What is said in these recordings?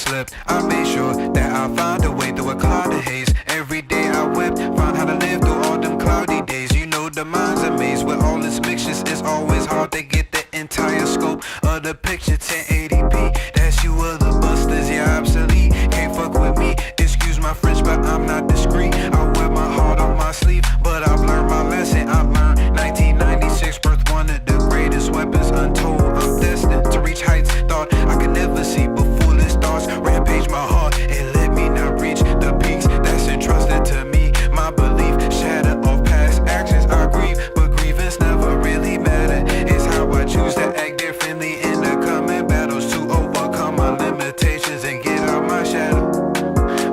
slipped. I made sure that I found a way through a cloud of haze. Every day I wept, found how to live through all them cloudy days. You know the mind's a maze with all its mixtures. It's always hard to get the entire scope of the picture. 1080p, that's you other busters, yeah, obsolete. Can't fuck with me, excuse my French, but I'm not discreet. I wear my heart on my sleeve, but I've learned my lesson. I learned 1996 birth, one of the greatest weapons untold. I'm destined to reach heights thought I could never see, but foolish thoughts rampage my heart and let me not reach the peaks that's entrusted to me. My belief shatter of past actions I grieve, but grievance never really matter. It's how I choose to act differently in the coming battles to overcome my limitations and get out my shadow.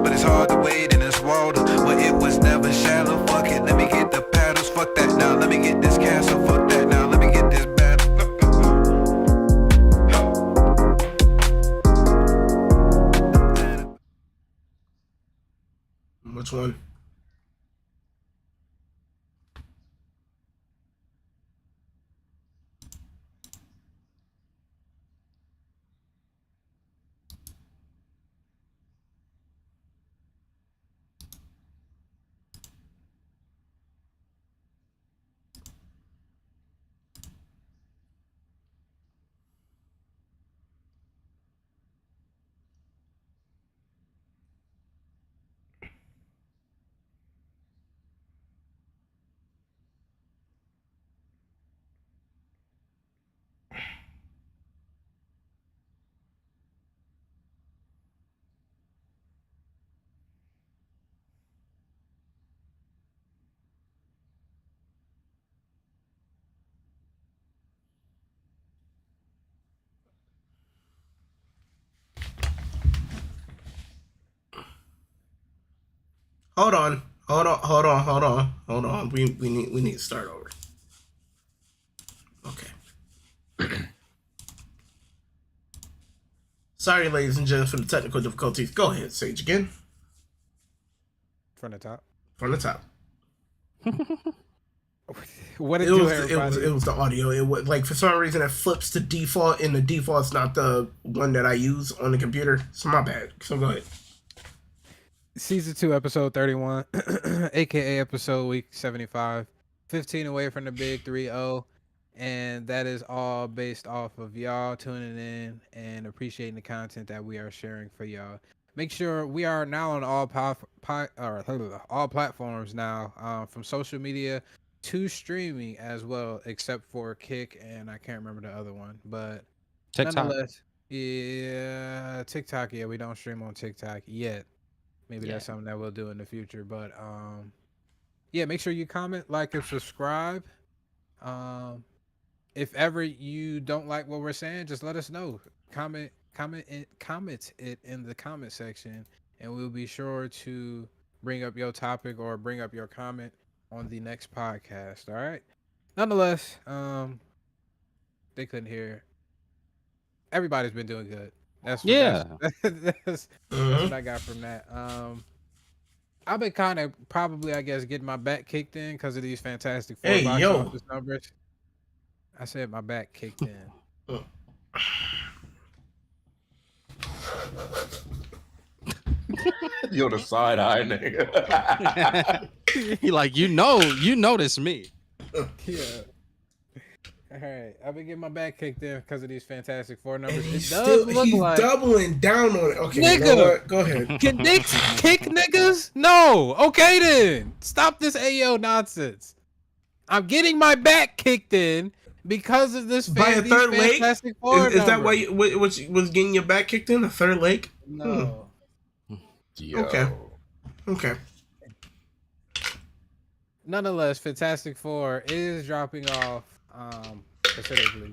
But it's hard to wade in this water, but it was never shallow. Fuck it, let me get the paddles. Fuck that now, let me get this castle. Fuck that now, let me get this battle. Which one? Hold on. We need to start over. Okay. Sorry, ladies and gentlemen, for the technical difficulties. Go ahead, Sage, again. From the top. From the top. What did it was the audio. It was like for some reason it flips to default, and the default's not the one that I use on the computer. So my bad. So go ahead. Season 2, episode 31, aka episode week 75, 15 away from the big 3-0, and that is all based off of y'all tuning in and appreciating the content that we are sharing for y'all. Make sure we are now on all platforms now, from social media to streaming as well, except for Kick and I can't remember the other one, but TikTok. Nonetheless, yeah, TikTok. Yeah, we don't stream on TikTok yet. Maybe that's something that we'll do in the future. But yeah, make sure you comment, like, and subscribe. If ever you don't like what we're saying, just let us know. Comment it in the comment section, and we'll be sure to bring up your topic or bring up your comment on the next podcast. All right. Nonetheless, they couldn't hear. Everybody's been doing good. That's what I got from that. I've been kind of probably, I guess, getting my back kicked in because of these Fantastic Four box office numbers. I said my back kicked in. You're the side eye nigga. He like, you notice me. Yeah. All right, I've been getting my back kicked in because of these Fantastic Four numbers. It does look like doubling down on it. Okay, nigga, you know what? Go ahead. Can dicks kick niggas? No. Okay then. Stop this AO nonsense. I'm getting my back kicked in because of this by a third leg. Is that why you was getting your back kicked in? A third leg? No. Okay. Nonetheless, Fantastic Four is dropping off considerably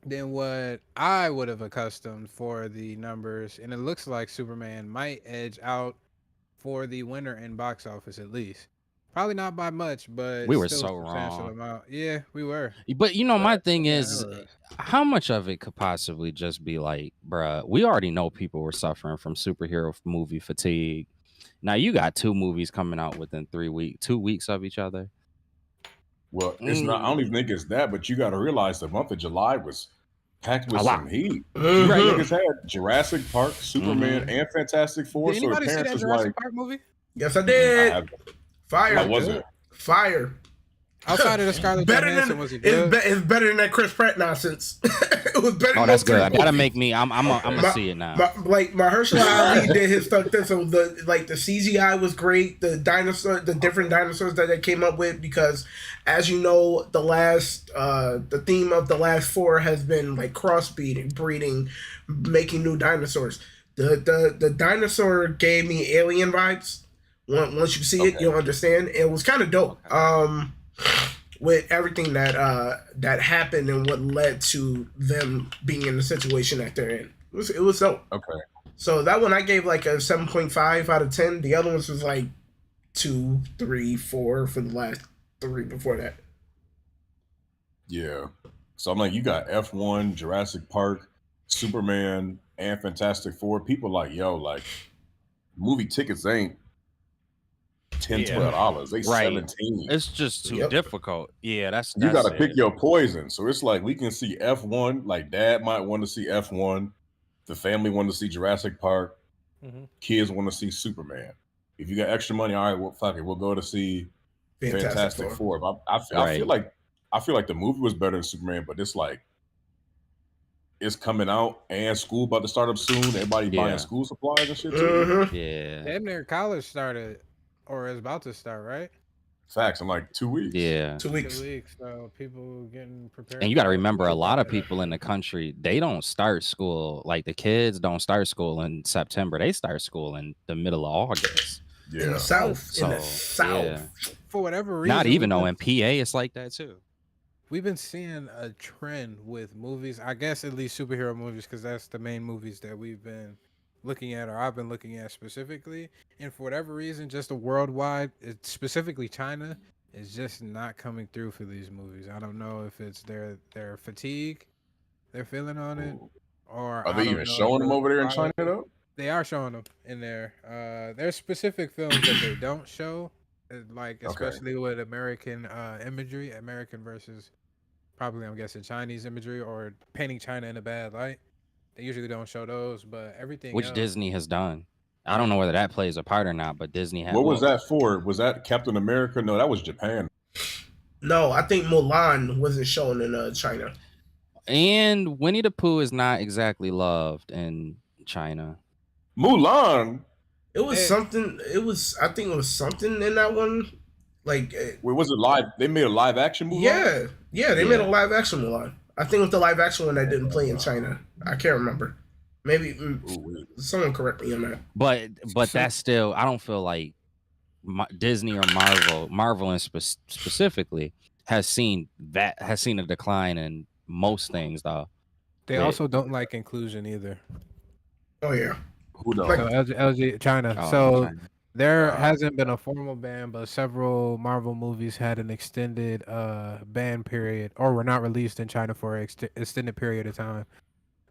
than what I would have accustomed for the numbers, and it looks like Superman might edge out for the winner in box office at least. Probably not by much, but we were still so wrong. amount. Yeah, we were. But you know, my thing is, how much of it could possibly just be like, bruh, we already know people were suffering from superhero movie fatigue. Now you got 2 movies coming out within 2 weeks of each other. Well, it's not. I don't even think it's that, but you got to realize the month of July was packed with A lot. some heat. Mhm. Right, niggas had Jurassic Park, Superman, and Fantastic Four. Did So the anybody see parents that was Jurassic like, Park movie? Yes, I I did. have. Fire. How was it? Fire. Outside of the Scarlett Better Johansson, than was it good? it's better than that Chris Pratt nonsense. It was better. Oh, than that's those three good. That'll movies. make me. I'm gonna see it now. Mahershala Ali did his stuff. So the CGI was great. The different dinosaurs that they came up with, because as you know, the theme of the last four has been like breeding, making new dinosaurs. The dinosaur gave me alien vibes. Once you see it, you'll understand. It was kind of dope. With everything that happened and what led to them being in the situation that they're in, it was dope. Okay. So that one I gave like a 7.5 out of 10. The other ones was like 2, 3, 4 for the last 3 before that. Yeah. So I'm like, you got F1, Jurassic Park, Superman, and Fantastic Four. People like, yo, like, movie tickets ain't $10, $12. They Right. $17. It's just too difficult. Yeah, that's You gotta it. pick your poison. So it's like we can see F1. Like dad might want to see F1. The family want to see Jurassic Park. Kids want to see Superman. If you got extra money, all right, well, fuck it, we'll go to see Fantastic Four. But I feel like the movie was better than Superman, but it's like it's coming out and school about to start up soon. Everybody buying school supplies and shit too. Yeah. Damn near college started or is about to start, right? Facts in like 2 weeks. Yeah. 2 weeks. 2 weeks. So people getting prepared. And you got to remember, a lot of people in the country, they don't start school. Like the kids don't start school in September. They start school in the middle of August. Yeah. In the South. So, yeah. For whatever reason. Not even though in PA it's like that too. We've been seeing a trend with movies, I guess at least superhero movies, because that's the main movies that we've been looking at, or I've been looking at specifically. And for whatever reason, just a worldwide, specifically China, is just not coming through for these movies. I don't know if it's their fatigue they're feeling on it, or are they even showing them over there in China though? They are showing them in there. There's specific films that they don't show, like especially with American imagery, American versus probably I'm guessing Chinese imagery, or painting China in a bad light. They usually don't show those, but everything which else, Disney has done. I don't know whether that plays a part or not, but Disney has. What was that for? Was that Captain America? No, that was Japan. No, I think Mulan wasn't shown in China. And Winnie the Pooh is not exactly loved in China. Mulan. It was something. I think it was something in that one. Like, wait, was it live? They made a live action movie. Yeah, they made a live action Mulan. I think it was the live action one that didn't play in China. I can't remember. Maybe someone correct me on that. But that's still, I don't feel like Disney or Marvel and specifically has seen a decline in most things though. They also don't like inclusion either. Oh yeah. Who knows? So LG China. Oh, so China. there hasn't been a formal ban, but several Marvel movies had an extended ban period, or were not released in China for an extended period of time.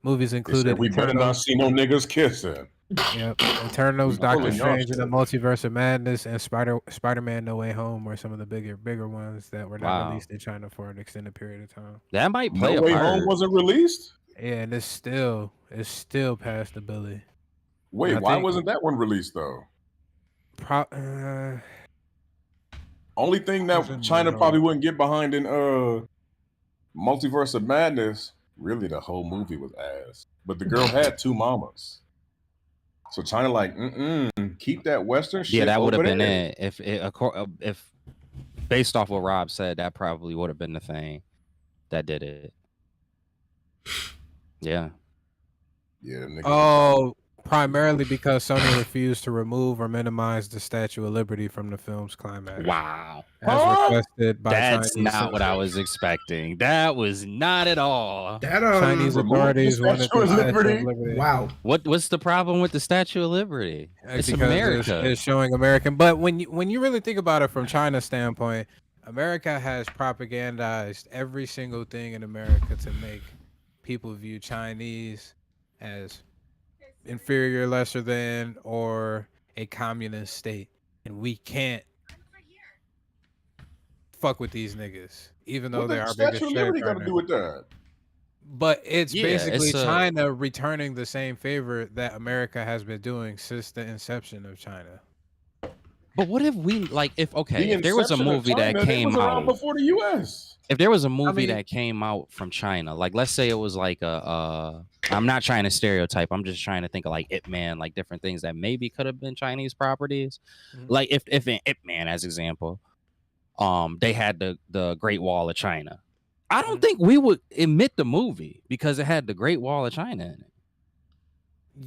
Movies included. We better not see no niggas kissing. Yep. Eternals, Doctor Strange in the Multiverse of Madness, and Spider-Man No Way Home were some of the bigger ones that were not released in China for an extended period of time. That might play No a Way part. Home wasn't released? Yeah, and it's still past the Billy. Wait, why wasn't that one released though? Only thing that China probably wouldn't get behind in Multiverse of Madness, really the whole movie was ass. But the girl had 2 mamas. So China like, keep that Western shit. Yeah, that would have over been there. it. If based off what Rob said, that probably would have been the thing that did it. Yeah. Yeah. Oh, primarily because Sony refused to remove or minimize the Statue of Liberty from the film's climax. Wow. As requested by That's Chinese not what I was expecting. That was not at all. Chinese authorities wanted the Statue of Liberty. Wow. What's the problem with the Statue of Liberty? It's Because America. It's showing American. But when you really think about it from China's standpoint, America has propagandized every single thing in America to make people view Chinese as inferior, lesser than, or a communist state. And we can't fuck with these niggas, even though What they the are Statue biggest of Liberty threat got right to now. do with that? But it's basically it's a. China returning the same favor that America has been doing since the inception of China. But what if we The if there was a inception of movie that China, they was came around out, before the U.S. if there was a movie mean- that came out from China, like let's say it was like I'm not trying to stereotype, I'm just trying to think of like Ip Man, like different things that maybe could have been Chinese properties. Like if in Ip Man, as example, they had the Great Wall of China. I don't think we would admit the movie because it had the Great Wall of China in it.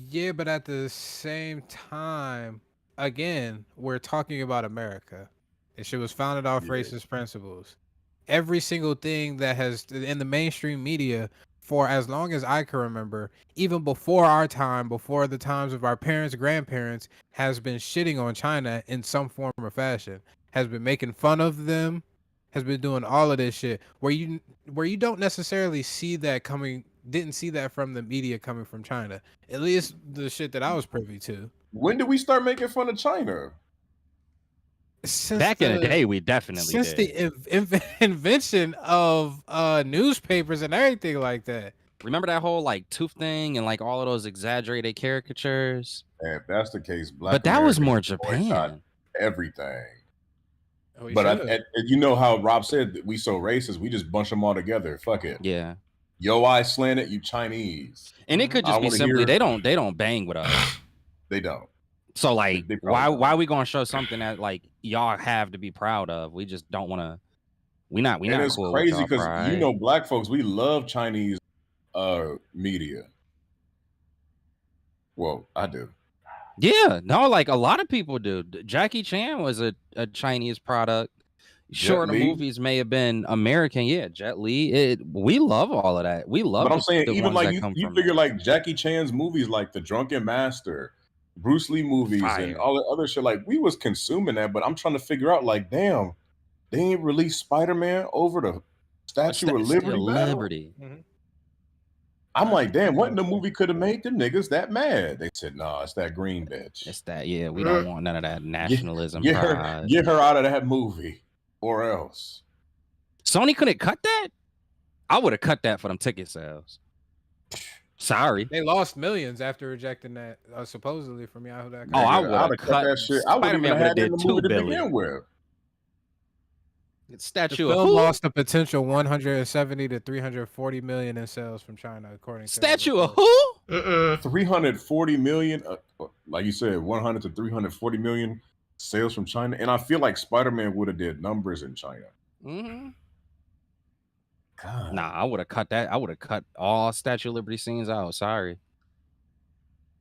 Yeah, but at the same time, again, we're talking about America. And shit was founded off racist principles. Every single thing that has in the mainstream media for as long as I can remember, even before our time, before the times of our parents, grandparents, has been shitting on China in some form or fashion, has been making fun of them, has been doing all of this shit where you don't necessarily see that coming, didn't see that from the media coming from China. At least the shit that I was privy to. When did we start making fun of China? Since Back in the day, we definitely since did. the invention of newspapers and everything like that. Remember that whole like tooth thing and like all of those exaggerated caricatures? And if that's the case, Black But that was Americans more boycott Japan. everything. We But should. you know how Rob said that we so racist, we just bunch them all together. Fuck it. Yeah. Yo, I slanted, you Chinese. And it could I just be wanna simply hear- they don't bang with us. They don't. So like They probably don't. why are we gonna show something that like y'all have to be proud of? We just don't wanna we not And it's cool crazy with y'all because pride. you know, black folks, we love Chinese media. Well, I do. Yeah, no, like a lot of people do. Jackie Chan was a Chinese product. Sure, the Li. movies may have been American. Yeah, Jet Li. We love all of that. We love But I'm saying, the even ones like that you come from figure there. like Jackie Chan's movies, like The Drunken Master, Bruce Lee movies, and Fire. all the other shit. Like we was consuming that, but I'm trying to figure out, like, damn, they ain't released Spider-Man over the Statue of Liberty. battle? Liberty. I'm like, damn, what in the movie could have made them niggas that mad? They said, nah, it's that green bitch. It's that. Yeah, we don't want none of that nationalism. Get pride. her out of that movie, or else. Sony couldn't cut that. I would have cut that for them ticket sales. Sorry. They lost millions after rejecting that supposedly from Yahoo.com. Oh, I Nigga, would I'd have have cut that shit. I wouldn't Spider-Man even would have have had it in did the 2 movie to billion. begin with. The Statue of film who? lost a potential 170 to 340 million in sales from China, according to the Statue of report. who? 340 million, like you said, 100 to 340 million sales from China, and I feel like Spider-Man would have did numbers in China. Mm-hmm. God. Nah, I would have cut that. I would have cut all Statue of Liberty scenes out. Sorry.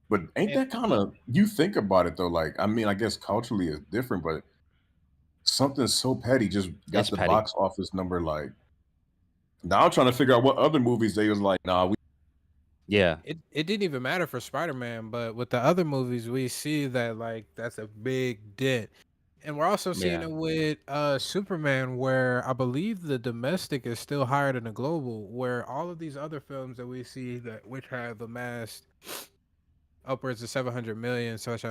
But ain't that kind of, you think about it though, like, I mean, I guess culturally it's different, but something so petty just got It's the petty. box office number. Like, now I'm trying to figure out what other movies they was like, nah, we Yeah. It didn't even matter for Spider-Man, but with the other movies, we see that like that's a big dent. And we're also seeing Yeah. it with Superman, where I believe the domestic is still higher than the global, where all of these other films that we see that which have amassed upwards of 700 million, such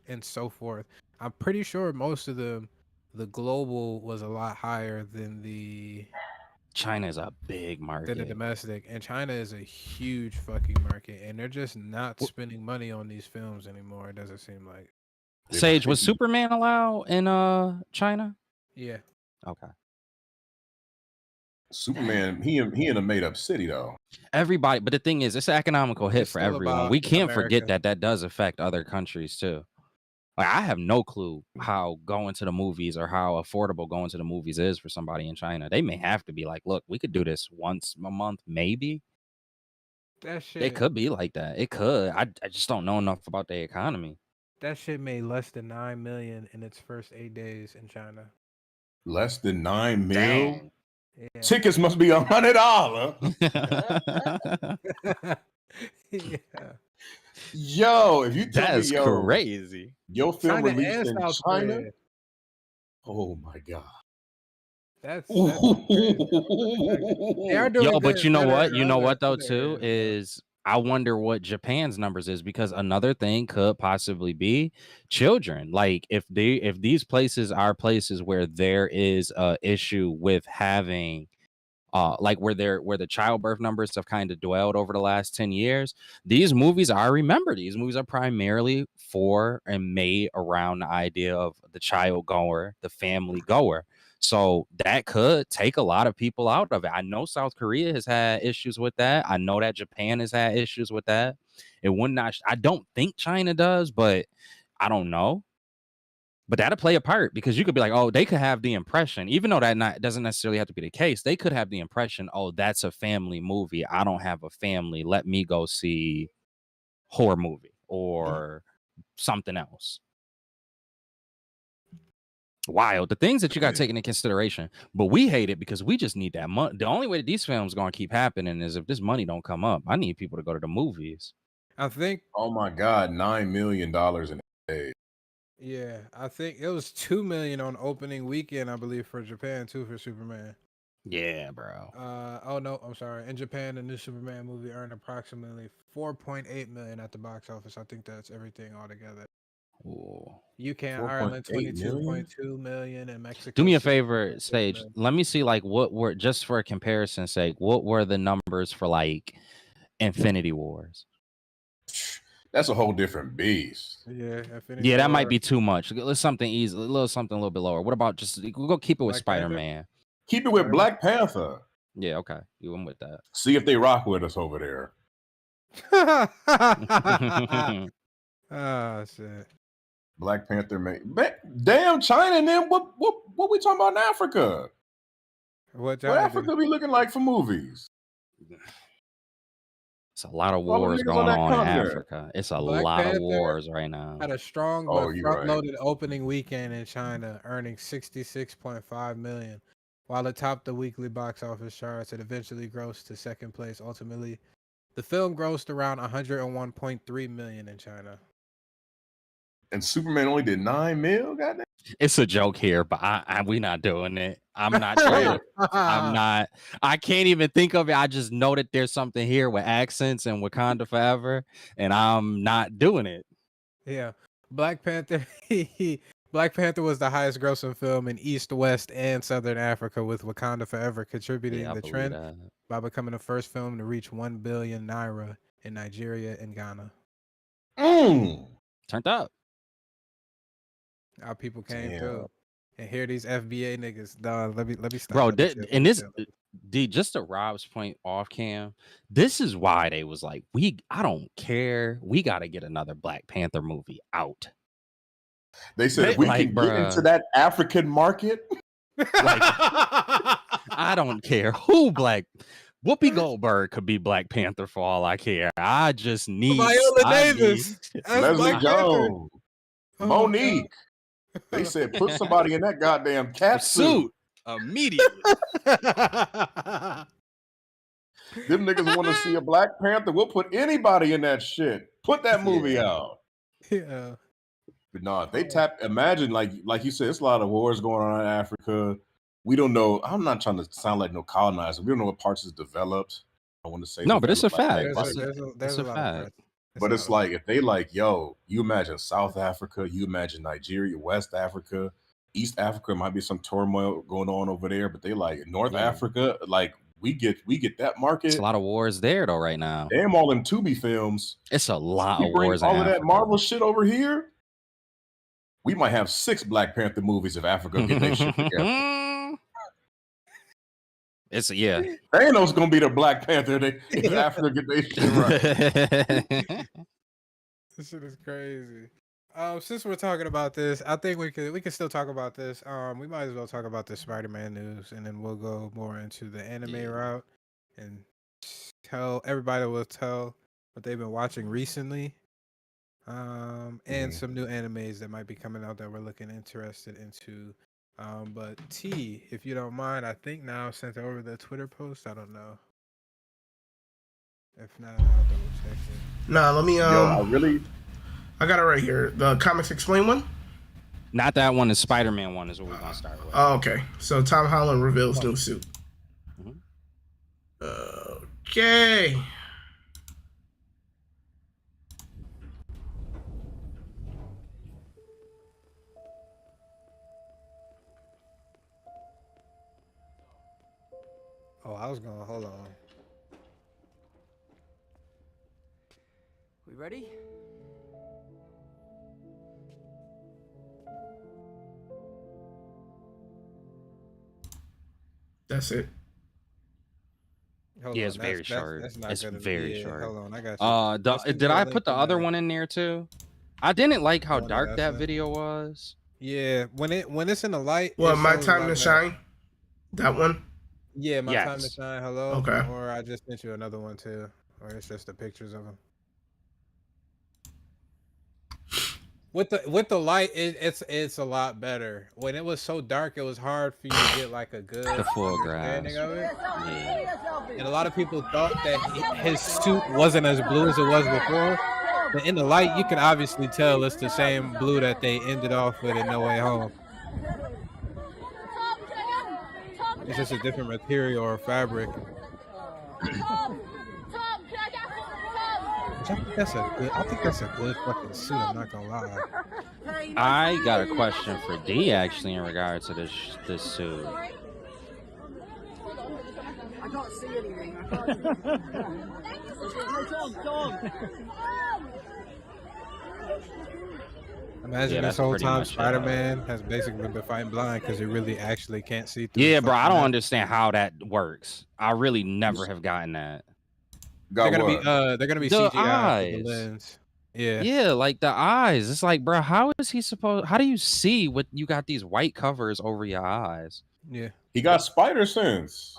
and so forth. I'm pretty sure most of them, the global was a lot higher than the China is a big market. domestic, and China is a huge fucking market, and they're just not spending money on these films anymore. It doesn't seem like. Sage, was Superman allowed in China? Yeah. Okay. Superman, he in a made up city though. Everybody, but the thing is, it's an economical hit It's for still everyone. about We can't forget America. that does affect other countries too. Like I have no clue how going to the movies or how affordable going to the movies is for somebody in China. They may have to be like, look, we could do this once a month, maybe. That shit. It could be like that. It could. I just don't know enough about the economy. That shit made less than 9 million in its first 8 days in China. Less than 9 mil. Dang. Yeah. Tickets must be $100. Yeah. Yo, if you tell That's me, yo, crazy. your film China released and in South China, Korea. oh my god. That's crazy. They are doing Yo, but good you know better what? in You know other what though other too areas, is I wonder what Japan's numbers is because another thing could possibly be children. Like if these places are places where there is a issue with having like where the childbirth numbers have kind of dwelled over the last 10 years. These movies, I remember these movies are primarily for and made around the idea of the child goer, the family goer. So that could take a lot of people out of it. I know South Korea has had issues with that. I know that Japan has had issues with that. It would not, I don't think China does, but I don't know. But that'll play a part because you could be like, oh, they could have the impression, even though that doesn't necessarily have to be the case. They could have the impression, oh, that's a family movie. I don't have a family. Let me go see horror movie or something else. Wild. The things that you got taken into consideration, but we hate it because we just need that money. The only way that these films going to keep happening is if this money don't come up. I need people to go to the movies. I think. Oh my God, $9 million in a. Yeah, I think it was 2 million on opening weekend, I believe, for Japan too, for Superman. Yeah, bro. Oh no, I'm sorry. In Japan, the new Superman movie earned approximately 4.8 million at the box office. I think that's everything altogether. Ooh. UK and Ireland 4.8 22.2 million, and Mexico. Do me a favor, 6.6 Sage. million. Let me see like what were, just for comparison's sake, what were the numbers for like Infinity Wars? That's a whole different beast. Yeah, Infinity Yeah, that might War, be too much. Let's something easy, something a little bit lower. What about just we'll go keep it with Black Panther? Spider-Man? Keep it with Black Panther. Yeah, okay. You went with that. See if they rock with us over there. Oh shit. Black Panther, damn China, and then what we talking about in Africa? What What Africa be looking like for movies? It's a lot of All the wars niggas going on that on in continent. Africa. It's a Black lot Panther of wars right now. had a strong Oh, but you're right. front-loaded opening weekend in China, earning 66.5 million, while it topped the weekly box office charts. It eventually grossed to second place. Ultimately, the film grossed around 101.3 million in China. And Superman only did 9 mil. Goddamn. It's a joke here, but we not doing it. I'm not trying. I'm not. I can't even think of it. I just know that there's something here with accents and Wakanda Forever, and I'm not doing it. Yeah, Black Panther. Black Panther was the highest grossing film in East, West, and Southern Africa, with Wakanda Forever contributing the trend by becoming the first film to reach 1 billion naira in Nigeria and Ghana. Turned up. Our people came through. And here these FBA niggas, dog. Let me stop. Bro, and this, D, just to Rob's point off cam, this is why they was like, I don't care. We got to get another Black Panther movie out. They said if we can get into that African market. Like, I don't care who Whoopi Goldberg could be Black Panther for all I care. I just need Viola Davis, Leslie Jones, Monique. They said put somebody in that goddamn cat suit immediately. Them niggas want to see a Black Panther. We'll put anybody in that shit. Put that movie out. Yeah. But no, if they tap, imagine like you said, it's a lot of wars going on in Africa. We don't know. I'm not trying to sound like no colonizer. We don't know what parts is developed. I want to say no, but it's a fact. There's a fact. But it's like if they like, yo, you imagine South Africa, you imagine Nigeria, West Africa, East Africa, might be some turmoil going on over there, but they like North Africa, like we get that market. It's a lot of wars there though right now. Damn, all them Tubi films. It's a lot of wars. All of that Marvel shit over here. We might have 6 Black Panther movies if Africa get their shit together. Thanos gonna be the Black Panther if Africa get their shit right. This shit is crazy. Since we're talking about this, I think we can still talk about this. We might as well talk about the Spider-Man news, and then we'll go more into the anime route and tell everybody what they've been watching recently. And some new animes that might be coming out that we're looking interested into. But T, if you don't mind, I think now I've sent over the Twitter post. I don't know. If not, I'll double check it. Nah, let me I got it right here. The Comics Explain one? Not that one, the Spider-Man one is what we're gonna start with. Oh, okay. So Tom Holland reveals new suit. Okay. Oh, I was going. Hold on. We ready? That's it. Hold Yeah, on. it's very short. That's not It's good. very Yeah, short. hold on. I got you. Did I put the other one in there too? I didn't like how One dark that I that said. video was. Yeah, when it's in the light. Well, it My shows a Time lot to better. Shine. That one. Yeah, My Time to Yes. Shine. Hello. Okay. Or I just sent you another one too, or it's just the pictures of them. With the light, it's a lot better. When it was so dark, it was hard for you to get like a good The full understanding grasp. of it. Yeah. And a lot of people thought that his suit wasn't as blue as it was before. But in the light, you can obviously tell it's the same blue that they ended off with in No Way Home. It's just a different material or fabric. I think that's a good fucking suit. I'm not gonna lie. I got a question for D actually in regard to this suit. I can't see anything. Tom. Imagine Yeah, this that's whole pretty time much it. Spider-Man has basically been fighting blind because he really actually can't see through. Yeah, the bro, I fucking don't net. understand how that works. I really never have gotten that. They're Got gonna what? be they're gonna be The CGI for the eyes. lens. Yeah. Yeah, like the eyes. It's like, bro, how is he supposed? How do you see what you got these white covers over your eyes? Yeah. He got spider sense.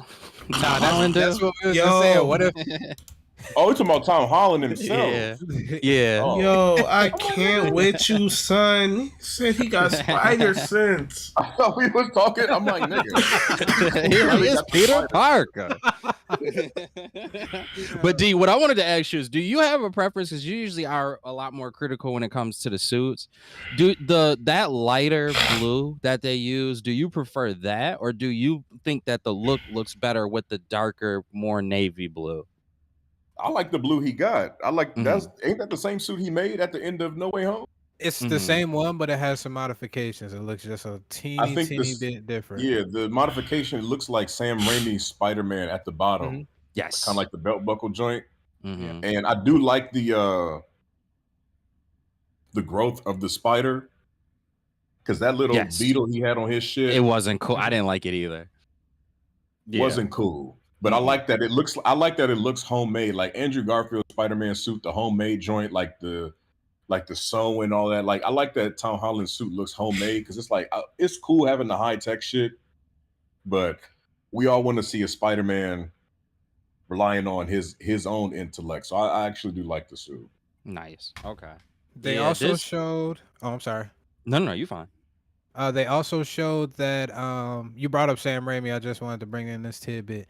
Nah, Holland that's do? what we was just saying. What if Oh, you talking about Tom Holland himself? Yeah, yeah. Oh. Yo, I can't with you, son. He said he got spider sense. I thought we was talking. I'm like, nigga. He really is got the Peter spider. Parker. But D, what I wanted to ask you is, do you have a preference? Because you usually are a lot more critical when it comes to the suits. Do that lighter blue that they use? Do you prefer that, or do you think that the look looks better with the darker, more navy blue? I like the blue he got. I like Mhm. ain't that the same suit he made at the end of No Way Home? it's the Mhm. same one, but it has some modifications. It looks just a teeny bit different. Yeah, the modification looks like Sam Raimi's Spider-Man at the bottom. Mhm. Yes. Kind of like the belt buckle joint. Mhm. And I do like the growth of the spider. Because that little Yes. beetle he had on his shit It wasn't cool. I didn't like it either. Yeah. wasn't cool. But I like that it looks homemade. Like Andrew Garfield's Spider-Man suit, the homemade joint, like the sew and all that. Like I like that Tom Holland suit looks homemade because it's like it's cool having the high tech shit, but we all want to see a Spider-Man relying on his own intellect. So I actually do like the suit. Nice. Okay. They Yeah, also this- showed. Oh, I'm sorry. No, you fine. They also showed that you brought up Sam Raimi. I just wanted to bring in this tidbit.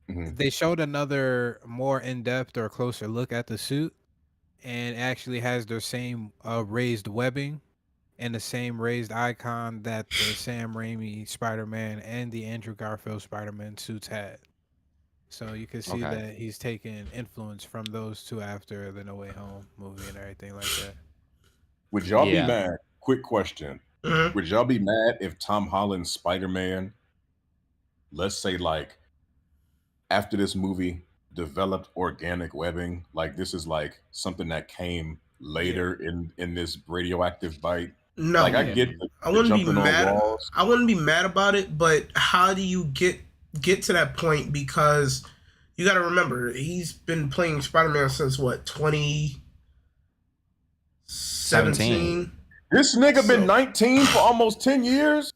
Mhm. They showed another more in-depth or closer look at the suit, and it actually has the same raised webbing and the same raised icon that the Sam Raimi Spider-Man and the Andrew Garfield Spider-Man suits had. So you can see Okay. that he's taken influence from those two after the No Way Home movie and everything like that. Would y'all Yeah. be mad? Quick question. Mhm. Would y'all be mad if Tom Holland's Spider-Man, let's say like after this movie developed organic webbing, like this is like something that came later in this radioactive bite? No, Like I get I the wouldn't be jumping on mad. walls. I wouldn't be mad about it, but how do you get to that point? Because you got to remember, he's been playing Spider-Man since what, 2017? This nigga So- been 19 for almost 10 years.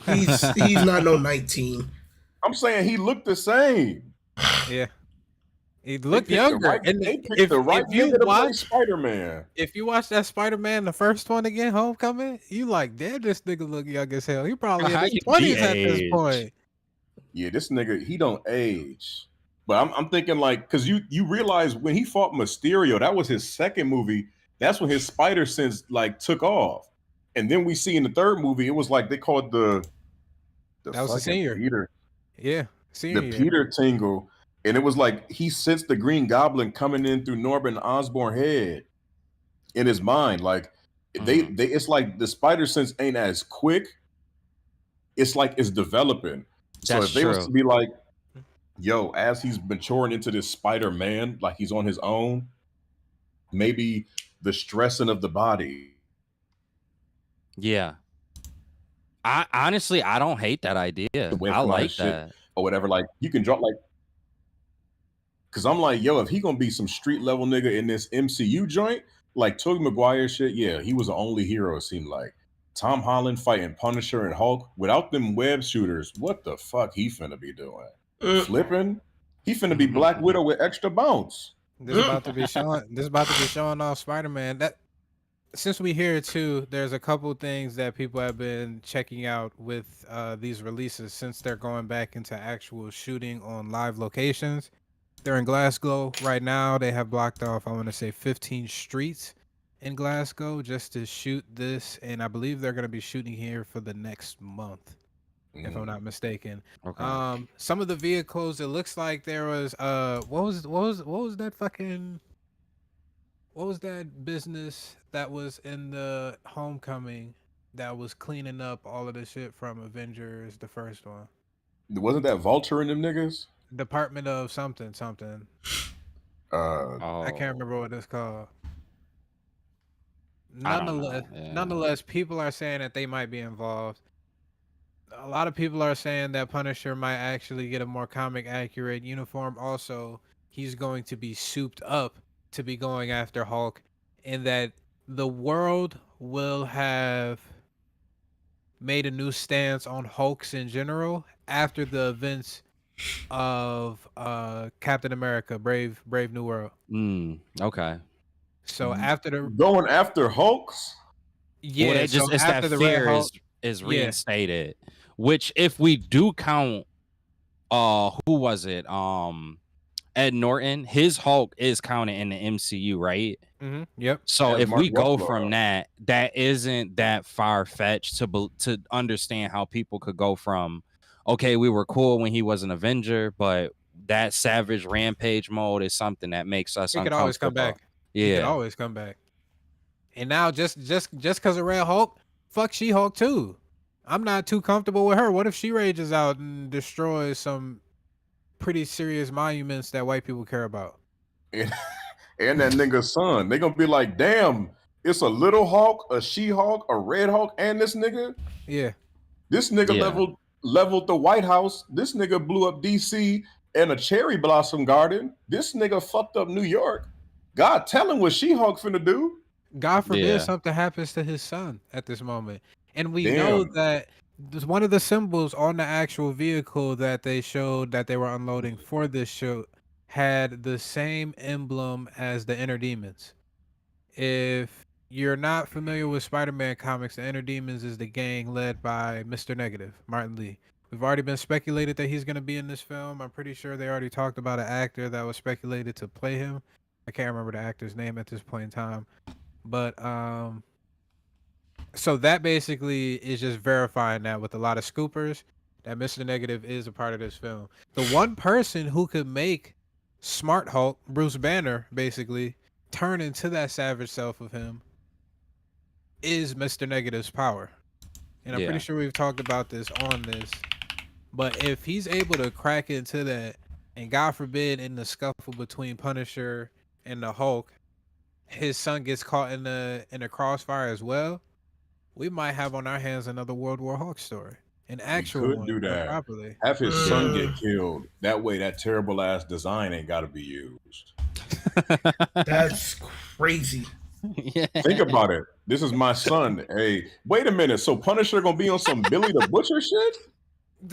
He's not no 19. I'm saying he looked the same. Yeah, he They looked picked younger. The right, And they picked if, the right if you nigga to play watch, Spider-Man. if you watch that Spider-Man, the first one again, Homecoming, you like, damn, this nigga look young as hell. He probably How in his you 20s at this de-age? point. Yeah, this nigga, he don't age. But I'm thinking like, because you realize when he fought Mysterio, that was his second movie. That's when his spider sense like took off. And then we see in the third movie, it was like they called the That was the fucking senior. Peter, Yeah, senior the year. Peter tingle. And it was like he sensed the Green Goblin coming in through Norman Osborn's head in his mind. Like they it's like the spider sense ain't as quick. It's like it's developing. So That's if they was true. to be like, yo, as he's maturing into this Spider-Man, like he's on his own, maybe the stressing of the body. Yeah. I honestly, I don't hate that idea. Away I from all his like shit that. or whatever. Like you can drop like, cause I'm like, yo, if he gonna be some street level nigga in this MCU joint, like Tobey Maguire shit, yeah, he was the only hero. It seemed like Tom Holland fighting Punisher and Hulk without them web shooters. What the fuck he finna be doing? Flipping? He finna be Black Widow with extra bounce. This about to be showing off Spider-Man. That since we here too, there's a couple things that people have been checking out with these releases since they're going back into actual shooting on live locations. They're in Glasgow right now. They have blocked off, I want to say, 15 streets in Glasgow just to shoot this, and I believe they're going to be shooting here for the next month, if I'm not mistaken. Okay. Some of the vehicles, it looks like there was what was that fucking what was that business that was in the Homecoming that was cleaning up all of the shit from Avengers, the first one? Wasn't that Vulture and them niggas? Department of something. I can't remember what it's called. I don't know. Yeah. Nonetheless, people are saying that they might be involved. A lot of people are saying that Punisher might actually get a more comic accurate uniform. Also, he's going to be souped up to be going after Hulk, and that the world will have made a new stance on Hulks in general after the events of Captain America, Brave New World. Okay. So after the Going after Hulks? yeah, Well, so it's after that the Red fear Hulk, is yeah. reinstated. Which, if we do count, who was it? Ed Norton, his Hulk is counted in the MCU, right? Yep. So As if Mark we go Ruffalo. from that isn't that far fetched to understand how people could go from, okay, we were cool when he was an Avenger, but that savage rampage mode is something that makes us He could uncomfortable. always come back. He could Yeah. always come back. And now just because of Red Hulk, fuck She-Hulk too. I'm not too comfortable with her. What if she rages out and destroys some pretty serious monuments that white people care about? And that nigga's son. They gonna be like, damn, it's a little Hulk, a She-Hulk, a Red Hulk, and this nigga. Yeah. This nigga Yeah. leveled the White House. This nigga blew up DC and a cherry blossom garden. This nigga fucked up New York. God tell him what She-Hulk finna do. God forbid Yeah. something happens to his son at this moment. And we know Damn. that one of the symbols on the actual vehicle that they showed that they were unloading for this show had the same emblem as the Inner Demons. If you're not familiar with Spider-Man comics, the Inner Demons is the gang led by Mr. Negative, Martin Lee. We've already been speculated that he's going to be in this film. I'm pretty sure they already talked about an actor that was speculated to play him. I can't remember the actor's name at this point in time. But so that basically is just verifying that with a lot of scoopers that Mr. Negative is a part of this film. The one person who could make Smart Hulk, Bruce Banner, basically turn into that savage self of him is Mr. Negative's power. And I'm Yeah. pretty sure we've talked about this on this. But if he's able to crack into that, and God forbid in the scuffle between Punisher and the Hulk, his son gets caught in the crossfire as well, we might have on our hands another World War Hulk story. An actual could one, do done that. properly. Have his son get killed. That way, that terrible ass design ain't got to be used. That's crazy. Yeah. Think about it. This is my son. Hey, wait a minute. So Punisher gonna be on some Billy the Butcher shit?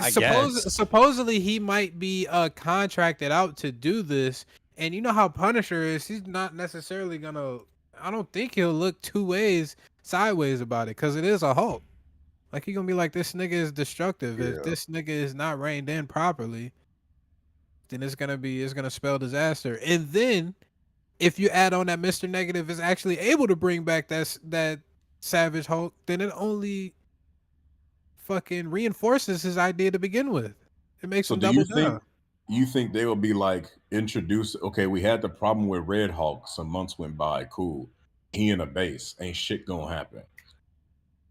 I guess. Supposedly he might be contracted out to do this, and you know how Punisher is. He's not necessarily gonna. I don't think he'll look sideways about it, because it is a Hulk. Like, he gonna be like, this nigga is destructive. Yeah. If this nigga is not reined in properly, then it's gonna spell disaster. And then if you add on that Mr. Negative is actually able to bring back that Savage Hulk, then it only fucking reinforces his idea to begin with. It makes So him do double you think down. you think they will be like introduced? Okay, we had the problem with Red Hulk. Some months went by. Cool. He in a base. Ain't shit gonna happen.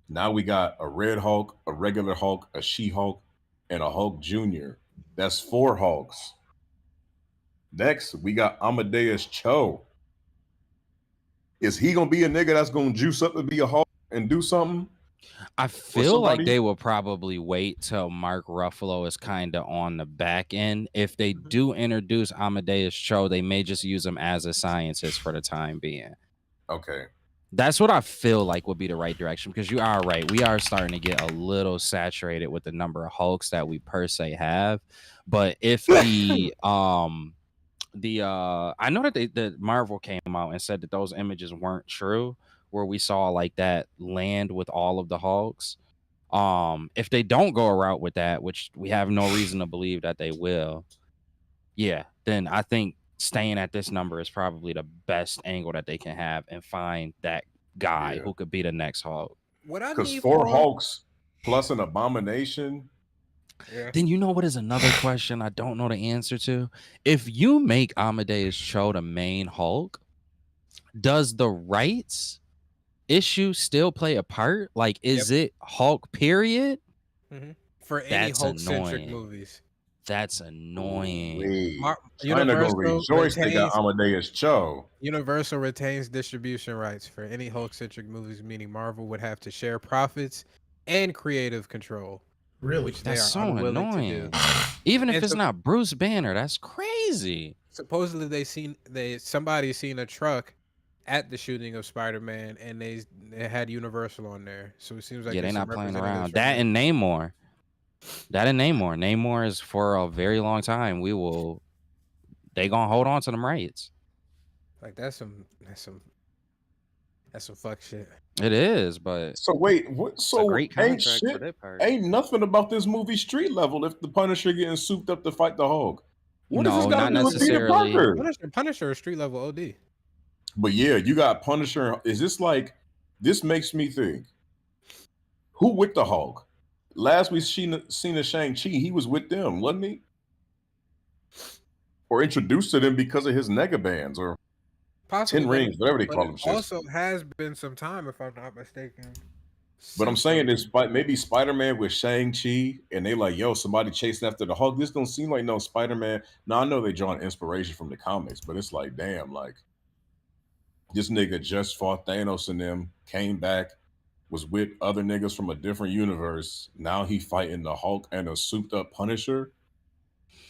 Now we got a Red Hulk, a regular Hulk, a She-Hulk, and a Hulk Jr. That's 4 Hulks. Next, we got Amadeus Cho. Is he gonna be a nigga that's gonna juice up to be a Hulk and do something? I Or feel like somebody? they will probably wait till Mark Ruffalo is kind of on the back end. If they do introduce Amadeus Cho, they may just use him as a scientist for the time being. Okay. That's what I feel like would be the right direction, because you are right. We are starting to get a little saturated with the number of Hulks that we per se have. But if I know that the Marvel came out and said that those images weren't true, where we saw like that land with all of the Hulks. If they don't go a route with that, which we have no reason to believe that they will, yeah, then I think staying at this number is probably the best angle that they can have and find that guy who could be the next Hulk. What I Because need 4 for Hulks plus an Abomination. Then you know what is another question I don't know the answer to? If you make Amadeus Cho the main Hulk, does the rights issue still play a part? Like, is it Hulk period? for any That's Hulk-centric annoying. movies. That's annoying. Wait. China gonna Universal rejoice they got Amadeus Cho. Universal retains distribution rights for any Hulk-centric movies, meaning Marvel would have to share profits and creative control. Really? Which they That's are so unwilling annoying. to do. Even if And it's not Bruce Banner, that's crazy. Supposedly somebody seen a truck at the shooting of Spider-Man, and they had Universal on there. So it seems like Yeah, they're there's not some playing representatives around. from That there. and Namor. Namor is for a very long time. They gonna hold on to them rights. Like that's some fuck shit. It is, but So wait, what? it's a So great ain't contract for shit, that part. ain't nothing about this movie street level if the Punisher getting souped up to fight the Hulk. What does No, this got not to do with Peter necessarily. Parker? Punisher is street level OD. But yeah, you got Punisher. Is this like? This makes me think. Who with the Hulk? Last we seen a Shang-Chi, he was with them, wasn't he? Or introduced to them because of his negabands or Possibly, 10 rings, whatever they but call it them. Shit. also has been some time, if I'm not mistaken. But I'm since saying the- this, maybe Spider-Man with Shang-Chi, and they like, yo, somebody chasing after the Hulk. This don't seem like no Spider-Man. Now, I know they drawing inspiration from the comics, but it's like, damn, like, this nigga just fought Thanos and them, came back, was with other niggas from a different universe. Now he fighting the Hulk and a souped-up Punisher.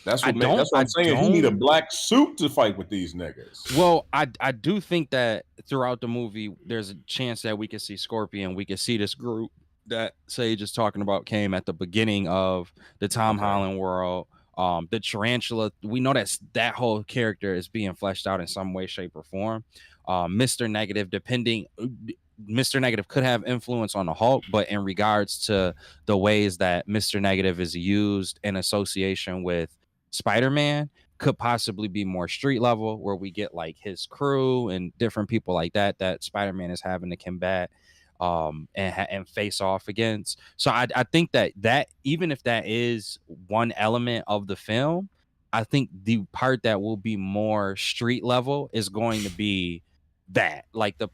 That's what I'm saying. He need a black suit to fight with these niggas. Well, I do think that throughout the movie, there's a chance that we could see Scorpion. We could see this group that Sage is talking about came at the beginning of the Tom Holland world. The Tarantula, we know that whole character is being fleshed out in some way, shape, or form. Mr. Negative, Mr. Negative could have influence on the Hulk, but in regards to the ways that Mr. Negative is used in association with Spider-Man, could possibly be more street level, where we get like his crew and different people like that Spider-Man is having to combat and face off against. So I think that even if that is one element of the film, I think the part that will be more street level is going to be that, like the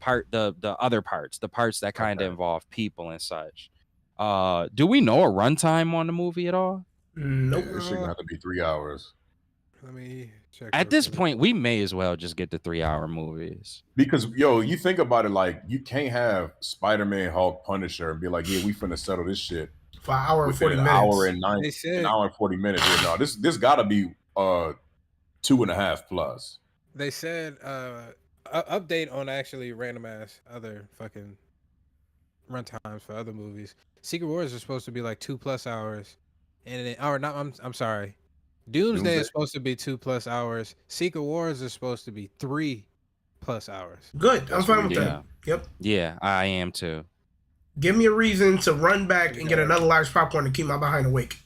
other parts, the parts that kind of involve people and such. Do we know a runtime on the movie at all? Nope. This shit gonna have to be 3 hours. Let me check. At this point, we may as well just get the 3-hour movies. Because yo, you think about it, like you can't have Spider-Man, Hulk, Punisher, and be like, yeah, we finna settle this shit for an hour and 40 an minutes. Hour and an hour and 40 minutes. Yeah, no, this gotta be 2.5 plus. They said update on actually random ass other fucking runtimes for other movies. Secret Wars are supposed to be like 2+ hours, and I'm sorry. Doomsday is supposed to be 2+ hours. Secret Wars is supposed to be 3+ hours. Good. I'm fine with that. Yep. Yeah, I am too. Give me a reason to run back and get another large popcorn to keep my behind awake.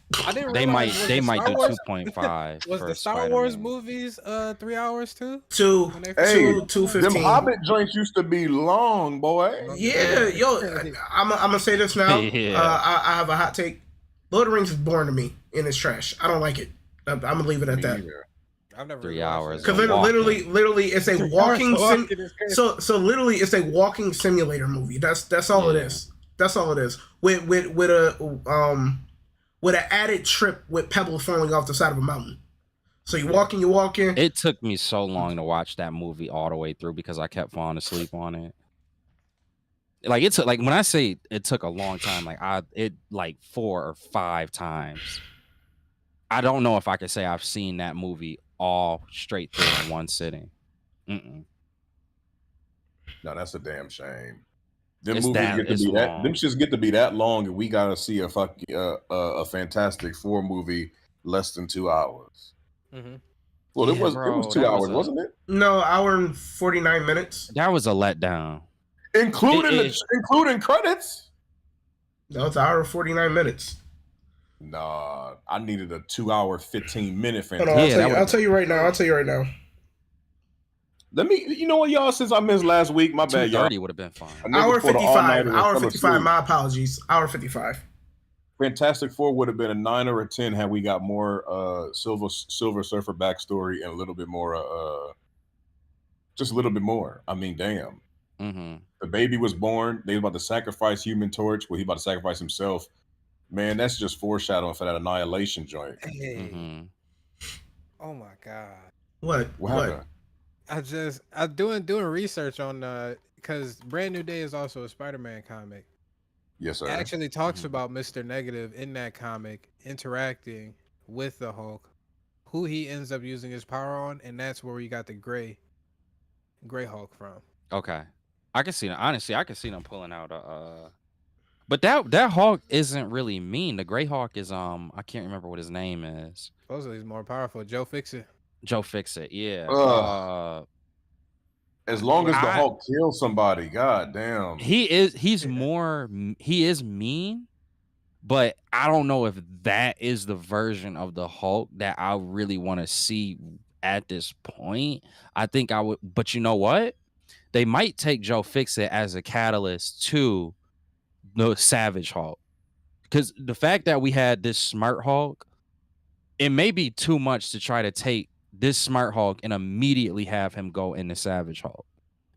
They might do 2.5. Was the Star Wars movies 3 hours too? 2:15. Them Hobbit joints used to be long, boy. Yeah, yo, I'm gonna say this now. I have a hot take. Lord of the Rings is boring to me and it's trash. I don't like it. I'm gonna leave it at that. I've never 3 hours. Because literally, it's a walking so literally, it's a walking simulator movie. That's all it is. That's all it is. With an added trip with pebbles falling off the side of a mountain. So you walking. It took me so long to watch that movie all the way through because I kept falling asleep on it. Like it took, like when I say it took a long time, it like 4 or 5 times. I don't know if I could say I've seen that movie all straight through in one sitting. No, that's a damn shame. Them shits get to be that long, and we gotta see a Fantastic Four movie less than 2 hours. Mm-hmm. Well, it was 2 hours, wasn't it? No, hour and 49 minutes. That was a letdown. Including credits. That was an hour and 49 minutes. Nah, I needed a 2 hour 15-minute Fantastic. I'll tell you right now. Let me, you know what, y'all? Since I missed last week, my bad, y'all. 30 would have been fine. Hour 55. Hour 55. My apologies. Hour 55. Fantastic Four would have been a 9 or a 10 had we got more Silver Surfer backstory and a little bit more, just a little bit more. I mean, damn. Mm-hmm. The baby was born. They was about to sacrifice Human Torch. Well, he about to sacrifice himself. Man, that's just foreshadowing for that Annihilation joint. Hey. Mm-hmm. Oh my god. What happened? I'm doing research on because Brand New Day is also a Spider-Man comic. Yes, sir. It actually talks about Mr. Negative in that comic interacting with the Hulk, who he ends up using his power on, and that's where we got the gray Hulk from. Okay. I can see them. Honestly, I can see them pulling out but that Hulk isn't really mean. The Gray Hulk is I can't remember what his name is. Supposedly he's more powerful. Joe Fixit, yeah. As long as the Hulk kills somebody, god damn. He is mean, but I don't know if that is the version of the Hulk that I really want to see at this point. I think I would, but you know what? They might take Joe Fixit as a catalyst to the Savage Hulk. Because the fact that we had this smart Hulk, it may be too much to try to take this smart Hulk and immediately have him go into Savage Hulk.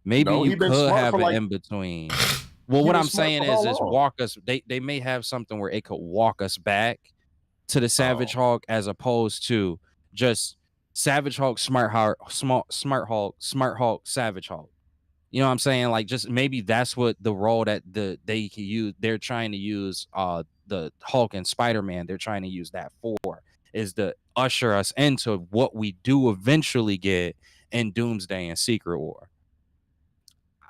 Maybe you could have an in between. Well, what I'm saying is walk us. They may have something where it could walk us back to the Savage Hulk as opposed to just Savage Hulk, Smart Hulk, Savage Hulk. You know what I'm saying? Like, just maybe that's what the role that they can use. They're trying to use the Hulk and Spider-Man. They're trying to use that for is to usher us into what we do eventually get in Doomsday and Secret War.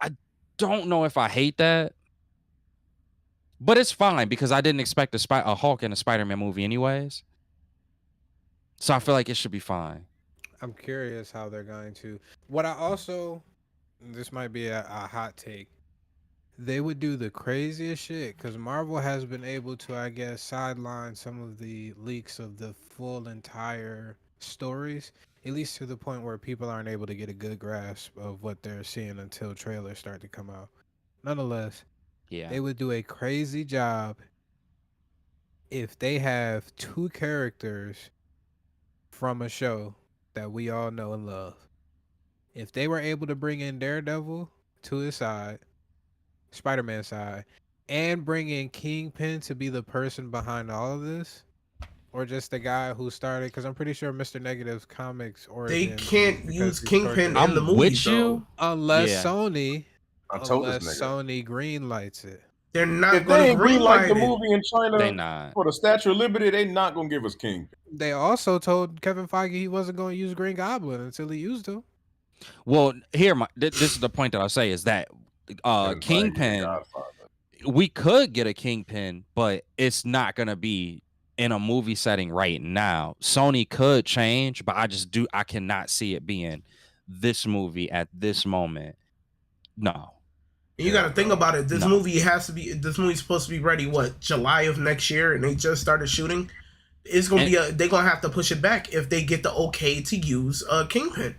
I don't know if I hate that, but it's fine because I didn't expect a Hulk in a Spider-Man movie anyways. So I feel like it should be fine. I'm curious how they're going to. What I also, this might be a hot take, they would do the craziest shit because Marvel has been able to, I guess, sideline some of the leaks of the full entire stories, at least to the point where people aren't able to get a good grasp of what they're seeing until trailers start to come out. Nonetheless, yeah, they would do a crazy job if they have 2 characters from a show that we all know and love. If they were able to bring in Daredevil to his side, Spider-Man side, and bring in Kingpin to be the person behind all of this, or just the guy who started, because I'm pretty sure Mr. Negative's comics origin. They can't use Kingpin in the movie, with you unless Sony green lights it. They're not if they ain't green light the it. movie in China they not. For the Statue of Liberty, they not gonna give us King. They also told Kevin Feige he wasn't going to use Green Goblin until he used him. Well, here, this is the point that I'll say is that Kingpin, we could get a Kingpin, but it's not gonna be in a movie setting right now. Sony could change, but I cannot see it being this movie at this moment. No. You got to think about it. This movie's supposed to be ready, July of next year, and they just started shooting. It's gonna they're gonna have to push it back if they get the okay to use Kingpin.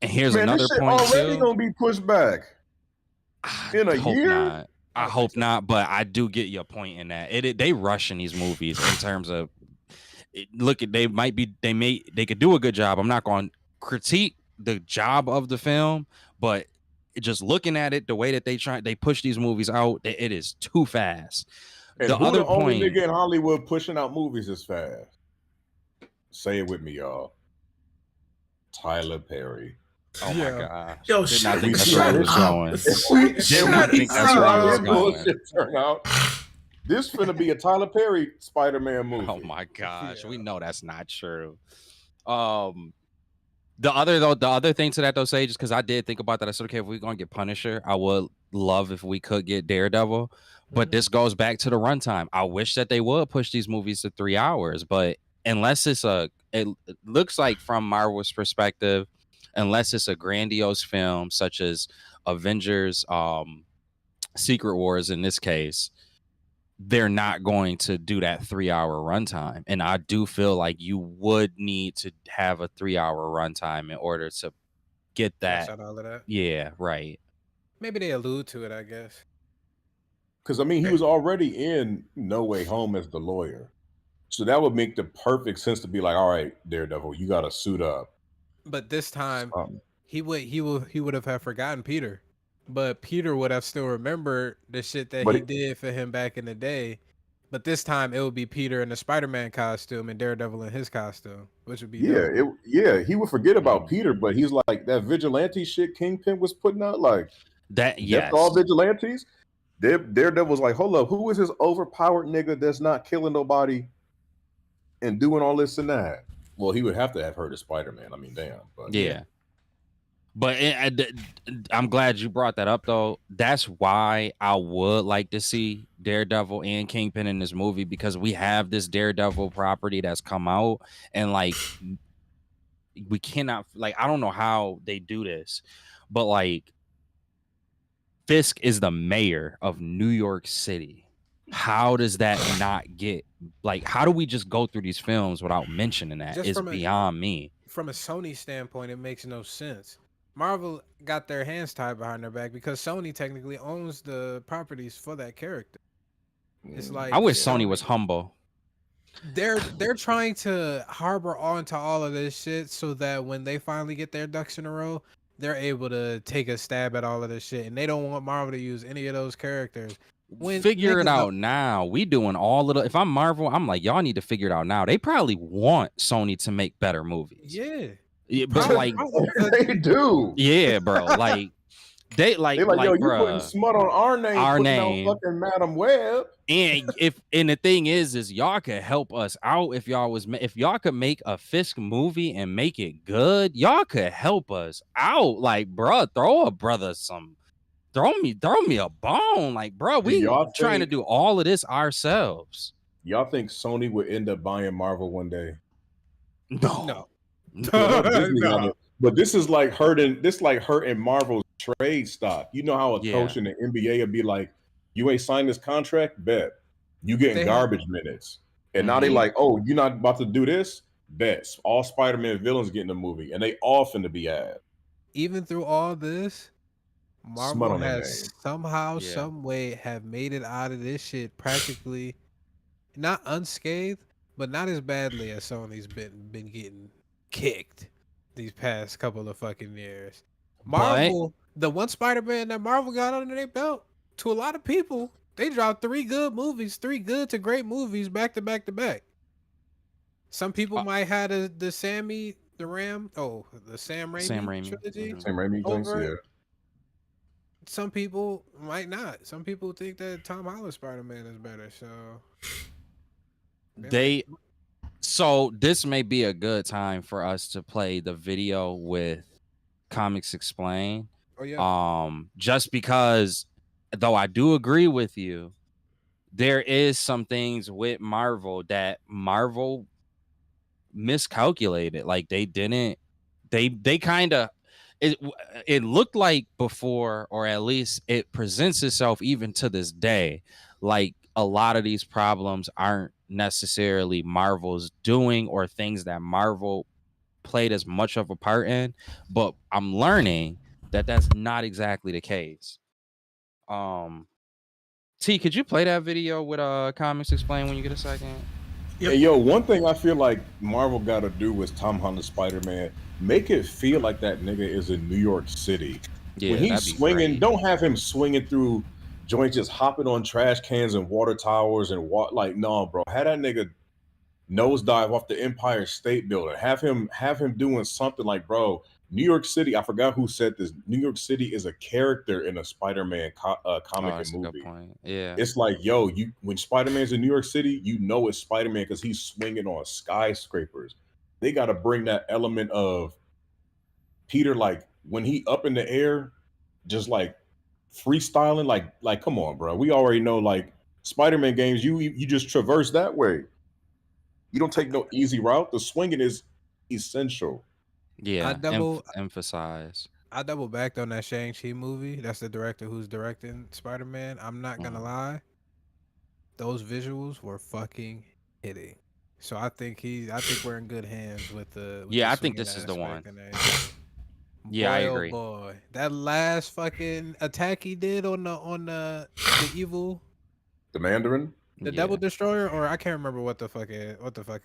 And here's another point already gonna be pushed back in a year. I hope not, but I do get your point in that they rushing these movies in terms of they could do a good job. I'm not going to critique the job of the film, but just looking at it, the way that they push these movies out, it is too fast. And the other only nigga in Hollywood pushing out movies is fast. Say it with me, y'all. Tyler Perry. Oh my gosh. Yo, Did not shut, think that's shut where it was up. going. Shut not think that's up. where I was This going. bullshit turn out. This finna be a Tyler Perry Spider-Man movie. Oh my gosh, we know that's not true. The other thing to that though, Sage, is because I did think about that. I said, okay, if we're gonna get Punisher, I would love if we could get Daredevil. But this goes back to the runtime. I wish that they would push these movies to 3 hours, but unless it looks like from Marvel's perspective, unless it's a grandiose film such as Avengers, Secret Wars in this case, they're not going to do that 3 hour runtime. And I do feel like you would need to have a 3 hour runtime in order to get that. All of that. Yeah, right. Maybe they allude to it, I guess. Because I mean, he was already in No Way Home as the lawyer, so that would make the perfect sense to be like, all right, Daredevil, you got to suit up. But this time, he would have forgotten Peter, but Peter would have still remembered the shit that he did for him back in the day. But this time, it would be Peter in the Spider-Man costume and Daredevil in his costume, which would be dope. He would forget about Peter, but he's like that vigilante shit Kingpin was putting out, like that. Yes, all vigilantes. Daredevil's like, hold up, who is this overpowered nigga that's not killing nobody and doing all this and that? Well, he would have to have heard of Spider-Man. I mean, damn. But yeah. But I'm glad you brought that up, though. That's why I would like to see Daredevil and Kingpin in this movie, because we have this Daredevil property that's come out, and like we cannot, like, I don't know how they do this, but like Fisk is the mayor of New York City. How does that not get, like, how do we just go through these films without mentioning that? It's beyond me. From a Sony standpoint, it makes no sense. Marvel got their hands tied behind their back because Sony technically owns the properties for that character. It's like, I wish Sony was humble. They're trying to harbor onto all of this shit so that when they finally get their ducks in a row, they're able to take a stab at all of this shit, and they don't want Marvel to use any of those characters. Figure it out now. We doing all of the. If I'm Marvel, I'm like, y'all need to figure it out now. They probably want Sony to make better movies. Yeah, but like they do. Yeah, bro. Like they like, yo, you bro, putting smut on our name, out fucking Madam Web. And and the thing is y'all could help us out if y'all could make a Fisk movie and make it good. Y'all could help us out. Like, bro, throw me a bone. Like, bro, we trying to do all of this ourselves. Y'all think Sony would end up buying Marvel one day? No. No. But this is like hurting Marvel's trade stock. You know how a coach in the NBA would be like, you ain't signed this contract? Bet. You getting garbage minutes. And now they like, oh, you're not about to do this? Bet. All Spider-Man villains getting a movie. And they all finna be ad. Even through all this, Marvel has somehow, some way have made it out of this shit practically not unscathed, but not as badly as Sony's been getting kicked these past couple of fucking years. Marvel, the one Spider-Man that Marvel got under their belt, to a lot of people, they dropped 3 good to great movies back to back to back. Some people might have the Sam Raimi trilogy. Sam Raimi things, yeah. Some people might not. Some people think that Tom Holland Spider-Man is better. So this may be a good time for us to play the video with Comics Explain. Oh yeah. Just because, though I do agree with you, there is some things with Marvel that Marvel miscalculated. Like they kind of, it looked like before, or at least it presents itself even to this day, like a lot of these problems aren't necessarily Marvel's doing or things that Marvel played as much of a part in, but I'm learning that that's not exactly the case. T, could you play that video with Comics Explain when you get a second? Yep. Hey, yo, one thing I feel like Marvel got to do with Tom Holland Spider-Man, make it feel like that nigga is in New York City. Yeah, when he's swinging, don't have him swinging through joints, just hopping on trash cans and water towers and like, no, bro, have that nigga nosedive off the Empire State Building. Have him doing something like, bro, New York City. I forgot who said this. New York City is a character in a Spider-Man Oh, comic and that's a good movie. point. Yeah. It's like, yo, you when Spider-Man's in New York City, you know it's Spider-Man because he's swinging on skyscrapers. They got to bring that element of Peter, like when he up in the air, just like freestyling, like come on, bro. We already know like Spider-Man games, you just traverse that way. You don't take no easy route. The swinging is essential. I Yeah. double Emphasize. I double backed on that Shang-Chi movie. That's the director who's directing Spider-Man. I'm not gonna Mm. lie, those visuals were fucking hitting. So I think we're in good hands with the Yeah, I think swinging this is the one. aspect and everything. Yeah, I Boy, oh agree. boy, that last fucking attack he did on the evil, The Mandarin. the Yeah. Devil Destroyer, or I can't remember what the fuck it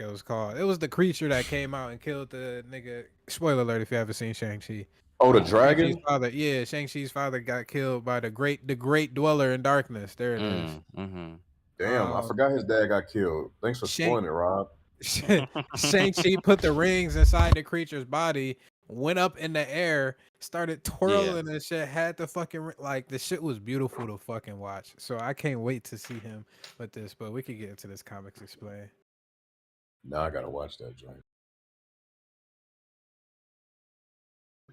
was called. It was the creature that came out and killed the nigga. Spoiler alert if you haven't seen Shang-Chi. Oh, the Shang-Chi's dragon. father, yeah, Shang-Chi's father got killed by the great dweller in darkness. There it is. Mm-hmm. Damn, I forgot his dad got killed. Thanks for Shang spoiling it, Rob. Shang-Chi put the rings inside the creature's body, went up in the air, started twirling and shit, had the fucking like the shit was beautiful to fucking watch. So I can't wait to see him with this, but we could get into this comics explain. Now I gotta watch that joint.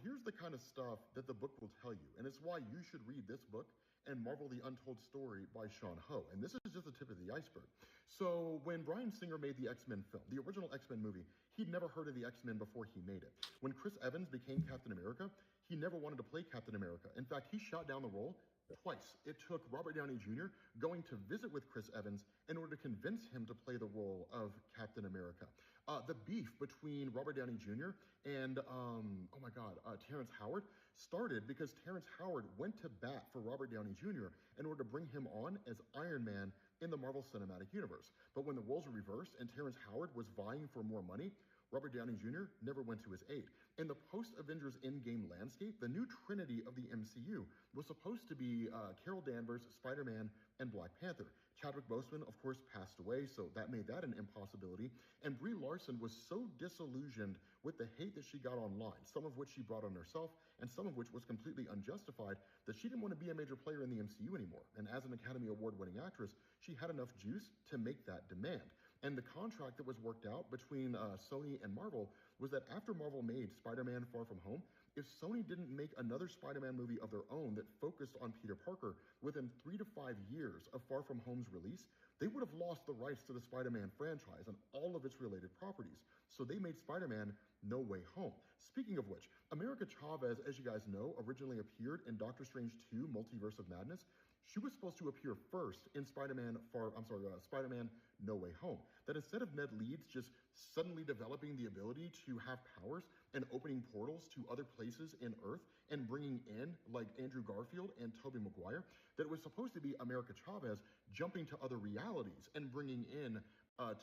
Here's the kind of stuff that the book will tell you, and it's why you should read this book and Marvel the Untold Story by Sean Ho. And this is just the tip of the iceberg. So when Bryan Singer made the X-Men film, the original X-Men movie, he'd never heard of the X-Men before he made it. When Chris Evans became Captain America, he never wanted to play Captain America. In fact, he shot down the role twice. It took Robert Downey Jr. going to visit with Chris Evans in order to convince him to play the role of Captain America. The beef between Robert Downey Jr. and Terrence Howard started because Terrence Howard went to bat for Robert Downey Jr. in order to bring him on as Iron Man in the Marvel Cinematic Universe. But when the roles were reversed and Terrence Howard was vying for more money, Robert Downey Jr. never went to his aid. In the post-Avengers Endgame landscape, the new trinity of the MCU was supposed to be Carol Danvers, Spider-Man, and Black Panther. Chadwick Boseman, of course, passed away, so that made that an impossibility. And Brie Larson was so disillusioned with the hate that she got online, some of which she brought on herself, and some of which was completely unjustified, that she didn't want to be a major player in the MCU anymore. And as an Academy Award-winning actress, she had enough juice to make that demand. And the contract that was worked out between Sony and Marvel was that after Marvel made Spider-Man Far From Home, if Sony didn't make another Spider-Man movie of their own that focused on Peter Parker within 3 to 5 years of Far From Home's release, they would have lost the rights to the Spider-Man franchise and all of its related properties. So they made Spider-Man No Way Home. Speaking of which, America Chavez, as you guys know, originally appeared in Doctor Strange 2 Multiverse of Madness. She was supposed to appear first in Spider-Man No Way Home. That instead of Ned Leeds just suddenly developing the ability to have powers and opening portals to other places in Earth and bringing in like Andrew Garfield and Tobey Maguire, that it was supposed to be America Chavez jumping to other realities and bringing in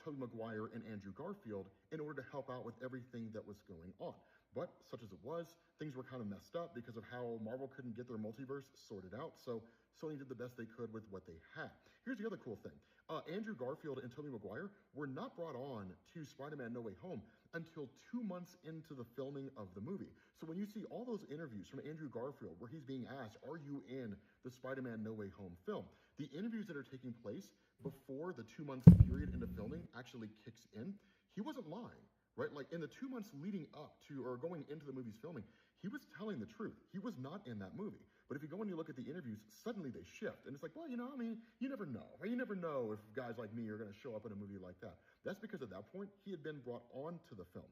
Tobey Maguire and Andrew Garfield in order to help out with everything that was going on. But such as it was, things were kind of messed up because of how Marvel couldn't get their multiverse sorted out. So Sony did the best they could with what they had. Here's the other cool thing. Andrew Garfield and Tobey Maguire were not brought on to Spider-Man No Way Home until 2 months into the filming of the movie. So when you see all those interviews from Andrew Garfield where he's being asked, are you in the Spider-Man No Way Home film? The interviews that are taking place before the 2 month period into filming actually kicks in, he wasn't lying. Right? Like in the 2 months leading up to or going into the movie's filming, he was telling the truth. He was not in that movie. But if you go and you look at the interviews, suddenly they shift. And it's like, well, you never know. Right? You never know if guys like me are going to show up in a movie like that. That's because at that point, he had been brought on to the film.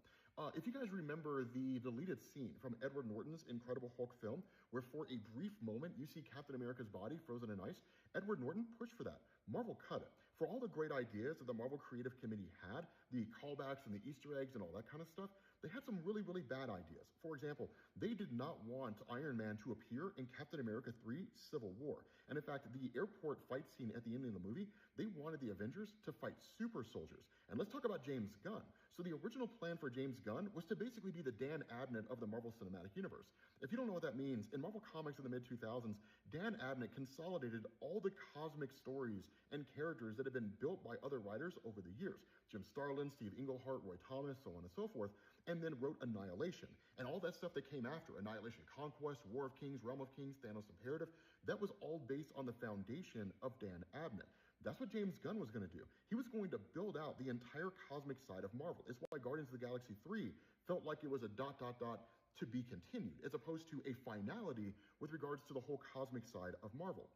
If you guys remember the deleted scene from Edward Norton's Incredible Hulk film, where for a brief moment you see Captain America's body frozen in ice, Edward Norton pushed for that. Marvel cut it. For all the great ideas that the Marvel Creative Committee had, the callbacks and the Easter eggs and all that kind of stuff, they had some really, really bad ideas. For example, they did not want Iron Man to appear in Captain America 3 Civil War. And in fact, the airport fight scene at the end of the movie, they wanted the Avengers to fight super soldiers. And let's talk about James Gunn. So the original plan for James Gunn was to basically be the Dan Abnett of the Marvel Cinematic Universe. If you don't know what that means, in Marvel Comics in the mid-2000s, Dan Abnett consolidated all the cosmic stories and characters that had been built by other writers over the years. Jim Starlin, Steve Englehart, Roy Thomas, so on and so forth, and then wrote Annihilation. And all that stuff that came after, Annihilation Conquest, War of Kings, Realm of Kings, Thanos Imperative, that was all based on the foundation of Dan Abnett. That's what James Gunn was going to do. He was going to build out the entire cosmic side of Marvel. It's why Guardians of the Galaxy 3 felt like it was a ... to be continued, as opposed to a finality with regards to the whole cosmic side of Marvel.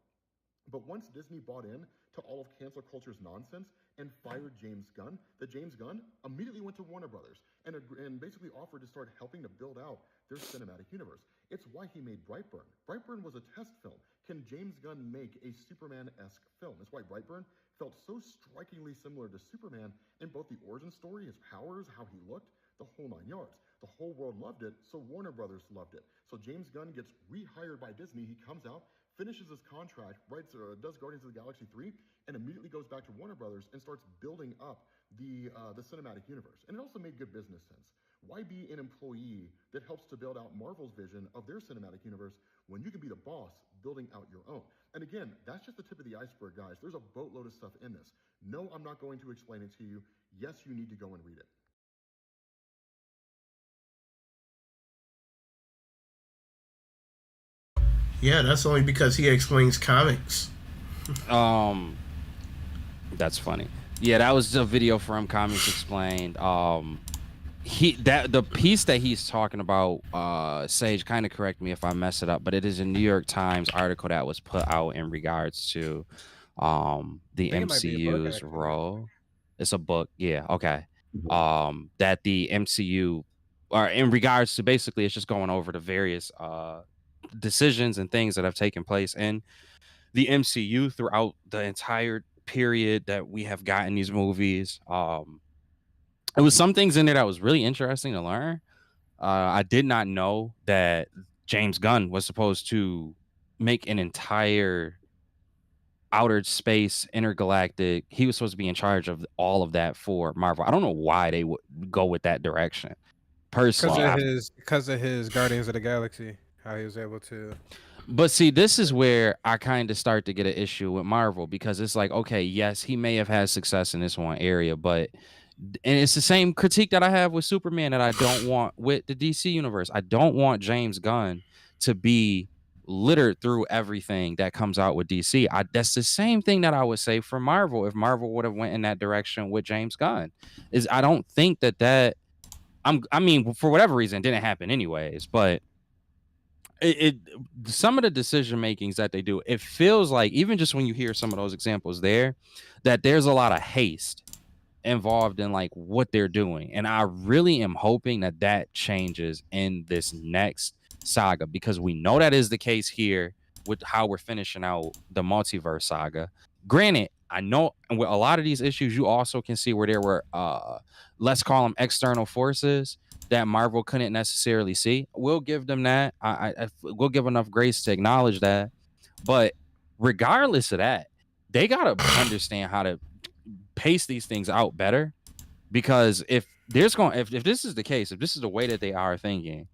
But once Disney bought in to all of cancel culture's nonsense and fired James Gunn, James Gunn immediately went to Warner Brothers and basically offered to start helping to build out their cinematic universe. It's why he made Brightburn. Brightburn was a test film. Can James Gunn make a Superman-esque film? That's why Brightburn felt so strikingly similar to Superman in both the origin story, his powers, how he looked, the whole 9 yards. The whole world loved it, so Warner Brothers loved it. So James Gunn gets rehired by Disney. He comes out, finishes his contract, does Guardians of the Galaxy 3, and immediately goes back to Warner Brothers and starts building up the cinematic universe. And it also made good business sense. Why be an employee that helps to build out Marvel's vision of their cinematic universe when you can be the boss building out your own? And again, that's just the tip of the iceberg, guys. There's a boatload of stuff in this. No, I'm not going to explain it to you. Yes, you need to go and read it. Yeah, that's only because he explains comics. That's funny. Yeah, that was a video from Comics Explained. The piece that he's talking about, Sage, kind of correct me if I mess it up, but it is a New York Times article that was put out in regards to the MCU's role. It's a book, yeah, okay. That the MCU, or in regards to, basically it's just going over the various decisions and things that have taken place in the MCU throughout the entire period that we have gotten these movies. It was some things in there that was really interesting to learn. I did not know that James Gunn was supposed to make an entire outer space intergalactic. He was supposed to be in charge of all of that for Marvel. I don't know why they would go with that direction. Personally, because of his Guardians of the Galaxy, how he was able to. But see, this is where I kind of start to get an issue with Marvel, because it's like, okay, yes, he may have had success in this one area, but and it's the same critique that I have with Superman that I don't want with the DC universe. I don't want James Gunn to be littered through everything that comes out with DC. That's the same thing that I would say for Marvel if Marvel would have went in that direction with James Gunn. Is I don't think that I mean, for whatever reason, it didn't happen anyways, but some of the decision makings that they do, it feels like, even just when you hear some of those examples there, that there's a lot of haste involved in like what they're doing. And I really am hoping that that changes in this next saga, because we know that is the case here with how we're finishing out the multiverse saga. Granted, I know with a lot of these issues, you also can see where there were, let's call them external forces that Marvel couldn't necessarily see. We'll give them that. I we'll give enough grace to acknowledge that. But regardless of that, they gotta understand how to pace these things out better. Because if this is the case, if this is the way that they are thinking,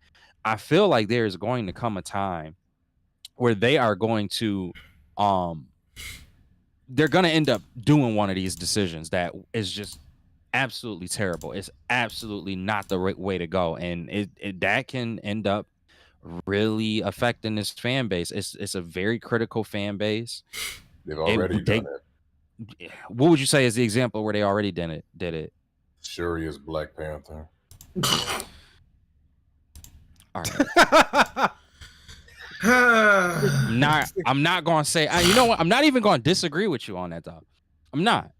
I feel like there is going to come a time where they are going to they're going to end up doing one of these decisions that is just absolutely terrible. It's absolutely not the right way to go, and it that can end up really affecting this fan base. It's a very critical fan base. They've already done it. What would you say is the example where they already did it? Shuri is Black Panther. All right. I'm not going to say, you know what? I'm not even going to disagree with you on that, though. I'm not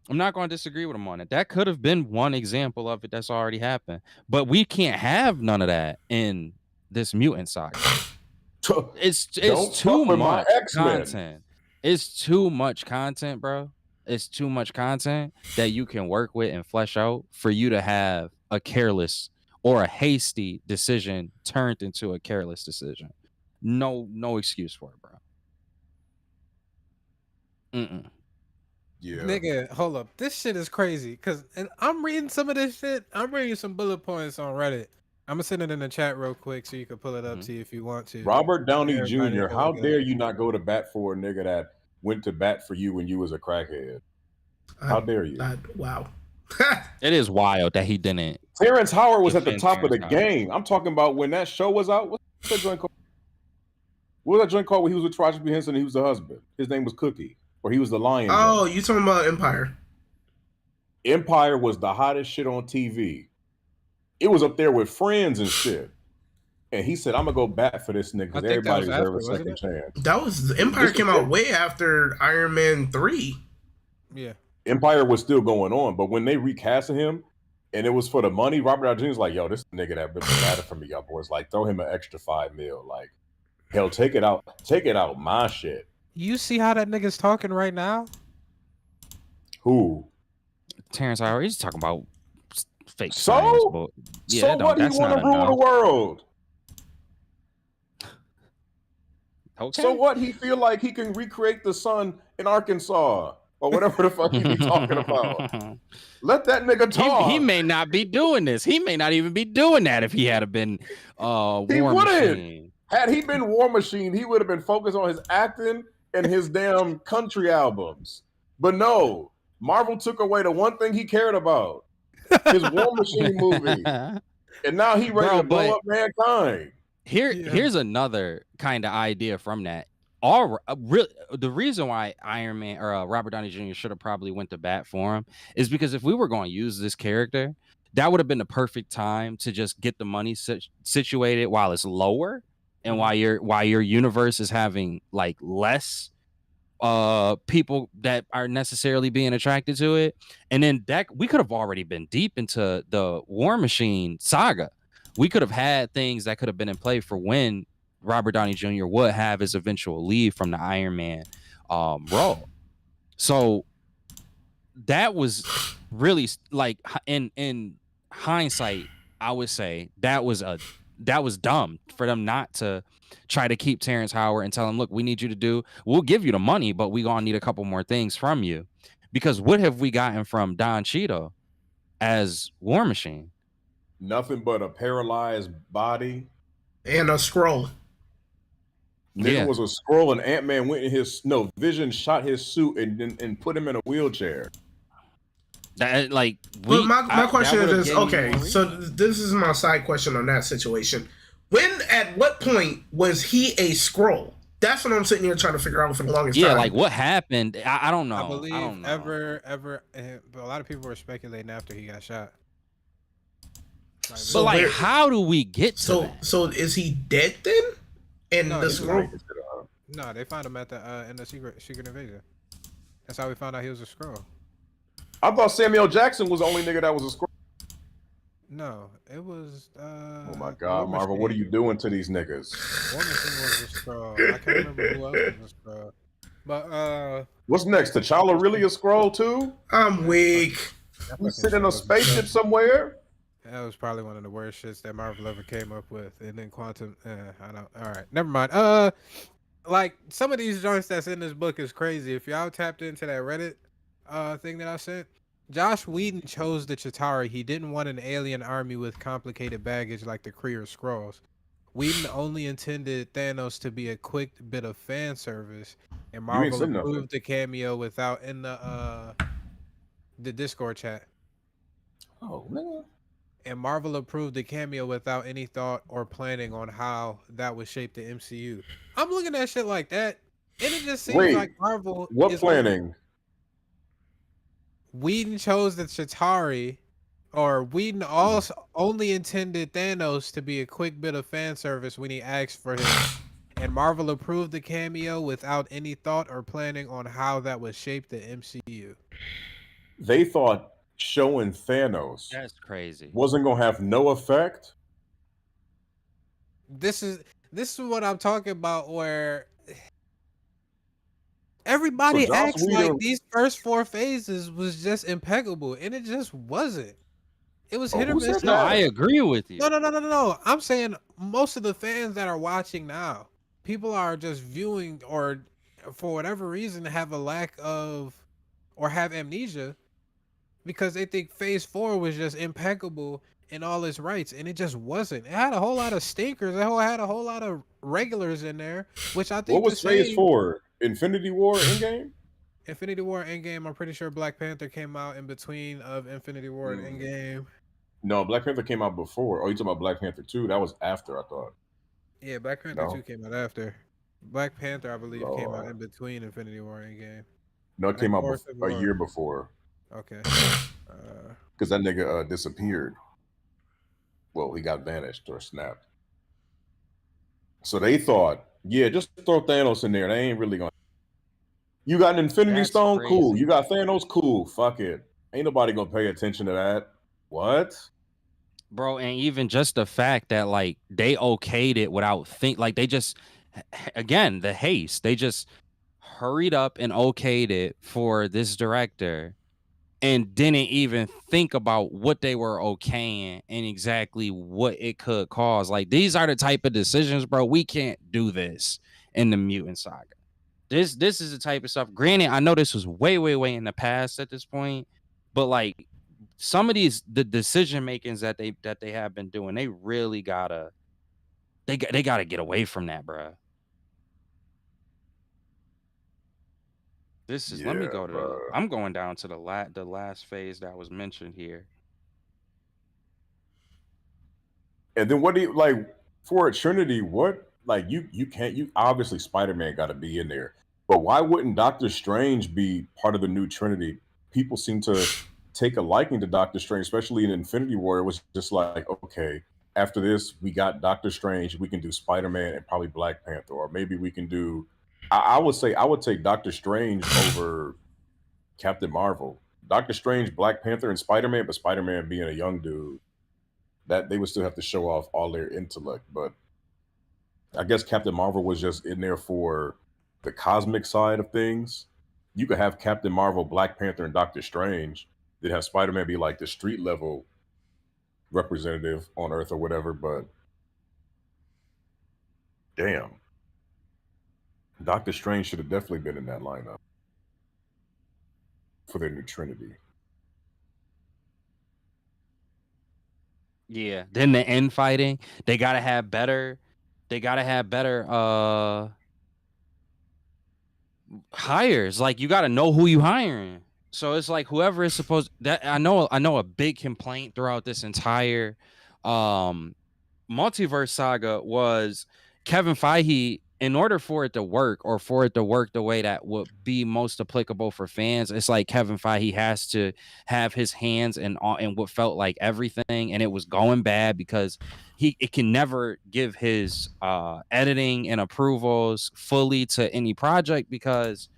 going to disagree with him on it. That could have been one example of it that's already happened. But we can't have none of that in this mutant saga. It's too much content. It's too much content, bro. It's too much content that you can work with and flesh out for you to have a careless or a hasty decision turned into a careless decision. No excuse for it, bro. Yeah. Nigga, hold up. This shit is crazy. And I'm reading some of this shit. I'm reading some bullet points on Reddit. I'm gonna send it in the chat real quick so you can pull it up to you if you want to. Robert Downey Everybody Jr., can how look it dare up. you not go to bat for a nigga that went to bat for you when you was a crackhead? How dare you? Wow. It is wild that he didn't. Terrence Howard was at the defend top of the Terrence Howard. game. I'm talking about when that show was out. What's that joint called? What was that joint called when he was with Taraji P. Henson and he was the husband? His name was Cookie, or he was the lion. Oh, joint. you talking about Empire? Empire was the hottest shit on TV. It was up there with Friends and shit. And he said, "I'm gonna go bat for this nigga because everybody deserves a second chance." That was Empire came out way after Iron Man 3. Yeah. Empire was still going on, but when they recasted him and it was for the money, Robert Downey Jr. was like, "Yo, this nigga that been batted for me, y'all boys. Like, throw him an extra $5 million. Like, hell, take it out my shit." You see how that nigga's talking right now? Who? Terrence Howard. He's talking about fake So? science, but yeah, So what? He want to rule the world. Okay. So what? He feel like he can recreate the sun in Arkansas or whatever the fuck he be talking about. Let that nigga talk. He may not be doing this. He may not even be doing that if he had been War Machine. Had he been War Machine, he would have been focused on his acting and his damn country albums. But no, Marvel took away the one thing he cared about, his War Machine movie. And now he ready to blow up mankind. Here's another kind of idea from that. The reason why Iron Man or Robert Downey Jr. should have probably went to bat for him is because if we were going to use this character, that would have been the perfect time to just get the money situated while it's lower and while your universe is having like less people that are necessarily being attracted to it. And then that we could have already been deep into the War Machine saga. We could have had things that could have been in play for when Robert Downey Jr. would have his eventual leave from the Iron Man role. So that was really like in hindsight, I would say that was dumb for them not to try to keep Terrence Howard and tell him, look, we'll give you the money, but we gonna need a couple more things from you. Because what have we gotten from Don Cheadle as War Machine? Nothing but a paralyzed body and a scroll. Nigga was a scroll, and Ant-Man went in Vision shot his suit and put him in a wheelchair. But my question is this, okay, so this is my side question on that situation. At what point was he a scroll? That's what I'm sitting here trying to figure out for the longest time. Yeah, like what happened? I don't know. I believe but a lot of people were speculating after he got shot. Like, how do we get to that? So is he dead then? And no, the scroll? No, they found him at the in the secret invasion. That's how we found out he was a scroll. I thought Samuel Jackson was the only nigga that was a scroll. No, it was. Oh my God, Marvel! What are you doing to these niggas? War Machine was a scroll. I can't remember who else was a scroll. But what's next? T'Challa really a scroll too? I'm weak. He's sitting in a spaceship somewhere. That was probably one of the worst shits that Marvel ever came up with. And then Quantum, I don't. All right, never mind. Like some of these joints that's in this book is crazy. If y'all tapped into that Reddit thing that I sent, Josh Whedon chose the Chitauri. He didn't want an alien army with complicated baggage like the Kree or Skrulls. Whedon only intended Thanos to be a quick bit of fan service, and Marvel approved the cameo without in the Discord chat. Oh man. And Marvel approved the cameo without any thought or planning on how that would shape the MCU. I'm looking at shit like that, and it just seems like Marvel. What planning? Whedon chose the Chitauri, or Whedon also only intended Thanos to be a quick bit of fan service when he asked for him. And Marvel approved the cameo without any thought or planning on how that would shape the MCU. They thought showing Thanos that's crazy wasn't gonna have no effect. This is what I'm talking about, where everybody acts like these first 4 phases was just impeccable, and it just wasn't. It was Oh, hit or who said miss. No, I that? agree with you. No. I'm saying most of the fans that are watching now, people are just viewing or for whatever reason have a lack of or have amnesia because they think Phase 4 was just impeccable in all its rights, and it just wasn't. It had a whole lot of stinkers. It had a whole lot of regulars in there, which I What think the was Phase same 4? Infinity War Endgame? Infinity War Endgame. I'm pretty sure Black Panther came out in between of Infinity War and Endgame. No, Black Panther came out before. Oh, you talking about Black Panther 2? That was after, I thought. Yeah, Black Panther 2 No? came out after. Black Panther, I believe, came out Lord. in between Infinity War and Endgame. No, it I think came out or Civil a War. year before. Okay. Because that nigga disappeared. Well, he got vanished or snapped. So they thought, yeah, just throw Thanos in there. They ain't really gonna. You got an Infinity That's Stone? Cool. crazy. You got Thanos? Cool. Fuck it. Ain't nobody gonna pay attention to that. What? Bro, and even just the fact that like they okayed it without like they just again the haste. They just hurried up and okayed it for this director and didn't even think about what they were okaying and exactly what it could cause. Like these are the type of decisions, bro. We can't do this in the Mutant Saga. This is the type of stuff. Granted, I know this was way in the past at this point, but like some of the decision makings that they have been doing, they really gotta they gotta get away from that, bro. This is let me Yeah, go to bro. I'm going down to the last phase that was mentioned here. And then what do you like for a Trinity? What like you can't you obviously Spider-Man got to be in there, but why wouldn't Doctor Strange be part of the new Trinity? People seem to take a liking to Doctor Strange, especially in Infinity War. It was just like, okay, after this we got Doctor Strange, we can do Spider-Man and probably Black Panther, or maybe we can do. I would say I would take Doctor Strange over Captain Marvel. Doctor Strange, Black Panther, and Spider-Man, but Spider-Man being a young dude that they would still have to show off all their intellect. But I guess Captain Marvel was just in there for the cosmic side of things. You could have Captain Marvel, Black Panther, and Doctor Strange. Then have Spider Man be like the street level representative on Earth or whatever. But damn, Doctor Strange should have definitely been in that lineup for their new Trinity. Yeah. Then the infighting, they gotta have better hires. Like you gotta know who you hiring. So it's like whoever is supposed that I know a big complaint throughout this entire multiverse saga was Kevin Feige, in order for it to work or for it to work the way that would be most applicable for fans, it's like Kevin Feige has to have his hands in what felt like everything, and it was going bad because it can never give his editing and approvals fully to any project because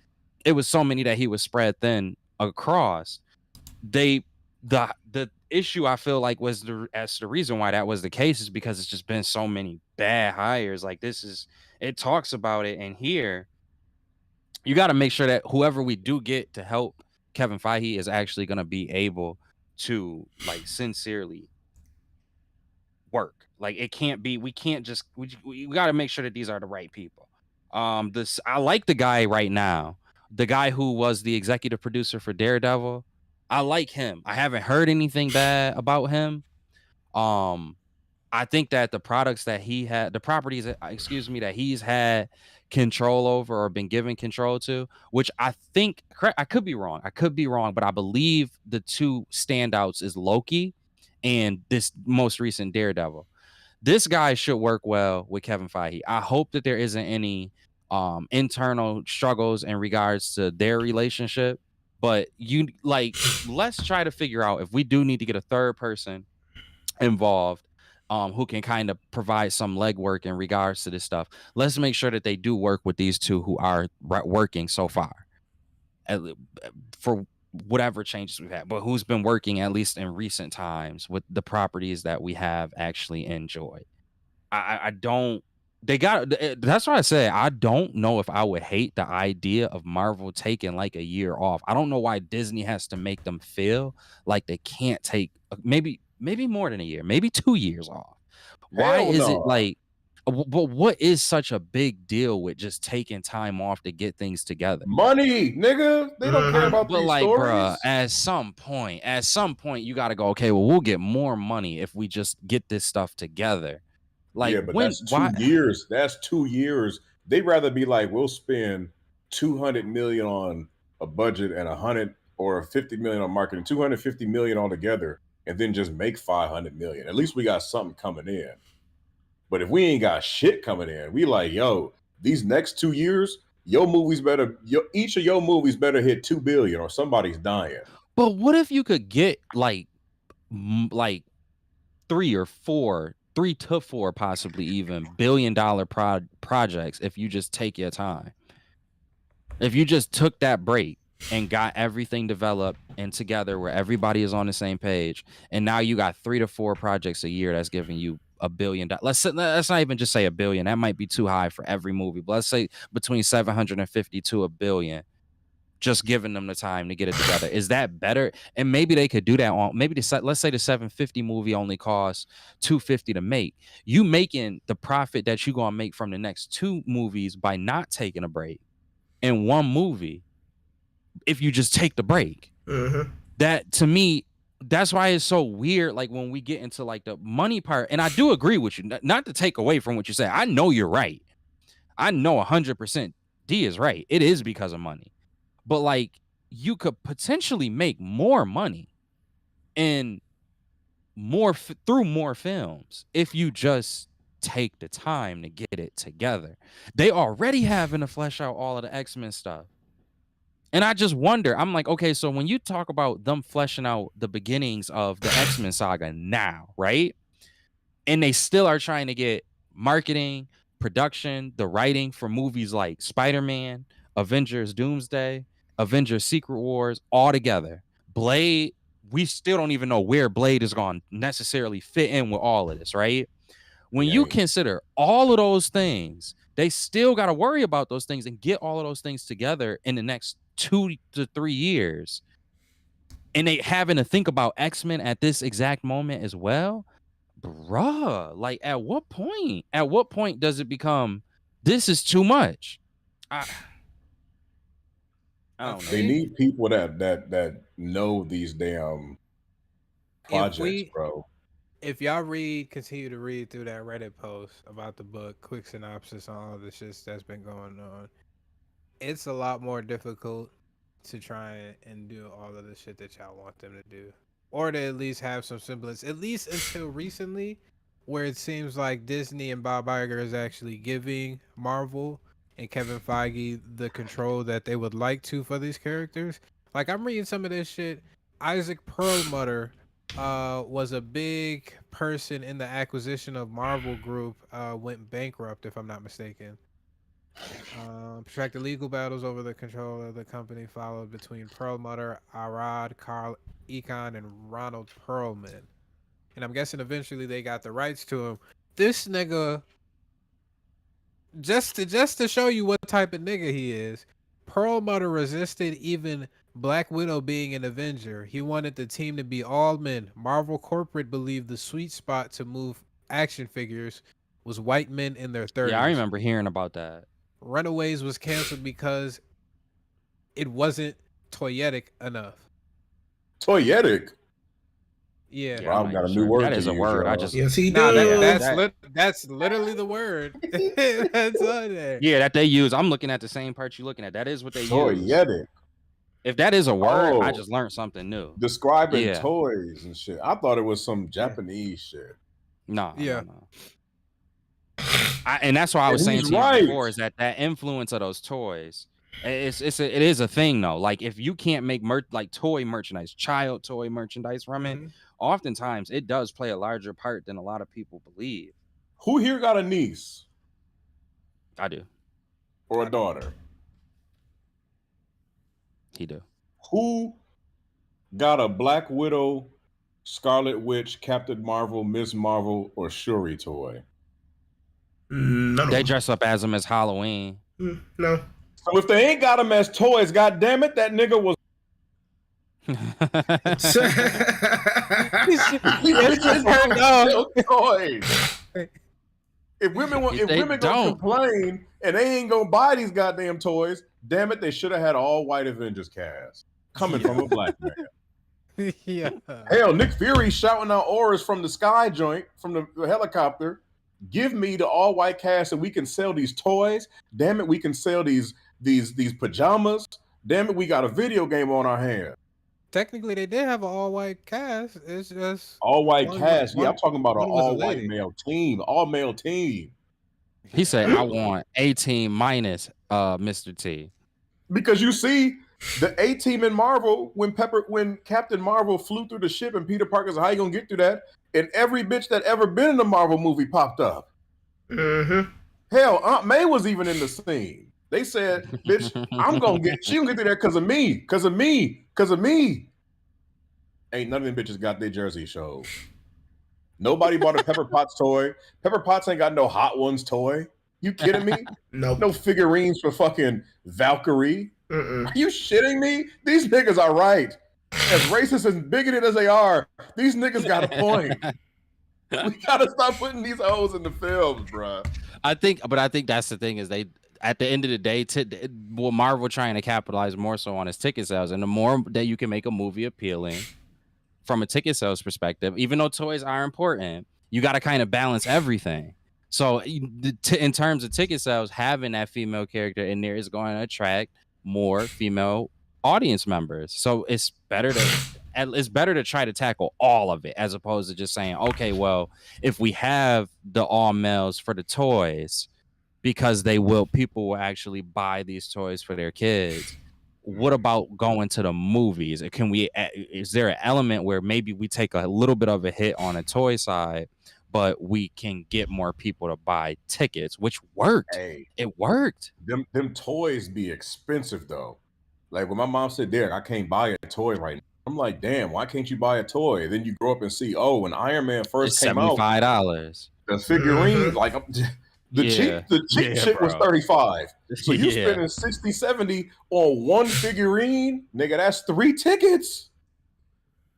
it was so many that he was spread thin across. The issue I feel like was the reason why that was the case is because it's just been so many bad hires. Like it talks about it, and here you got to make sure that whoever we do get to help Kevin Feige is actually going to be able to like sincerely work. Like it can't be, we can't just we got to make sure that these are the right people. I like the guy right now, the guy who was the executive producer for Daredevil. I like him. I haven't heard anything bad about him. I think that the products that he had, the properties, that he's had control over or been given control to, which I think, I could be wrong. But I believe the two standouts is Loki and this most recent Daredevil. This guy should work well with Kevin Feige. I hope that there isn't any internal struggles in regards to their relationship. But let's try to figure out if we do need to get a third person involved who can kind of provide some legwork in regards to this stuff. Let's make sure that they do work with these two who are working so far for whatever changes we've had, but who's been working at least in recent times with the properties that we have actually enjoyed. I don't. That's why I say I don't know if I would hate the idea of Marvel taking like a year off. I don't know why Disney has to make them feel like they can't take maybe maybe more than a year, maybe 2 years off. Why Hell is no. it like, but what is such a big deal with just taking time off to get things together? Money, nigga. They don't care about But these like, stories. bruh, at some point, you got to go, okay, well, we'll get more money if we just get this stuff together. Like, yeah, but when, that's 2 why? years. That's 2 years. They'd rather be like, we'll spend 200 million on a budget and 100 or 50 million on marketing, 250 million altogether, and then just make 500 million. At least we got something coming in. But if we ain't got shit coming in, we like, yo, these next 2 years, each of your movies better hit 2 billion or somebody's dying. But what if you could get like 3 to 4 possibly even $1 billion projects if you just take your time? If you just took that break and got everything developed and together where everybody is on the same page, and now you got 3 to 4 projects a year that's giving you $1 billion. Let's not even just say $1 billion. That might be too high for every movie. But let's say between 750 to $1 billion. Just giving them the time to get it together. Is that better? And maybe they could do that on let's say the 750 movie only costs $250 to make. You making the profit that you're gonna make from the next 2 movies by not taking a break in one movie. If you just take the break, that to me, that's why it's so weird. Like when we get into like the money part, and I do agree with you, not to take away from what you say. I know you're right. I know 100% D is right. It is because of money. But like you could potentially make more money and through more films if you just take the time to get it together. They already having to flesh out all of the X-Men stuff. And I just wonder, I'm like, okay, so when you talk about them fleshing out the beginnings of the X-Men saga now, right? And they still are trying to get marketing, production, the writing for movies like Spider-Man, Avengers Doomsday, Avengers Secret Wars, all together. Blade, we still don't even know where Blade is going to necessarily fit in with all of this, right? When you consider all of those things, they still got to worry about those things and get all of those things together in the next 2 to 3 years. And they having to think about X-Men at this exact moment as well. Bruh, like at what point does it become this is too much? I don't know. They need people that know these damn projects, bro. If y'all continue to read through that Reddit post about the book, quick synopsis on all the shit that's been going on, it's a lot more difficult to try and do all of the shit that y'all want them to do. Or to at least have some semblance, at least until recently, where it seems like Disney and Bob Iger is actually giving Marvel and Kevin Feige the control that they would like to for these characters. Like, I'm reading some of this shit. Isaac Perlmutter was a big person in the acquisition of Marvel Group, went bankrupt, if I'm not mistaken. Protracted legal battles over the control of the company followed between Perlmutter, Arad, Carl Icahn, and Ronald Perlman. And I'm guessing eventually they got the rights to him. This nigga, just to show you what type of nigga he is, Perlmutter resisted even Black Widow being an Avenger. He wanted the team to be all men. Marvel corporate believed the sweet spot to move action figures was white men in their 30s. Yeah, I remember hearing about that. Runaways was canceled because it wasn't toyetic enough. Toyetic? Yeah. Rob got a new word. That is a word. I just yes, he does. That's literally the word. That's on there. Yeah, that they use. I'm looking at the same part you're looking at. That is what they use. Toyetic. If that is a word, I just learned something new. Describing toys and shit. I thought it was some Japanese shit. No. Yeah. No. And that's why I was saying to you before is that influence of those toys. It is a thing though. Like if you can't make like toy merchandise, child toy merchandise from it, oftentimes it does play a larger part than a lot of people believe. Who here got a niece? I do. Or a daughter? He do. Who got a Black Widow, Scarlet Witch, Captain Marvel, Miss Marvel, or Shuri toy? They dress up as them as Halloween. No. So if they ain't got them as toys, goddamn it, that nigga was. These bitches have no toys. If women gonna complain and they ain't gonna buy these goddamn toys, damn it, they should have had all white Avengers cast coming from a black man. Yeah. Hell, Nick Fury shouting out orders from the sky joint, from the helicopter. Give me the all white cast and we can sell these toys. Damn it, we can sell these pajamas. Damn it, we got a video game on our hands. Technically, they did have an all-white cast. It's just all white cast. Yeah, I'm talking about an all white male team, all male team. He said, "I want A team minus Mr. T." Because you see the A team in Marvel when Captain Marvel flew through the ship and Peter Parker said, "How you gonna get through that?" And every bitch that ever been in a Marvel movie popped up. Mm-hmm. Hell, Aunt May was even in the scene. They said, "Bitch, she gonna get through there because of me, because of me, because of me." Ain't none of them bitches got their jersey shows. Nobody bought a Pepper Potts toy. Pepper Potts ain't got no Hot Ones toy. You kidding me? Nope. No figurines for fucking Valkyrie. Mm-mm. Are you shitting me? These niggas are right. As racist and bigoted as they are, these niggas got a point. We gotta stop putting these hoes in the films, bro. I think that's the thing is they, at the end of the day, Marvel trying to capitalize more so on its ticket sales, and the more that you can make a movie appealing from a ticket sales perspective, even though toys are important, you got to kind of balance everything. So in terms of ticket sales, having that female character in there is going to attract more female audience members. So it's better to try to tackle all of it as opposed to just saying, okay, well, if we have the all males for the toys, because people will actually buy these toys for their kids. What about going to the movies? Is there an element where maybe we take a little bit of a hit on a toy side, but we can get more people to buy tickets, which worked. Hey, it worked. Them toys be expensive though. Like when my mom said, "Derek, I can't buy a toy right now." I'm like, "Damn, why can't you buy a toy?" Then you grow up and see, oh, when Iron Man first came out, $75. The figurine, like the cheap shit was $35. So you spending 60, 70 on one figurine, nigga, that's 3 tickets.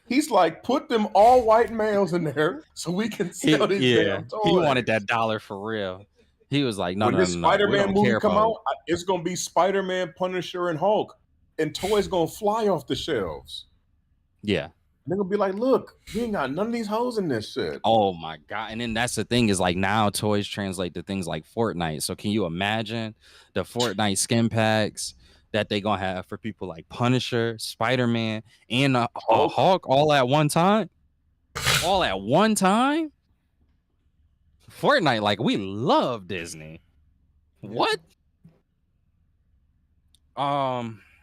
He's like, put them all white males in there so we can sell these damn toys. He wanted that dollar for real. He was like, no, when this Spider-Man movie come out, it's gonna be Spider-Man, Punisher, and Hulk, and toys gonna fly off the shelves. Yeah. They're gonna be like, look, we ain't got none of these hoes in this shit. Oh my God. And then that's the thing is like now toys translate to things like Fortnite. So can you imagine the Fortnite skin packs that they gonna have for people like Punisher, Spider-Man, and Hulk all at one time? All at one time? Fortnite, like we love Disney. What?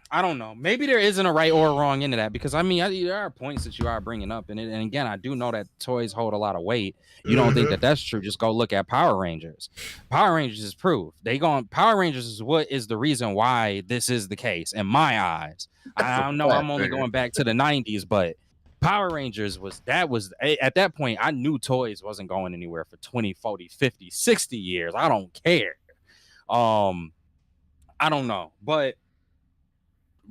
I don't know. Maybe there isn't a right or a wrong into that because I mean, there are points that you are bringing up in it, and again, I do know that toys hold a lot of weight. You don't think that that's true? Just go look at Power Rangers. Power Rangers is proof. Power Rangers is what is the reason why this is the case in my eyes. I don't know. I'm only going back to the 90s, but Power Rangers was at that point. I knew toys wasn't going anywhere for 20, 40, 50, 60 years. I don't care. I don't know, but.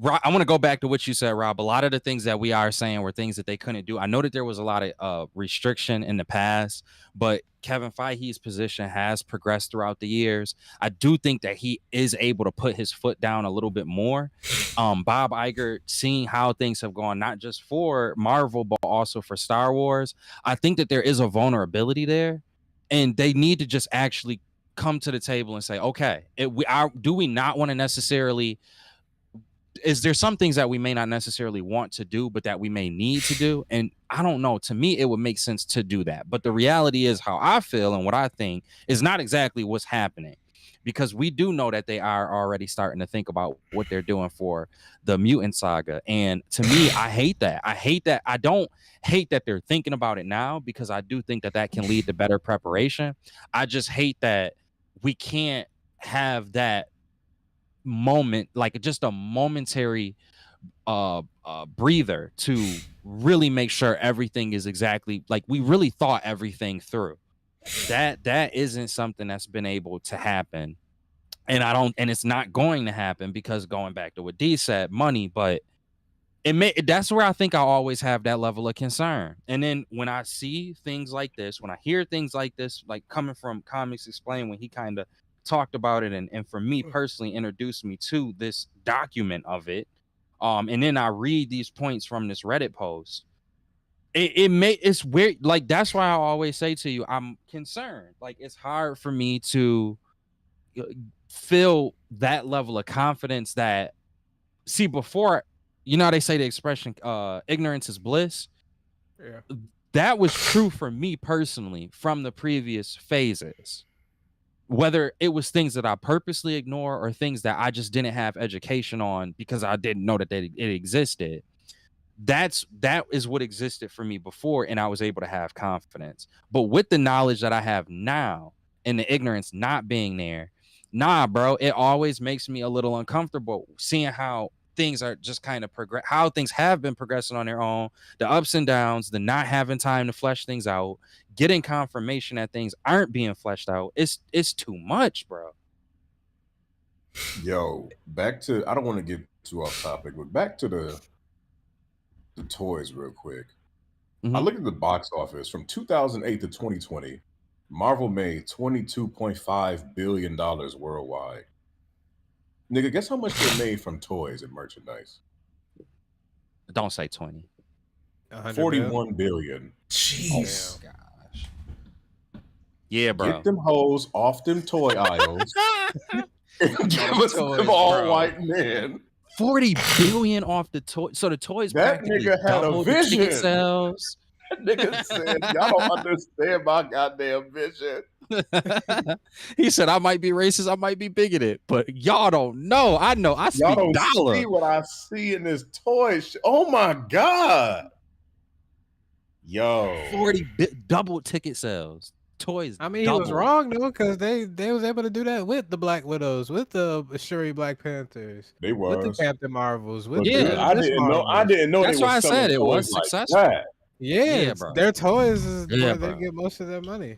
I want to go back to what you said, Rob. A lot of the things that we are saying were things that they couldn't do. I know that there was a lot of restriction in the past, but Kevin Feige's position has progressed throughout the years. I do think that he is able to put his foot down a little bit more. Bob Iger, seeing how things have gone, not just for Marvel, but also for Star Wars, I think that there is a vulnerability there, and they need to just actually come to the table and say, okay, do we not want to necessarily... Is there some things that we may not necessarily want to do, but that we may need to do? And I don't know. To me, it would make sense to do that. But the reality is how I feel and what I think is not exactly what's happening, because we do know that they are already starting to think about what they're doing for the mutant saga. And to me, I hate that. I don't hate that they're thinking about it now, because I do think that that can lead to better preparation. I just hate that we can't have that moment, like just a momentary breather to really make sure everything is exactly like we really thought everything through. That isn't something that's been able to happen, and it's not going to happen, because going back to what D said, money. But That's where I think I always have that level of concern. And then when I see things like this, when I hear things like this, like coming from Comics Explained, when he kind of talked about it and for me personally introduced me to this document of it, and then I read these points from this Reddit post, it's weird. Like, that's why I always say to you, I'm concerned. Like, it's hard for me to feel that level of confidence that, see, before, you know how they say the expression, ignorance is bliss? Yeah. That was true for me personally from the previous phases. Whether it was things that I purposely ignore or things that I just didn't have education on because I didn't know that it existed. That is what existed for me before, and I was able to have confidence. But with the knowledge that I have now and the ignorance not being there, nah, bro, it always makes me a little uncomfortable seeing how things are just kind of how things have been progressing on their own, the ups and downs, the not having time to flesh things out, getting confirmation that things aren't being fleshed out. It's too much, bro. Yo, back to, I don't want to get too off topic, but back to the toys real quick. I looked at the box office from 2008 to 2020. Marvel made $22.5 billion worldwide. Nigga, guess how much they made from toys and merchandise? Don't say 20. 41 billion. Jeez. Oh, gosh. Yeah, bro. Get them hoes off them toy aisles and give us Toys, them all bro. white men. 40 billion off the toy. So the toys That practically nigga had a doubled the ticket vision. sales. That nigga said, y'all don't understand my goddamn vision. He said, I might be racist, I might be bigoted, but y'all don't know. I know. I speak Y'all don't dollar. see what I see in this toy. Oh my God. Yo. 40 double ticket sales. Toys. I mean, he was wrong though, because they was able to do that with the Black Widows, with the Shuri Black Panthers, They with the was. Captain Marvels, with But Yeah. dude, I Miss didn't know. I Marvels. didn't know That's they why I was selling said it was toys like successful. that. Yeah, bro. their toys is Yeah, where they bro. get most of their money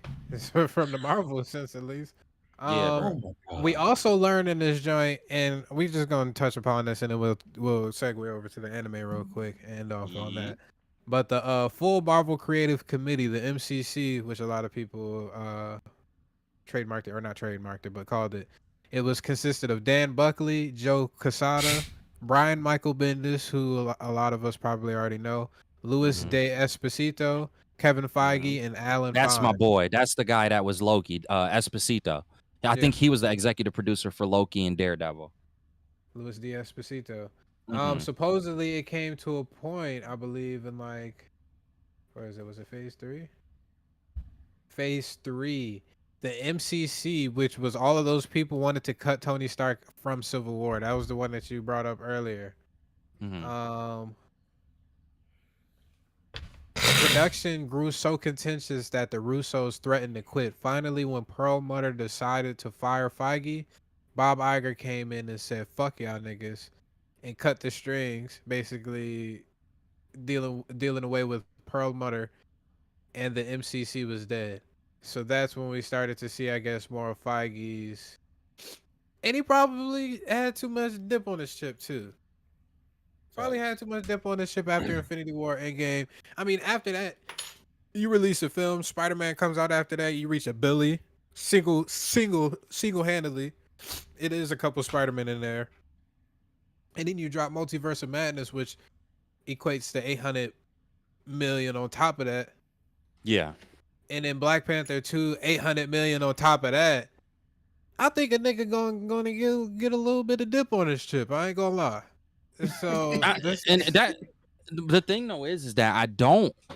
from the Marvel sense, at least. Yeah, bro. Oh my God. We also learned in this joint, and we just gonna touch upon this, and then we'll segue over to the anime real quick and off on that. But the full Marvel Creative Committee, the MCC, which a lot of people trademarked it, or not trademarked it, but called it. It was consisted of Dan Buckley, Joe Quesada, Brian Michael Bendis, who a lot of us probably already know, Luis De Esposito, Kevin Feige, and Alan That's Fein. my boy. That's the guy that was Loki, Esposito. I think he was the executive producer for Loki and Daredevil. Luis De Esposito. Supposedly it came to a point, I believe, in like, where is it? Was it phase 3? Phase 3. The MCC, which was all of those people wanted to cut Tony Stark from Civil War. That was the one that you brought up earlier. Production grew so contentious that the Russos threatened to quit. Finally, when Perlmutter decided to fire Feige, Bob Iger came in and said, fuck y'all niggas, and cut the strings, basically dealing away with Perlmutter, and the MCC was dead. So that's when we started to see, I guess, more of Feige's. And he probably had too much dip on his chip, too. Probably had too much dip on his chip after Infinity War Endgame. I mean, after that, you release a film, Spider-Man comes out after that, you reach $1 billion, single-handedly. It is a couple Spider-Man in there. And then you drop Multiverse of Madness, which equates to 800 million on top of that. Yeah. And then Black Panther 2, 800 million on top of that. I think a nigga gonna get a little bit of dip on his chip. I ain't gonna lie. So the thing though is that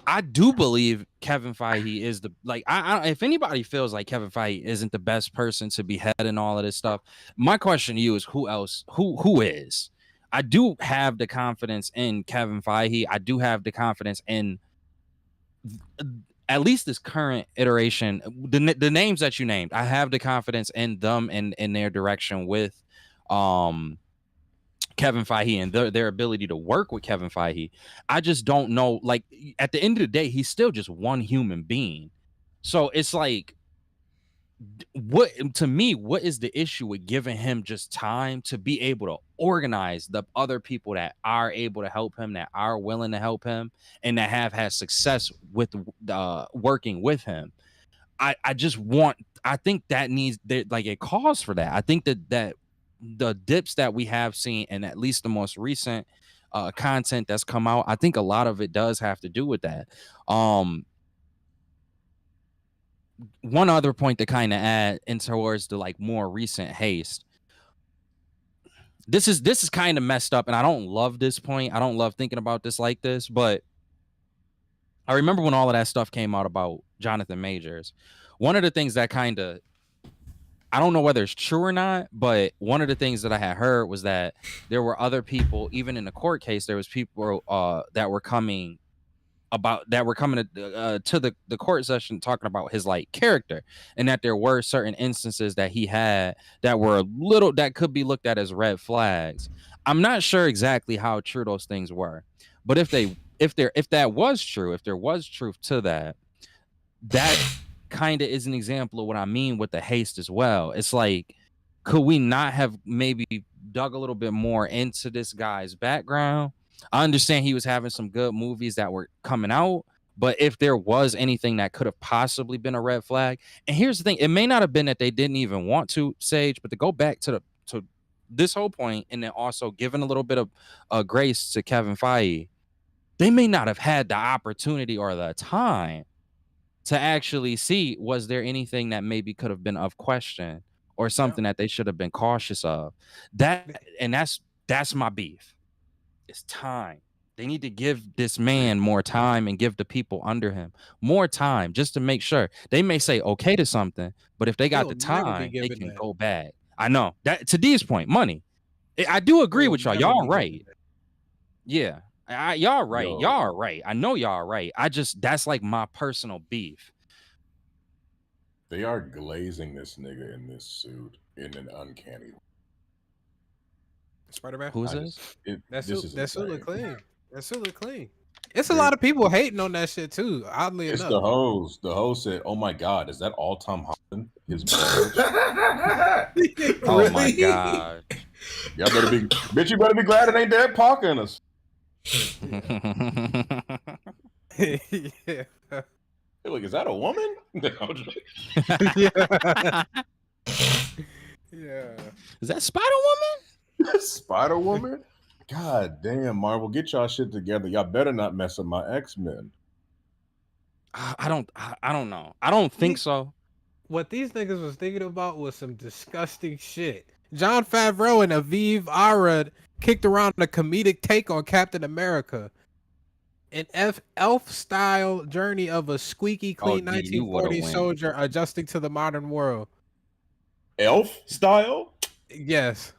I do believe Kevin Feige is the, like, I if anybody feels like Kevin Feige isn't the best person to be heading all of this stuff, my question to you is who else? Who is? I do have the confidence in Kevin Feige. I do have the confidence in at least this current iteration. The names that you named, I have the confidence in them and in their direction with Kevin Feige and their ability to work with Kevin Feige. I just don't know, like, at the end of the day, he's still just one human being. So it's like, what is the issue with giving him just time to be able to organize the other people that are able to help him, that are willing to help him, and that have had success with working with him. I just want, I think that needs, like, a cause for that. I think that the dips that we have seen, and at least the most recent content that's come out, I think a lot of it does have to do with that. One other point to kind of add in towards the like more recent haste. This is kind of messed up, and I don't love this point. I don't love thinking about this like this, but I remember when all of that stuff came out about Jonathan Majors. One of the things that kind of, I don't know whether it's true or not, but one of the things that I had heard was that there were other people, even in the court case, there was people that were coming to the court session talking about his like character, and that there were certain instances that he had that were a little, that could be looked at as red flags. I'm not sure exactly how true those things were, but if that was true, if there was truth to that, that kind of is an example of what I mean with the haste as well. It's like, could we not have maybe dug a little bit more into this guy's background? I understand he was having some good movies that were coming out, but if there was anything that could have possibly been a red flag, and here's the thing, it may not have been that they didn't even want to, Sage, but to go back to this whole point, and then also giving a little bit of grace to Kevin Feige, they may not have had the opportunity or the time to actually see, was there anything that maybe could have been of question or something that they should have been cautious of. That's my beef. It's time. They need to give this man more time and give the people under him more time just to make sure. They may say okay to something, but if they got the time, they can go back. I know that, to D's point, money. I do agree with y'all. Y'all right. Yeah. Y'all right. Y'all are right. I know y'all are right. That's like my personal beef. They are glazing this nigga in this suit in an uncanny way. Spider-Man? Who is this? That suit look clean. That suit look clean. It's a lot of people hating on that shit too, oddly enough. It's the hoes. The hoes said, "Oh my god, is that all Tom Holland? His brothers?" Oh my god. Y'all better be, bitch, you better be glad it ain't Dead Parker in us. Yeah. Hey, look, is that a woman? Yeah. Is that Spider-Woman? Spider-Woman? God damn, Marvel, get y'all shit together. Y'all better not mess up my X-Men. I don't know. I don't think so. What these niggas was thinking about was some disgusting shit. Jon Favreau and Aviv Arad kicked around a comedic take on Captain America. An elf-style journey of a squeaky clean 1940s soldier adjusting to the modern world. Elf style? Yes.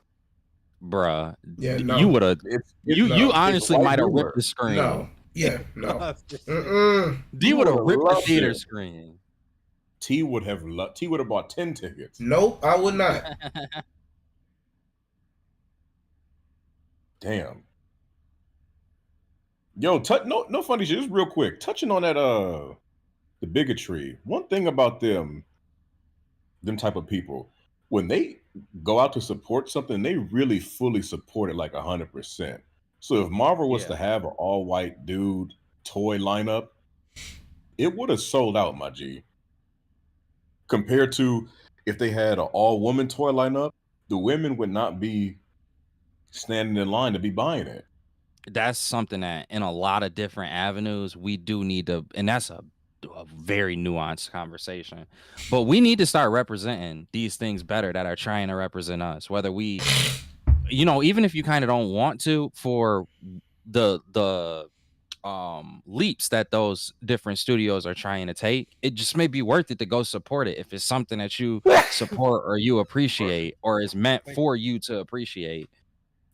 Bruh. Yeah, no. You would have. You honestly might have ripped the screen. No. Yeah, no. D would have ripped the theater screen. T would have bought 10 tickets. Nope, I would not. Damn. Yo, no funny shit. Just real quick, touching on that the bigotry. One thing about them type of people, when they go out to support something, they really fully support it like 100%. So if Marvel was to have an all-white dude toy lineup, it would have sold out, my G. Compared to if they had an all-woman toy lineup, the women would not be standing in line to be buying it. That's something that in a lot of different avenues we do need to, and that's a very nuanced conversation, but we need to start representing these things better that are trying to represent us, whether we, even if you kind of don't want to, for the leaps that those different studios are trying to take. It just may be worth it to go support it if it's something that you support or you appreciate or is meant for you to appreciate.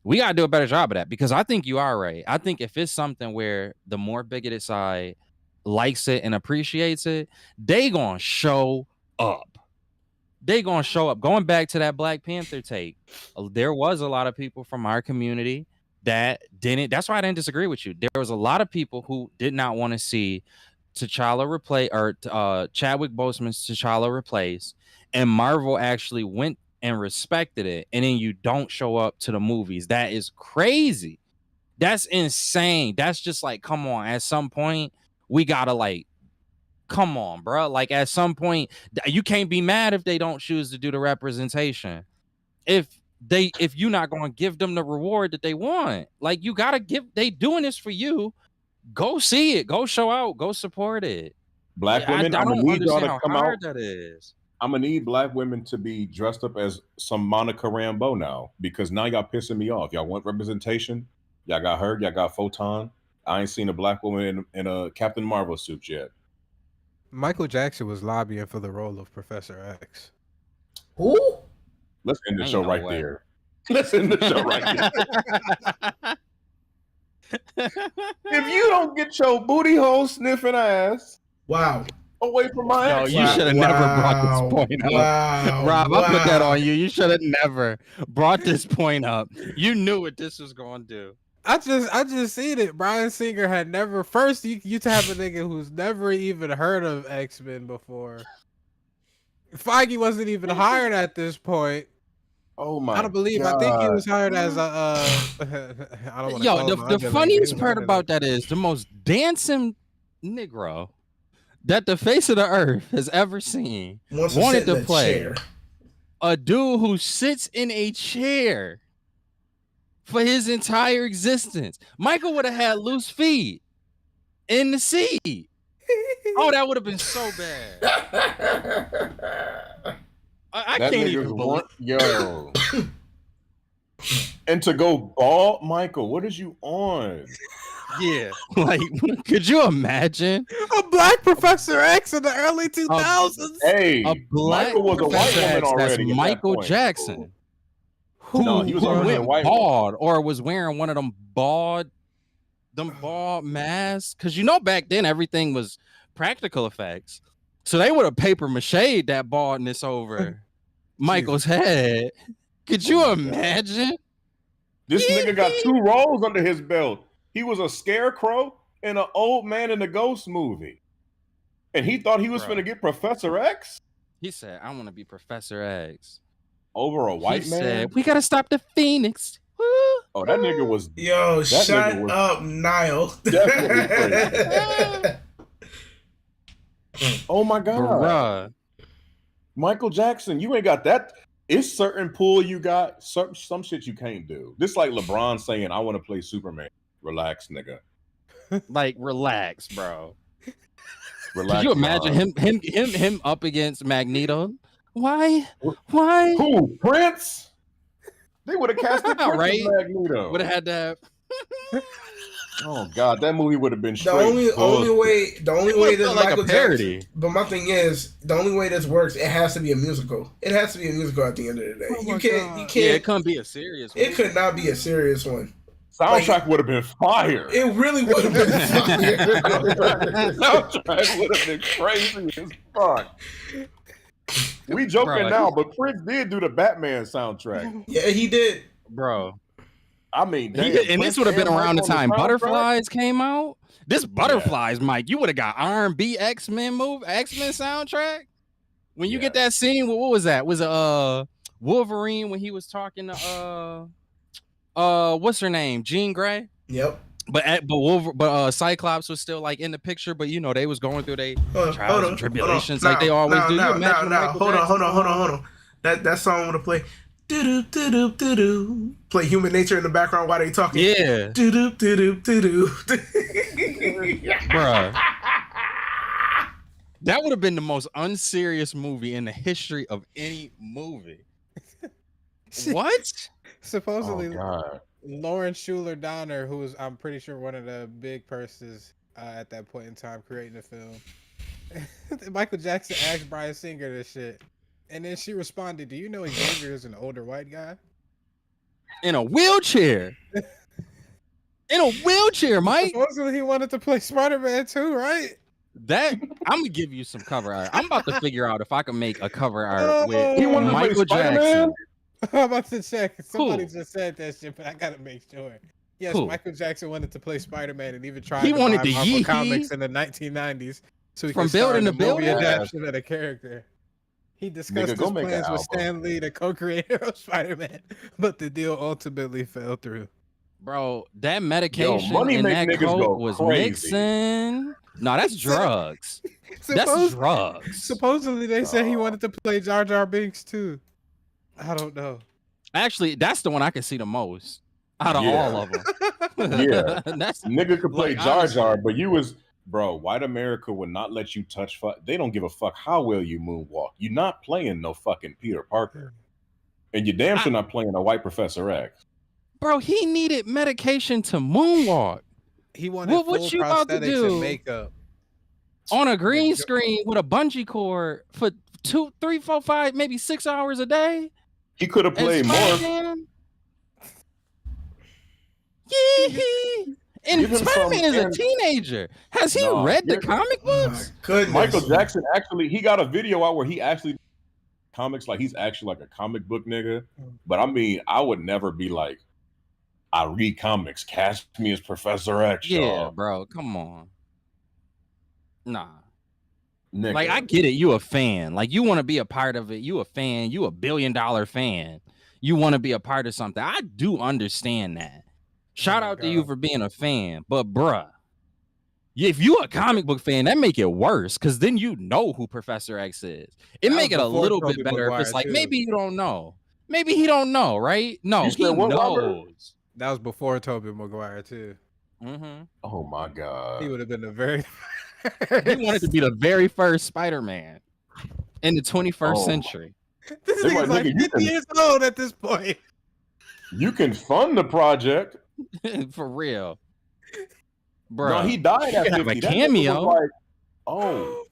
We gotta do a better job of that, because I think you are right. I think if it's something where the more bigoted side likes it and appreciates it, they gonna show up. Going back to that Black Panther take, there was a lot of people from our community that didn't. That's why I didn't disagree with you. There was a lot of people who did not want to see T'Challa replace, or Chadwick Boseman's T'Challa replace, and Marvel actually went and respected it, and then you don't show up to the movies. That is crazy. That's insane. That's just like, come on. At some point, we gotta like, come on, bro. Like at some point, you can't be mad if they don't choose to do the representation. If you're not gonna give them the reward that they want, like you gotta give. They doing this for you. Go see it. Go show out. Go support it. Black I women, I'm don't gonna need y'all understand to how come out. hard that is. I'm gonna need black women to be dressed up as some Monica Rambeau now, because now y'all pissing me off. Y'all want representation. Y'all got her. Y'all got Photon. I ain't seen a black woman in a Captain Marvel suit yet. Michael Jackson was lobbying for the role of Professor X. Who? Let's end the Ain't show no right way. there. Let's end the show right there. If you don't get your booty hole sniffing ass Wow. away from my No, ex, you should have never brought this point up. Wow. Rob, I put that Wow. on you. You should have never brought this point up. You knew what this was going to do. I just seen it. Bryan Singer had never first. You to have a nigga who's never even heard of X-Men before. Feige wasn't even hired at this point. oh my I don't believe. God. I think he was hired as a. I don't want to. Yo, the funniest part about that is the most dancing Negro that the face of the earth has ever seen Wants wanted sit in to a play chair. a dude who sits in a chair for his entire existence. Michael would have had loose feet in the seat. Oh, that would have been so bad. I That can't nigga's even believe. yo. And to go bald, Michael, what is you on? Yeah, like, could you imagine a black Professor X in the early 2000s? Hey, a black Michael was a white Professor woman X already. that's at that Michael point. Jackson, who, No, he was who already a went white woman. bald or was wearing one of them bald masks? Because you know back then everything was practical effects, so they would have paper mache'd that baldness over Michael's head. Could you imagine? This nigga got 2 roles under his belt. He was a scarecrow and an old man in the Ghost movie. And he thought he was Bruh. finna get Professor X He said, "I want to be Professor X." over a white He man. said, "We gotta stop the Phoenix." Woo, Oh, that woo. nigga was Yo, That shut nigga was up, Niall. definitely oh my God. Bruh. Michael Jackson, you ain't got that. It's certain pull you got, some shit you can't do. This like LeBron saying, I want to play Superman. Relax, nigga. Like, relax, bro. Relax. Could you imagine Bron. him up against Magneto? Why? Why? Who? Prince? They would have casted Prince Right? as Magneto. Would have had that. Oh God, that movie would have been The straight. only way this felt like a Michael parody. Jackson. But my thing is, the only way this works, it has to be a musical. It has to be a musical at the end of the day. Oh You my can't. God. You Yeah, can't. it couldn't be a serious one. It could not be a serious one. Soundtrack would have been fire. It really would have been fire. Soundtrack would have been crazy as fuck. We joking Bro, now, but Prince did do the Batman soundtrack. Yeah, he did. Bro. I mean, He damn, did- and Prince this would have been and around the Michael on time soundtrack? Butterflies came out. This Butterflies, Mike, you would have got R&B X-Men soundtrack. When you get that scene, what was that? Was it Wolverine when he was talking to what's her name? Jean Grey? Yep. But Cyclops was still like in the picture, but you know they was going through their trials and tribulations hold on. like they always do. You imagine Michael Hold Jackson on. That song would have played. Do do do do do. Play Human Nature in the background while they talking. Yeah. Do do do do do do. Bruh. That would have been the most unserious movie in the history of any movie. What? Supposedly, Oh, God. Lauren Schuler Donner, who was, I'm pretty sure, one of the big persons at that point in time creating the film. Michael Jackson asked Bryan Singer this shit, and then she responded, "Do you know Xavier is an older white guy?" In a wheelchair. In a wheelchair, Mike. Supposedly he wanted to play Spider-Man too, right? That I'm gonna give you some cover art. I'm about to figure out if I can make a cover art with He wanted to play Michael Spider-Man? Jackson. I'm about to check. Somebody Who? just said that shit, but I gotta make sure. Yes, Who? Michael Jackson wanted to play Spider-Man and even tried He to wanted buy to Marvel yee-hee? comics in the 1990s so he From could star building in to a movie building? adaptation of the character. He discussed go his make an plans with album. Stan Lee, the co-creator of Spider-Man, but the deal ultimately fell through. Bro, that medication money and make that niggas coke go was crazy. mixing. No, that's drugs. That's drugs. Supposedly, they said he Oh. wanted to play Jar Jar Binks too. I don't know. Actually, that's the one I can see the most out of all of them. Yeah. That's Nigga could play like, Jar Jar, honestly. but you was, bro, white America would not let you touch, they don't give a fuck how well you moonwalk. You're not playing no fucking Peter Parker. And you damn sure not playing a white Professor X. Bro, he needed medication to moonwalk. He wanted What full you about to prosthetics do? and makeup. On a green screen with a bungee cord for 2, 3, 4, 5, maybe 6 hours a day. He could have played more. Yeah. And Spider-Man is a teenager. Has he read the comic books? Goodness. Michael Jackson actually, he got a video out where he actually comics, like he's actually like a comic book nigga. But I mean, I would never be like, I read comics. Cast me as Professor X. Yeah, y'all. bro. Come on. Nah. Nigga. Like, I get it. You a fan. Like, you want to be a part of it. You a fan. You a $1 billion fan. You want to be a part of something. I do understand that. Shout out to you for being a fan. But, bruh, if you a comic book fan, that make it worse, because then you know who Professor X is. It make it a little bit better if it's like, maybe you don't know. Maybe he don't know, right? No, he knows. That was before Tobey Maguire too. Mm-hmm. Oh my God. He would have been the very He wanted to be the very first Spider-Man in the 21st century. This nigga's like 50 years old at this point. You can fund the project. For real. Bro, No, he died at 50. Have a That nigga cameo. was like,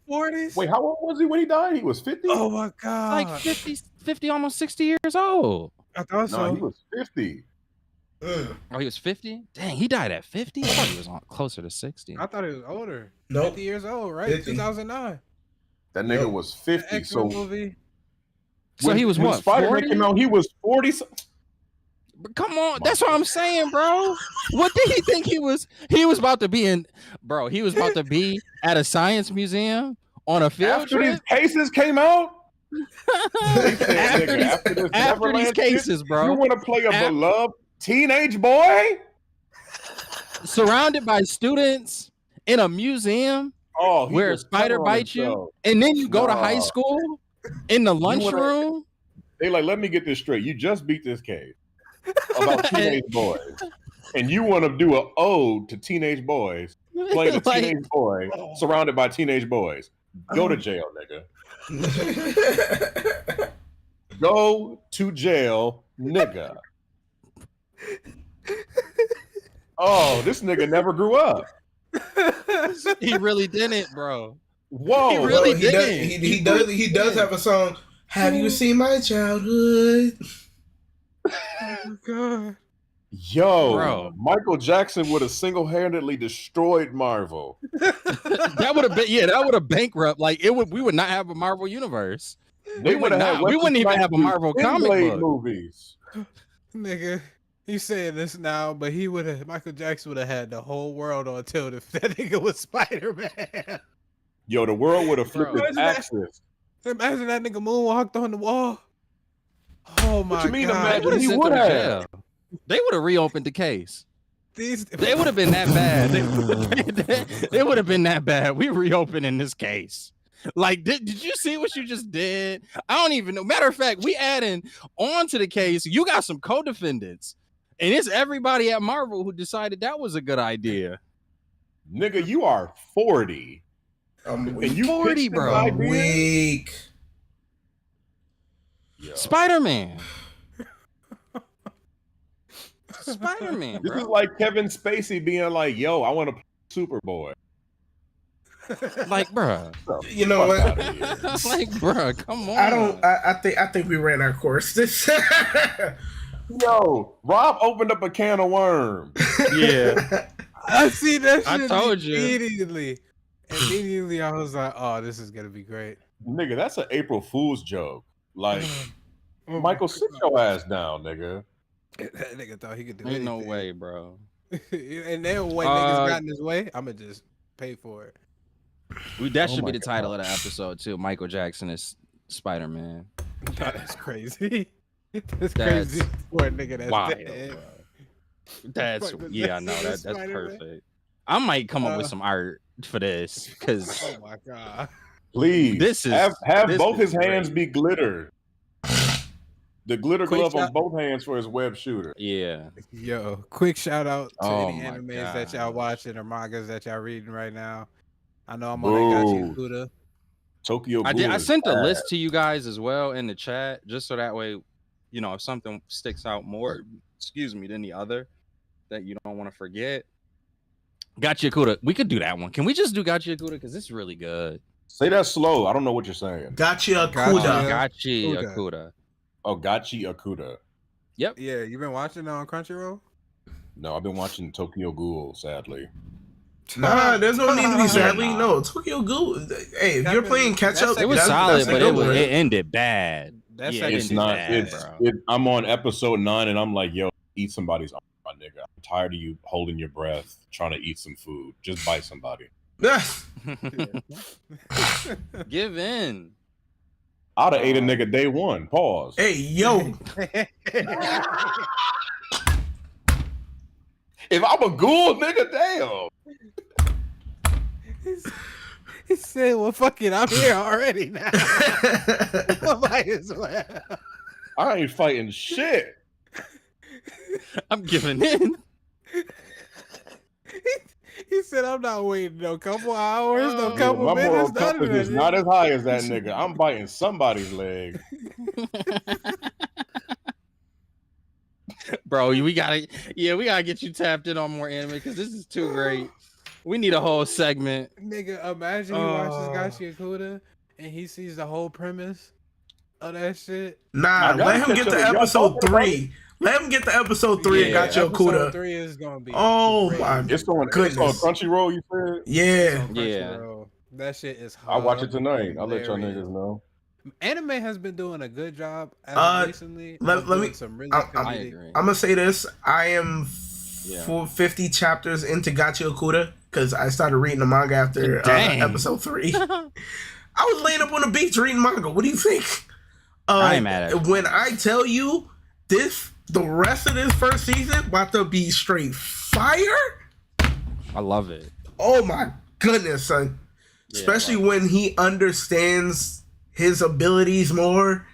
40s. Wait, how old was he when he died? He was 50? Oh my God. Like 50, almost 60 years old. I thought so. No, he was 50. Oh, he was 50? Dang, he died at 50? I thought he was closer to 60. I thought he was older. Nope. 50 years old, right? 50. 2009. That nigga was 50. So movie. So he was what? Spider-Man 40? came out, he was 40. Come on, that's what I'm saying, bro. What did he think he was? He was about to be in, bro. He was about to be at a science museum on a field After trip. these cases came out? after these cases, bro. You want to play a beloved teenage boy? Surrounded by students in a museum where a spider bites you, and then you go to high school in the lunchroom. They like, let me get this straight. You just beat this case about teenage boys, and you want to do an ode to teenage boys, playing a teenage boy surrounded by teenage boys. Go to jail, nigga. Go to jail, nigga. Oh, this nigga never grew up. He really didn't, bro. Whoa, he really didn't. He does have a song. Have you seen my childhood? Oh my God. Yo, Bro. Michael Jackson would have single-handedly destroyed Marvel. That would have been, that would have bankrupt. Like we would not have a Marvel universe. They We wouldn't even have a Marvel comic book. movies. Nigga, he's saying this now, but Michael Jackson would have had the whole world on tilt if that nigga was Spider-Man. Yo, the world would have flipped its Imagine that. axis. Imagine that nigga moonwalked on the wall. Oh my What you mean, God. imagine? He would have. They would have reopened the case. They would have been that bad. They would have been that bad. We reopening this case. Like, did you see what you just did? I don't even know. Matter of fact, we adding on to the case. You got some co-defendants, and it's everybody at Marvel who decided that was a good idea. Nigga, you are 40. I'm And you 40, bro. weak. Spider-Man. Spider-Man, This bro. is like Kevin Spacey being like, yo, I want to play Superboy. Like, bro. You know what? Like, bro, come on. I think we ran our course. This. Yo, Rob opened up a can of worms. Yeah. I see that shit I told you. immediately. Immediately, I was like, oh, this is going to be great. Nigga, that's an April Fool's joke. Like, Michael, sit your ass down, nigga. That nigga thought he could do Ain't anything. no way, bro. And then when niggas got in his way, I'm going to just pay for it. That should my be the title of the episode, too. Michael Jackson is Spider-Man. That's crazy. That's That's crazy for a nigga that's wild, dead. bro. That's Fuck, yeah, no, that's that's Spider-Man? perfect. I might come up with some art for this because Oh my god. Please this have this both is his hands great. be glitter. The glitter Quick glove on shot- both hands for his web shooter. Yeah. Yo, quick shout out to Oh any my animes that y'all gosh. watching or mangas that y'all reading right now. I know I'm on that Boo. Gachi Kuda. Tokyo I Ghoul. sent the list to you guys as well in the chat, just so that way, you know, if something sticks out more, excuse me, than the other, that you don't want to forget. Gachi Akuda. We could do that one. Can we just do Gachi Akuda? Because it's really good. Say that slow. I don't know what you're saying. Gotcha, Gotcha. Kuda. Gachi Akuda. Akuda. Oh, Gachi Akuda. Yep. Yeah, you been watching on Crunchyroll? No, I've been watching Tokyo Ghoul, sadly. Nah, there's no need to be sadly. nah. No, Tokyo Ghoul. Hey, if you're playing catch up, It was that's solid, a but good one. it ended bad. That's Yeah, like It's ended not. bad, bro. I'm on episode 9, and I'm like, yo, eat somebody's arm, my nigga. I'm tired of you holding your breath, trying to eat some food. Just bite somebody. Give in. I'd have ate a nigga day one. Pause. Hey, yo. If I'm a ghoul, nigga, damn. He said, well, fuck it, I'm here already now. Might as well. I ain't fighting shit. I'm giving in. He said, I'm not waiting no couple hours, no couple My moral minutes. None of compass is that. not as high as that nigga. I'm biting somebody's leg. Bro, we gotta get you tapped in on more anime because this is too great. We need a whole segment. Nigga, imagine he watches Gachi Akuda and he sees the whole premise of that shit. Nah, let him get to episode 3. Let him get to episode 3 and got your Episode Kuda. 3 is gonna be. Oh crazy. my It's on goodness. Crunchyroll, you said? Yeah. Crunchyroll. That shit is I'll watch it tonight. I'll let y'all hilarious. niggas know. Anime has been doing a good job as of recently. let of me- doing some really I comedic. agree. I'm gonna say this. I am 50 chapters into Gachi Okuda because I started reading the manga after Dang. episode 3. I was laying up on the beach reading manga. What do you think? I ain't mad at you. When I tell you the rest of this first season about to be straight fire. I love it. Oh my goodness, son. Yeah, Especially when he understands his abilities more.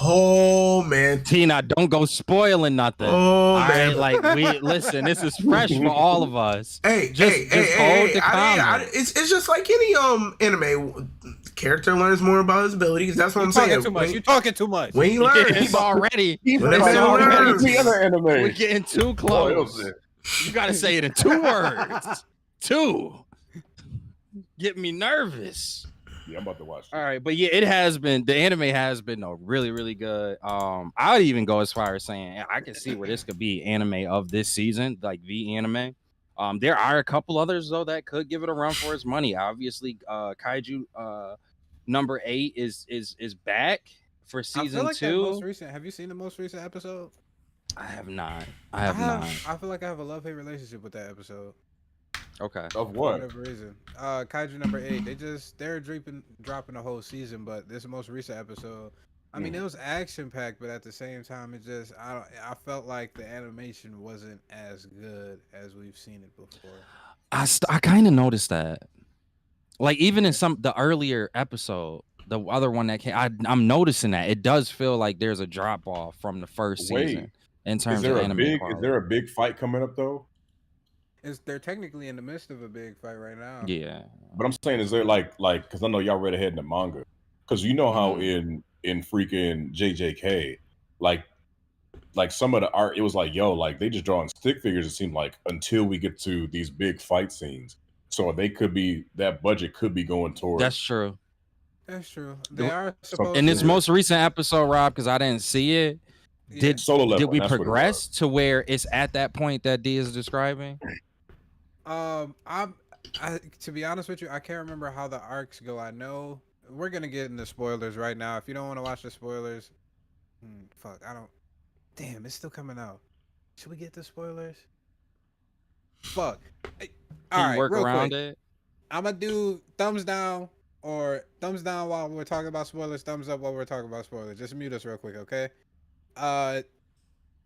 Oh man. Tina, don't go spoiling nothing. Oh, All man. right, like listen, this is fresh for all of us. Hey, Just hold the comment. it's just like any anime. Character learns more about his abilities. That's what I'm saying. Too much. You talking too much. When he learns, He's already. when they say learns. We're getting too Oh, close. it. You gotta say it in 2 words. 2. Get me nervous. Yeah, I'm about to watch. All right, but yeah, it has been. The anime has been really, really good. I would even go as far as saying I can see where this could be anime of this season, like the anime. There are a couple others though that could give it a run for its money. Obviously, Kaiju number 8 is back for I season feel like that 2. most recent. Have you seen the most recent episode? I have not. I have not. I feel like I have a love-hate relationship with that episode. Okay. Of For what? whatever reason. Kaiju number 8. They're dropping the whole season, but this most recent episode. I mean, it was action packed, but at the same time, it just I felt like the animation wasn't as good as we've seen it before. I kind of noticed that. Like even in the earlier episode, the other one that came, I'm noticing that it does feel like there's a drop off from the first season in terms of anime quality. Is there a big fight coming up though? They're technically in the midst of a big fight right now. Yeah, But I'm saying, is there like because I know y'all read ahead in the manga, because you know how in freaking JJK, like some of the art, it was like, yo, like they just drawing stick figures. It seemed like until we get to these big fight scenes, so that budget could be going towards. that's true. That's true. They are supposed In to. this most recent episode, Rob, because I didn't see it, did Solo level, did we that's what it progress to where it's at that point that D is describing? To be honest with you, I can't remember how the arcs go. I know we're gonna get into spoilers right now. If you don't want to watch the spoilers, fuck, I don't. Damn, it's still coming out. Should we get the spoilers? Fuck. Can you work real around quick. it? I'm gonna do thumbs down or thumbs down while we're talking about spoilers, thumbs up while we're talking about spoilers. Just mute us real quick, okay?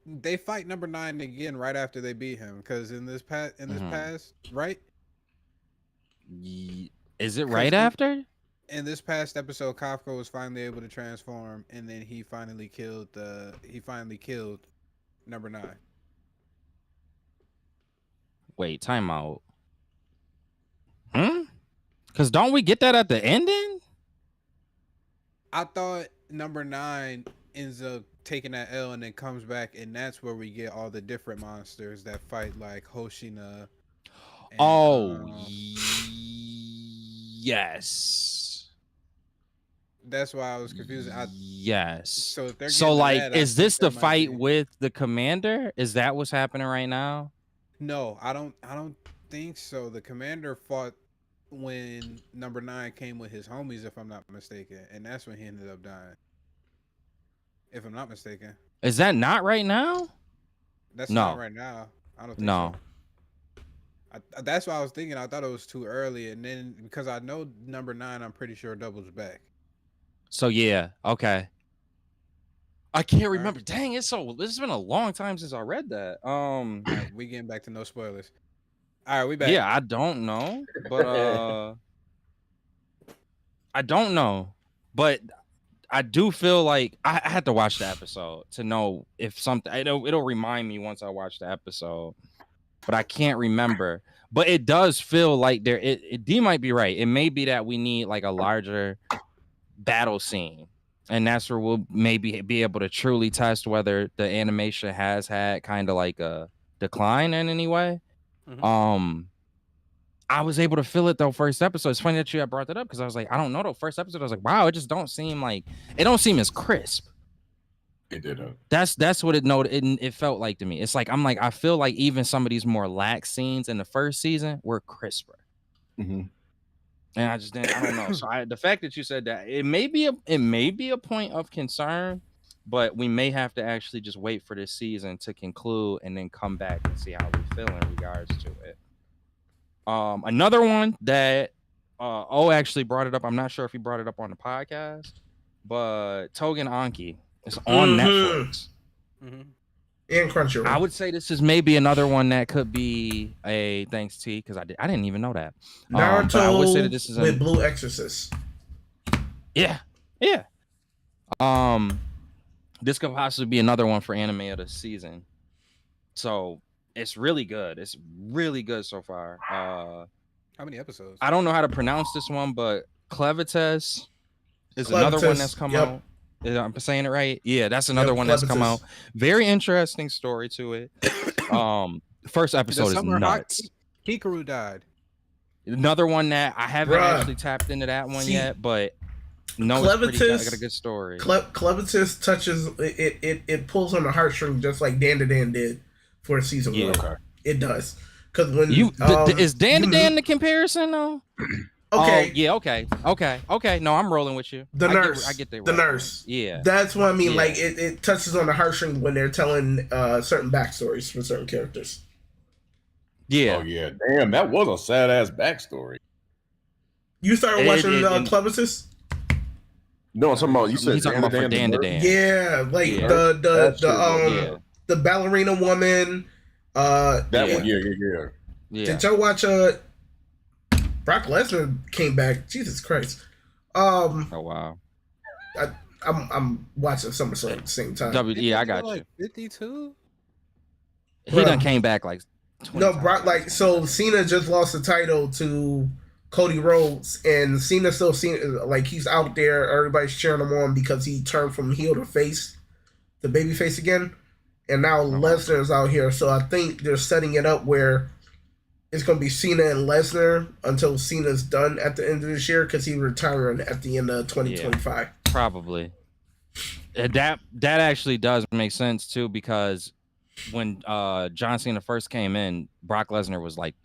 They fight number 9 again right after they beat him, because in this past, right? Is it right after? In this past episode, Kafka was finally able to transform, and then he finally killed number 9. Wait, time out. Because don't we get that at the ending? I thought number 9 ends up taking that L and then comes back, and that's where we get all the different monsters that fight, like Hoshina. And, Yes. That's why I was confused. Yes. So if they're so like, that, is this the fight with the commander? Is that what's happening right now? No, I don't think so. The commander fought when number 9 came with his homies, if I'm not mistaken, and that's when he ended up dying. If I'm not mistaken. Is that not right now? That's not right now. I don't think so. That's what I was thinking. I thought it was too early, and then because I know number 9, I'm pretty sure doubles back. So yeah, okay. I can't remember. Dang, this has been a long time since I read that. Right, we getting back to no spoilers. All right, we back. Yeah, I don't know, but I don't know, but I do feel like I had to watch the episode to know if something. It'll remind me once I watch the episode, but I can't remember. But it does feel like there. D might be right. It may be that we need like a larger battle scene, and that's where we'll maybe be able to truly test whether the animation has had kind of like a decline in any way. I was able to feel it though first episode. It's funny that you had brought that up because I was like, I don't know, though. First episode, I was like, wow, it just don't seem as crisp. It didn't. That's what it felt like to me. It's like I feel like even some of these more lax scenes in the first season were crisper. And I don't know. So the fact that you said that, it may be a point of concern, but we may have to actually just wait for this season to conclude and then come back and see how we feel in regards to it. Another one that actually brought it up. I'm not sure if he brought it up on the podcast, but Togen Anki is on Netflix. And Crunchyroll. I would say this is maybe another one that could be a thanks T, because I didn't even know that. Naruto I would say that this is with Blue Exorcist. Yeah. This could possibly be another one for anime of the season. So it's really good. It's really good so far. How many episodes? I don't know how to pronounce this one, but Clevites is another one that's come out. I'm saying it right? Yeah, that's another one that's come out. Very interesting story to it. First episode is nuts. Hikaru died. Another one that I haven't actually tapped into that one yet, but no, it's got a good story. Clevitis touches it pulls on the heartstring just like Dan did for season 1. Okay. It does. Because when is Dan the comparison though? Okay. Okay. No, I'm rolling with you. The nurse. I get that. The nurse. Yeah. That's what I mean. Yeah. Like it touches on the heartstrings when they're telling certain backstories for certain characters. Yeah. Oh yeah. Damn, that was a sad ass backstory. You started watching Clevitis? No, I'm talking about you said he's talking about for Dan to Dan. Yeah, like the ballerina woman. That one. Yeah. Did y'all watch Brock Lesnar came back? Jesus Christ. Oh wow. I'm watching SummerSlam at the same time. I got you. 52. He done came back like 20 no, Brock times. So Cena just lost the title to Cody Rhodes, and Cena still like he's out there. Everybody's cheering him on because he turned from heel to face, the baby face again, and now Lesnar is out here. So I think they're setting it up where it's going to be Cena and Lesnar until Cena's done at the end of this year because he's retiring at the end of 2025. Yeah, probably. That actually does make sense too, because when John Cena first came in, Brock Lesnar was like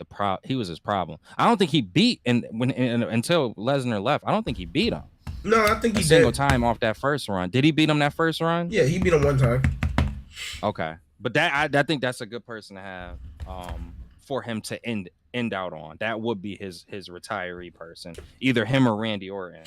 he was his problem. I don't think he beat until Lesnar left. I don't think he beat him. No, I think he did. Single time off that first run. Did he beat him that first run? Yeah, he beat him one time. Okay, but I think that's a good person to have for him to end end out on. That would be his retiree person, either him or Randy Orton.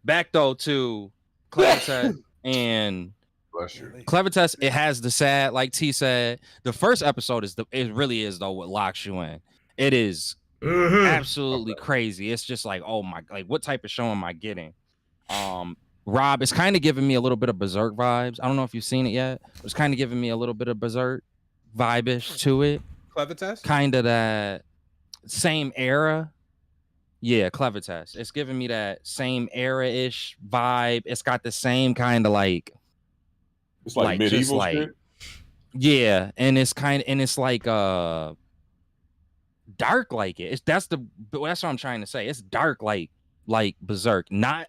Back though to Clevitas and Bless you. Clevitas, it has the sad, like T said, the first episode it really is though what locks you in. It is absolutely crazy. It's just like, oh my, like what type of show am I getting? Rob, it's kind of giving me a little bit of Berserk vibes. I don't know if you've seen it yet. It's kind of giving me a little bit of Berserk vibe-ish to it. Clevitas? Kind of that same era. Yeah, Clevitas. It's giving me that same era-ish vibe. It's got the same kind of like it's like medieval shit. Yeah, and it's like dark like it. That's what I'm trying to say. It's dark like Berserk. Not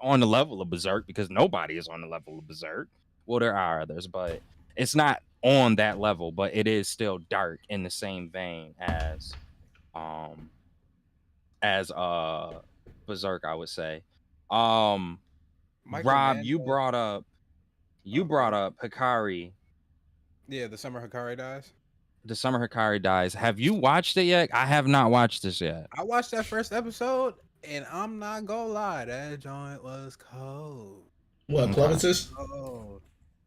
on the level of Berserk, because nobody is on the level of Berserk. Well, there are others, but it's not on that level, but it is still dark in the same vein as Berserk, I would say. Rob, you brought up Hikari. Yeah, the summer Hikari dies. The summer Hikari dies. Have you watched it yet? I have not watched this yet. I watched that first episode, and I'm not gonna lie, that joint was cold. What, Clevitas? Oh,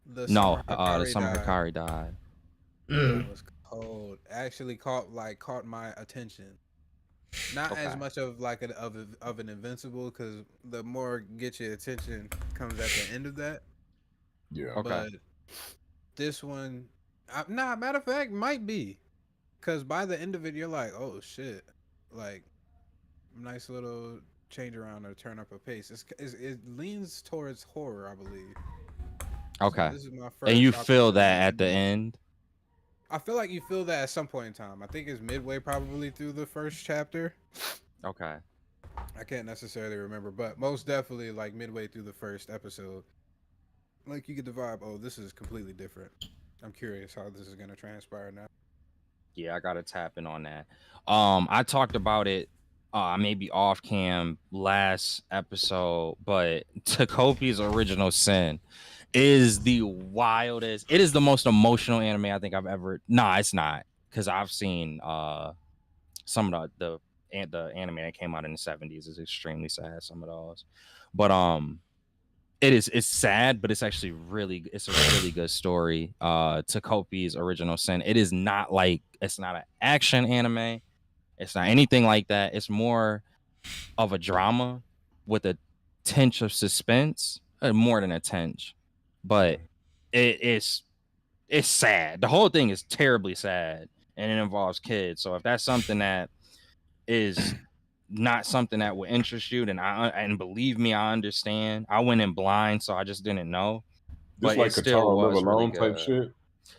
the summer Hikari died. It was cold. Actually caught my attention. Not as much of like of an Invincible, because the more get your attention comes at the end of that. Yeah. Okay. But this one, matter of fact, might be, because by the end of it, you're like, oh shit, like nice little change around or turn up a pace. It leans towards horror, I believe. Okay. So this is my first. And you feel that at the end? I feel like you feel that at some point in time. I think it's midway probably through the first chapter. Okay. I can't necessarily remember, but most definitely like midway through the first episode. Like you get the vibe, oh, this is completely different. I'm curious how this is gonna transpire now. Yeah, I gotta tap in on that. I talked about it maybe off cam last episode, but Takopi's Original Sin is the wildest. It is the most emotional anime I think I've ever. Nah, it's not, because I've seen some of the anime that came out in the 70s is extremely sad. Some of those, but it's sad, but it's actually it's a really good story. Takopi's Original Sin. It is not it's not an action anime. It's not anything like that. It's more of a drama with a tinge of suspense, more than a tinge. But it's sad. The whole thing is terribly sad, and it involves kids. So if that's something that is not something that would interest you, then and believe me, I understand. I went in blind, so I just didn't know. Just but like it still Katara was Live really Alone type good. shit.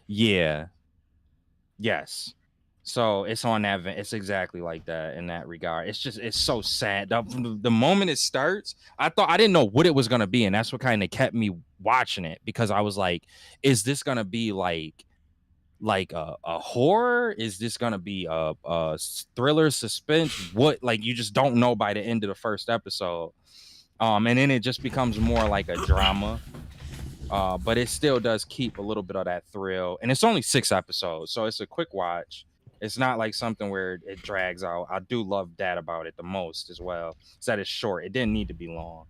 Yeah. Yes. So it's on that. It's exactly like that in that regard. It's so sad. The moment it starts, I didn't know what it was gonna be, and that's what kind of kept me watching it, because I was like, is this gonna be like a horror? Is this gonna be a thriller, suspense? What, like, you just don't know by the end of the first episode. And then it just becomes more like a drama. But it still does keep a little bit of that thrill, and it's only 6 episodes, so it's a quick watch. It's not like something where it drags out. I do love that about it the most as well. Is that it's short. It didn't need to be long.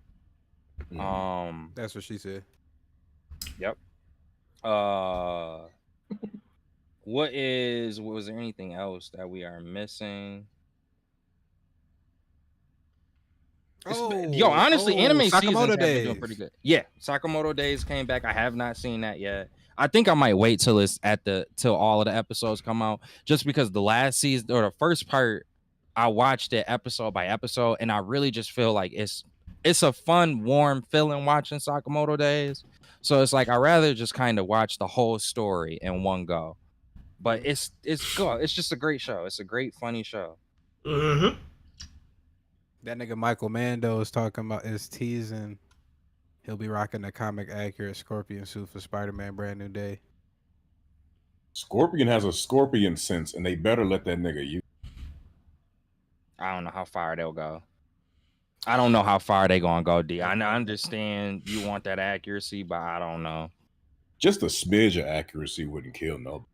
That's what she said. Yep. Was there anything else that we are missing? Honestly, anime seasons have been doing pretty good. Yeah, Sakamoto Days came back. I have not seen that yet. I think I might wait till all of the episodes come out, just because the last season or the first part, I watched it episode by episode, and I really just feel like it's a fun, warm feeling watching Sakamoto Days. So it's like I'd rather just kind of watch the whole story in one go. But it's good. It's just a great show. It's a great, funny show. Mm-hmm. That nigga Michael Mando is teasing he'll be rocking the comic accurate Scorpion suit for Spider-Man Brand New Day. Scorpion has a scorpion sense, and they better let that nigga use. I don't know how far they'll go. I don't know how far they gonna go, D. I understand you want that accuracy, but I don't know. Just a smidge of accuracy wouldn't kill nobody.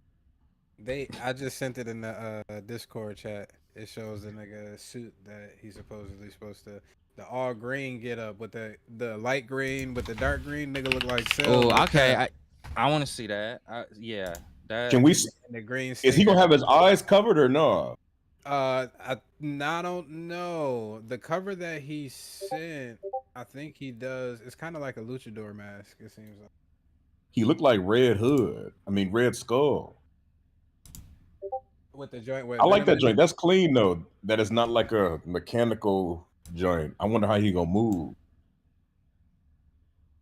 I just sent it in the Discord chat. It shows the nigga suit that he's supposed to. The all green get up with the light green with the dark green nigga look like Cell. Oh, no okay. cap. I want to see that. Yeah, that. Can we? And the green Is he sticker. gonna have his eyes covered or no? I don't know. The cover that he sent, I think he does. It's kind of like a luchador mask. It seems like. He looked like Red Hood. I mean Red Skull. With the joint with I like Venom that joint. That's clean though. That is not like a mechanical joint. I wonder how he gonna move.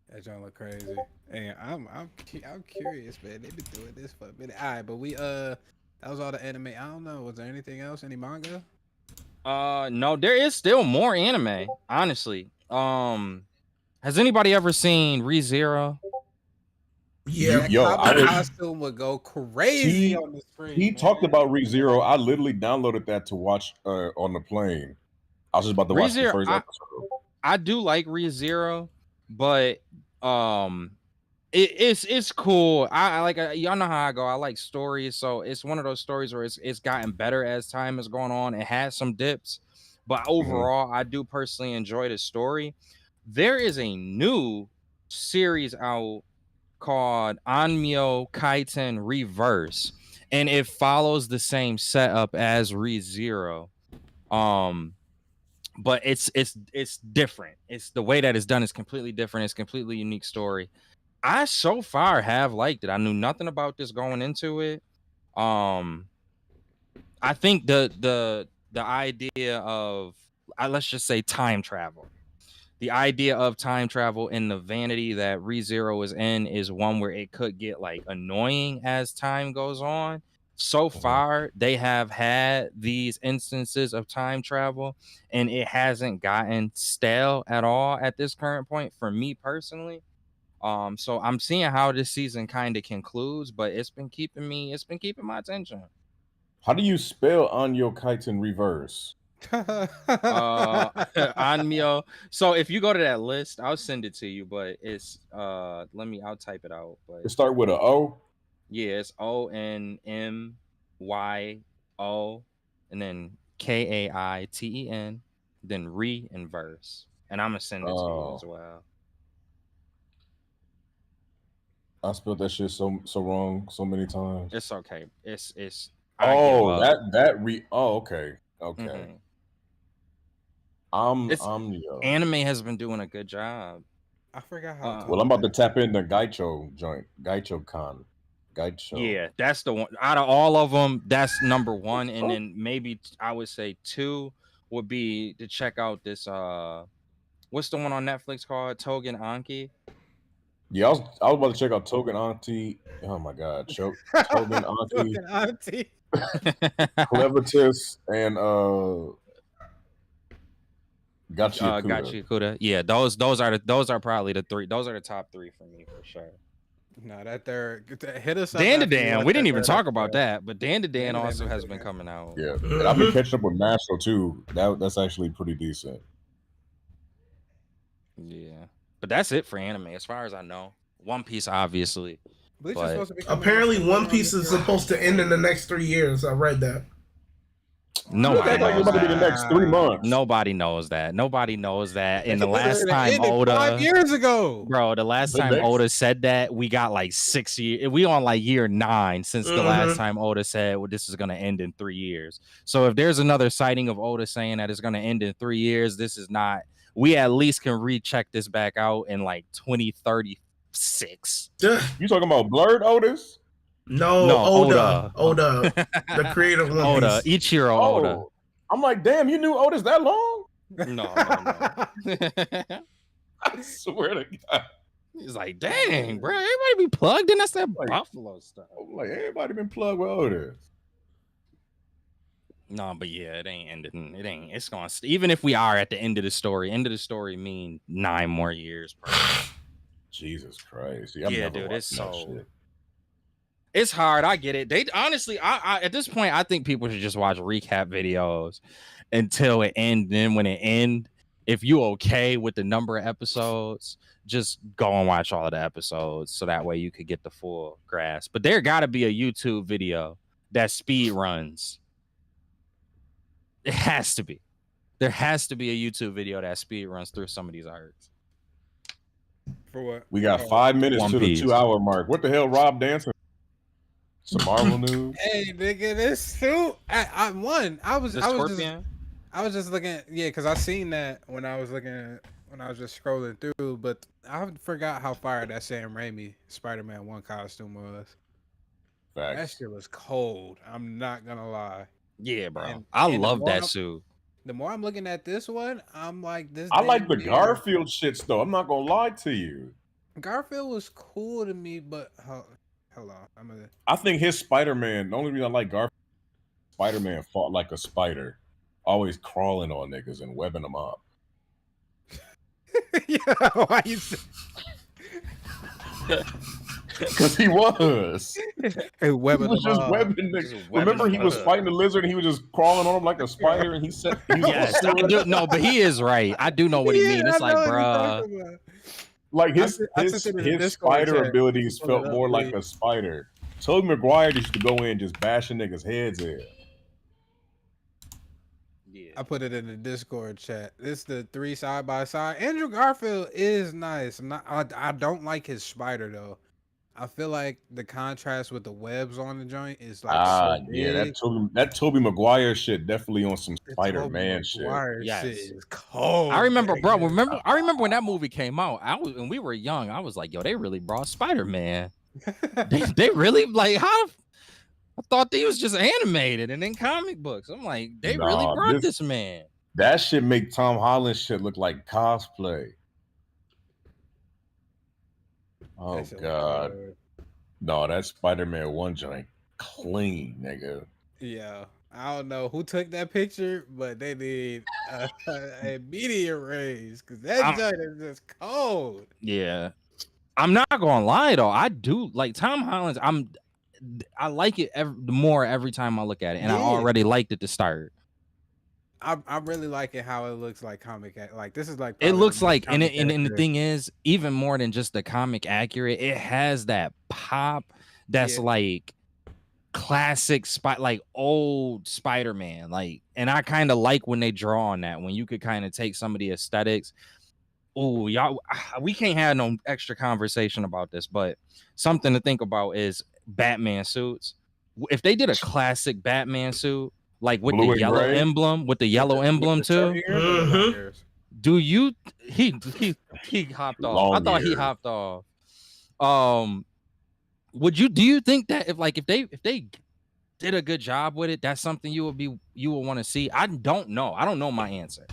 That joint look crazy. And I'm curious, man. They've been doing this for a minute. All right, but we that was all the anime. I don't know. Was there anything else? Any manga? No, there is still more anime. Honestly, has anybody ever seen ReZero? Yeah, That costume would go crazy on the screen. He talked about ReZero. I literally downloaded that to watch on the plane. I was just about to watch the first episode. I do like ReZero, but it's cool. I like y'all know how I go. I like stories, so it's one of those stories where it's gotten better as time is going on. It has some dips, but overall, I do personally enjoy the story. There is a new series out called Anmyo Kaiten Reverse, and it follows the same setup as ReZero. But it's different. It's the way that it's done is completely different. It's a completely unique story. I so far have liked it. I knew nothing about this going into it. I think the idea of let's just say time travel. The idea of time travel and the vanity that ReZero is in is one where it could get like annoying as time goes on. So far, they have had these instances of time travel, and it hasn't gotten stale at all at this current point for me personally. So I'm seeing how this season kind of concludes, but it's been keeping my attention. How do you spell Anyo Kaiten Reverse? Anmyo. So if you go to that list, I'll send it to you, but it's I'll type it out. But it start with a O? Yeah, it's ONMYO and then KAITEN, then re-inverse. And I'm gonna send it to you as well. I spelled that shit so wrong so many times. It's okay. It's okay. Okay. Anime has been doing a good job. I forgot how. Well, I'm about to tap into Gaicho joint. Gaicho. Yeah, that's the one. Out of all of them, that's number one, and then maybe I would say 2 would be to check out this. What's the one on Netflix called Togen Anki? Yeah, I was about to check out Togen Auntie. Oh my god, Togen Auntie, Clevitus, and Gachi. Yeah, those are probably the 3. Those are the top 3 for me for sure. No, that they're hit us up. Dan to Dan, we didn't even talk about that, but Dan to Dan also has been coming out. Yeah, and I've been catching up with Mashal too. That's actually pretty decent. Yeah, but that's it for anime as far as I know. One Piece, obviously. Apparently, One Piece is supposed to end in the next 3 years. I read that. Nobody knows that. The next 3 months. Nobody knows that. And the last time Oda 5 years ago, bro, the last time Oda said that, we got like 6 years. We on like year 9 since the last time Oda said, well, this is gonna end in 3 years. So if there's another sighting of Oda saying that it's gonna end in 3 years, this is not. We at least can recheck this back out in like 2036. You talking about Blurred Otis? No, Oda, the creator of One Piece. Ichiro Oda. I'm like, damn, you knew Otis that long? No. I swear to God. He's like, dang, bro, everybody be plugged in. That's that Buffalo stuff. Like, everybody been plugged with Otis. No, but yeah, it ain't ending. It ain't. It's gonna. Even if we are at the end of the story mean 9 more years, bro. Jesus Christ. Yeah, dude, it's so. Shit. It's hard. I get it. They honestly, I at this point, I think people should just watch recap videos until it ends. Then when it ends, if you okay with the number of episodes, just go and watch all of the episodes so that way you could get the full grasp. But there got to be a YouTube video that speed runs. It has to be. There has to be a YouTube video that speed runs through some of these arcs. For what? We got 5 minutes One to the Piece. 2 hour mark. What the hell, Rob dancing? Some Marvel news. Hey, nigga, this suit. I won. I was just looking. Yeah, because I seen that when I was just scrolling through. But I forgot how fire that Sam Raimi Spider-Man 1 costume was. Facts. That shit was cold. I'm not gonna lie. Yeah, bro. And I the love more that I'm- suit. The more I'm looking at this one, I'm like, this. I like the damn near- Garfield shits though. I'm not gonna lie to you. Garfield was cool to me, but hold on, I think his Spider-Man, the only reason I like Garfield, Spider-Man fought like a spider, always crawling on niggas and webbing them up. Yeah, why you? Because he was. Hey, webbing He was them just up. webbing niggas. Just webbing Remember, he them was up. fighting the lizard and he was just crawling on him like a spider and he said, Yes, I do, no, but he is right. I do know what he means. It's I like, know what you're bruh. talking about. like his I sent it in the Discord spider chat. abilities Pull it felt up, more like please. a spider. Tobey Maguire used to go in just bashing niggas' heads in. Yeah. I put it in the Discord chat. This the 3 side by side. Andrew Garfield is nice. I don't like his spider though. I feel like the contrast with the webs on the joint is like so Yeah, big. that Tobey Maguire shit definitely on some The Spider-Man Tobey shit. Maguire Yes. shit is cold. I remember, bro. nigga. I remember when that movie came out. When we were young. I was like, yo, they really brought Spider-Man. they really like how. I thought they was just animated and in comic books. I'm like, they really Nah, brought this man. That shit make Tom Holland shit look like cosplay. Oh That shit was god. hard. No, that Spider-Man 1 joint clean, nigga. Yeah, I don't know who took that picture, but they did a meteor raise because that joint is just cold. Yeah, I'm not gonna lie though. I do like Tom Holland's. I like it more every time I look at it, and I Yeah. already liked it to start. I really like it how it looks like like this is like It probably looks the most like, and comic the accurate. thing is, even more than just the comic accurate, it has that pop that's Yeah. like classic like old Spider-Man. Like, and I kind of like when they draw on that, when you could kind of take some of the aesthetics. Oh, y'all, we can't have no extra conversation about this, but something to think about is Batman suits. If they did a classic Batman suit, like with Blue the and yellow gray? emblem, with the yellow emblem With the short too. ears or the long Mhm. ears? Do you he hopped off? I Long thought he ears. hopped off. Do you think that if they did a good job with it, that's something you would want to see? I don't know. I don't know my answer.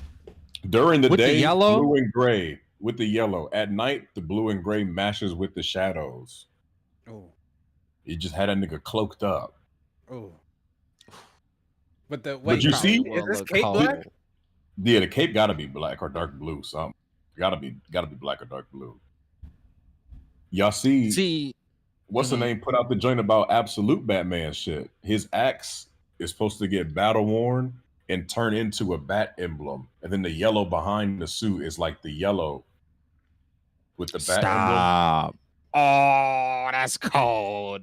During the With the day, yellow? blue and gray with the yellow. At night, the blue and gray mashes with the shadows. Oh, You just had a nigga cloaked up. oh. But the But you see- is this Look cape cold. black? Yeah, the cape gotta be black or dark blue. Something gotta be black or dark blue. Y'all See, what's the Mhm. name? Put out the joint about absolute Batman shit. His axe is supposed to get battle worn and turn into a bat emblem, and then the yellow behind the suit is like the yellow with the bat emblem. stop. Oh, that's cold.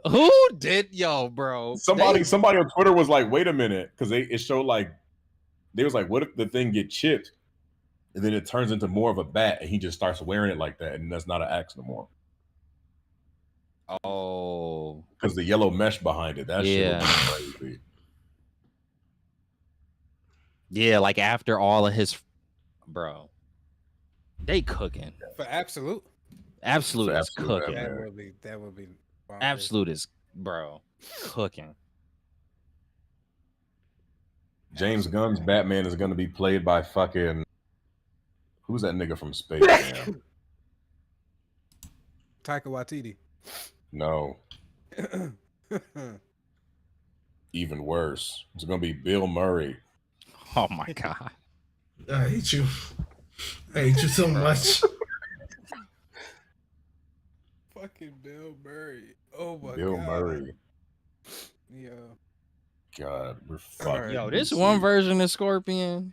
Who did bro? Somebody on Twitter was like, "Wait a minute," because it showed like they was like, "What if the thing get chipped and then it turns into more of a bat and he just starts wearing it like that and that's not an axe no more Oh, because the yellow mesh behind it." That shit would be crazy. yeah. Like after all of his, bro, they cooking. For absolute? Absolute For is Absolute, cooking. yeah. That would be bonkers. Absolute is, bro, cooking. James Gunn's Batman is going to be played by fucking who's that nigga from Space Jam? Taika Waititi. No, even worse. It's going to be Bill Murray. Oh my god. I hate you. I hate you so much. Fucking Bill Murray. Oh my Bill god. Murray. Yeah. God, we're Alright. fucking. Yo, this one version of Scorpion.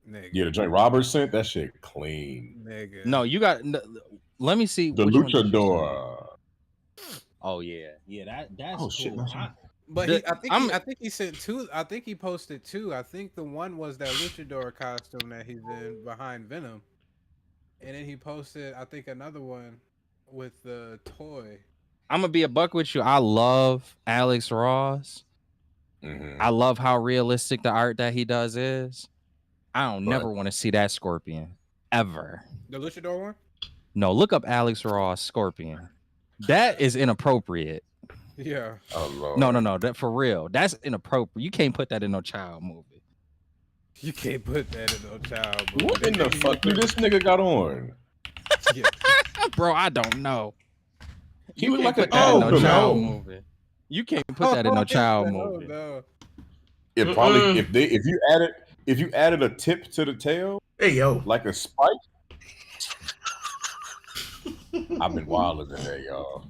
Nigga. Yeah, the joint Robert sent that shit clean. Nigga. No, you got. Let me see. The which one did you Luchador. send? Oh yeah, that's Oh, shit, cool. that's right. But The- I think he sent two. I think he posted two. I think the one was that luchador costume that he's in behind Venom, and then he posted I think another one with the toy. I'm gonna be a buck with you. I love Alex Ross. Mhm. I love how realistic the art that he does is. I don't But- never want to see that Scorpion ever. The luchador one. No, look up Alex Ross Scorpion. That is inappropriate. Yeah. Oh Lord. No. That for real. That's inappropriate. You can't put that in no child movie. You can't put that in no child movie. What in the fuck do this nigga got on? Yeah. Bro, I don't know. He You look can't like put an that in no alchemist. child No. movie. You can't put that in no child movie. No. It probably if you added a tip to the tail Hey yo, like a spike. I've been wilder than that, y'all.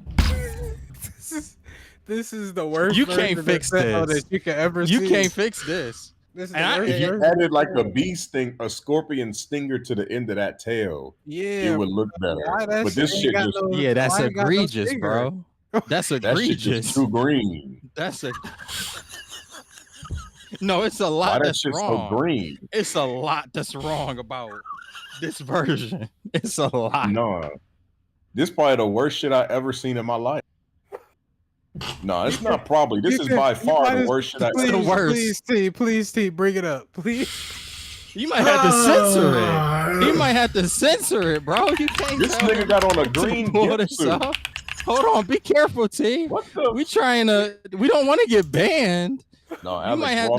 This is the worst. You version can't of fix Sentinel this. that you can ever You see. can't fix this. This is And the worst If you version. added like a scorpion stinger to the end of that tail, Yeah. it would look better. Why that But this ain't shit got just no- Yeah, that's why ain't got no egregious, stinger? bro. That's that shit egregious. just too green. That's a no. It's a Why lot that that's shit wrong. so green? It's a lot that's wrong about this version. It's a lot. No, this probably the worst shit I ever seen in my life. No, it's not probably. This is by far the worst shit I Please, ever the worst. Please, T, bring it up, please. You might have to censor it. You might have to censor it, bro. You can't. This tell nigga me got on a to green pull this suit. up. Hold on, be careful, T. What the? We trying to. We don't want to get banned. No, You might have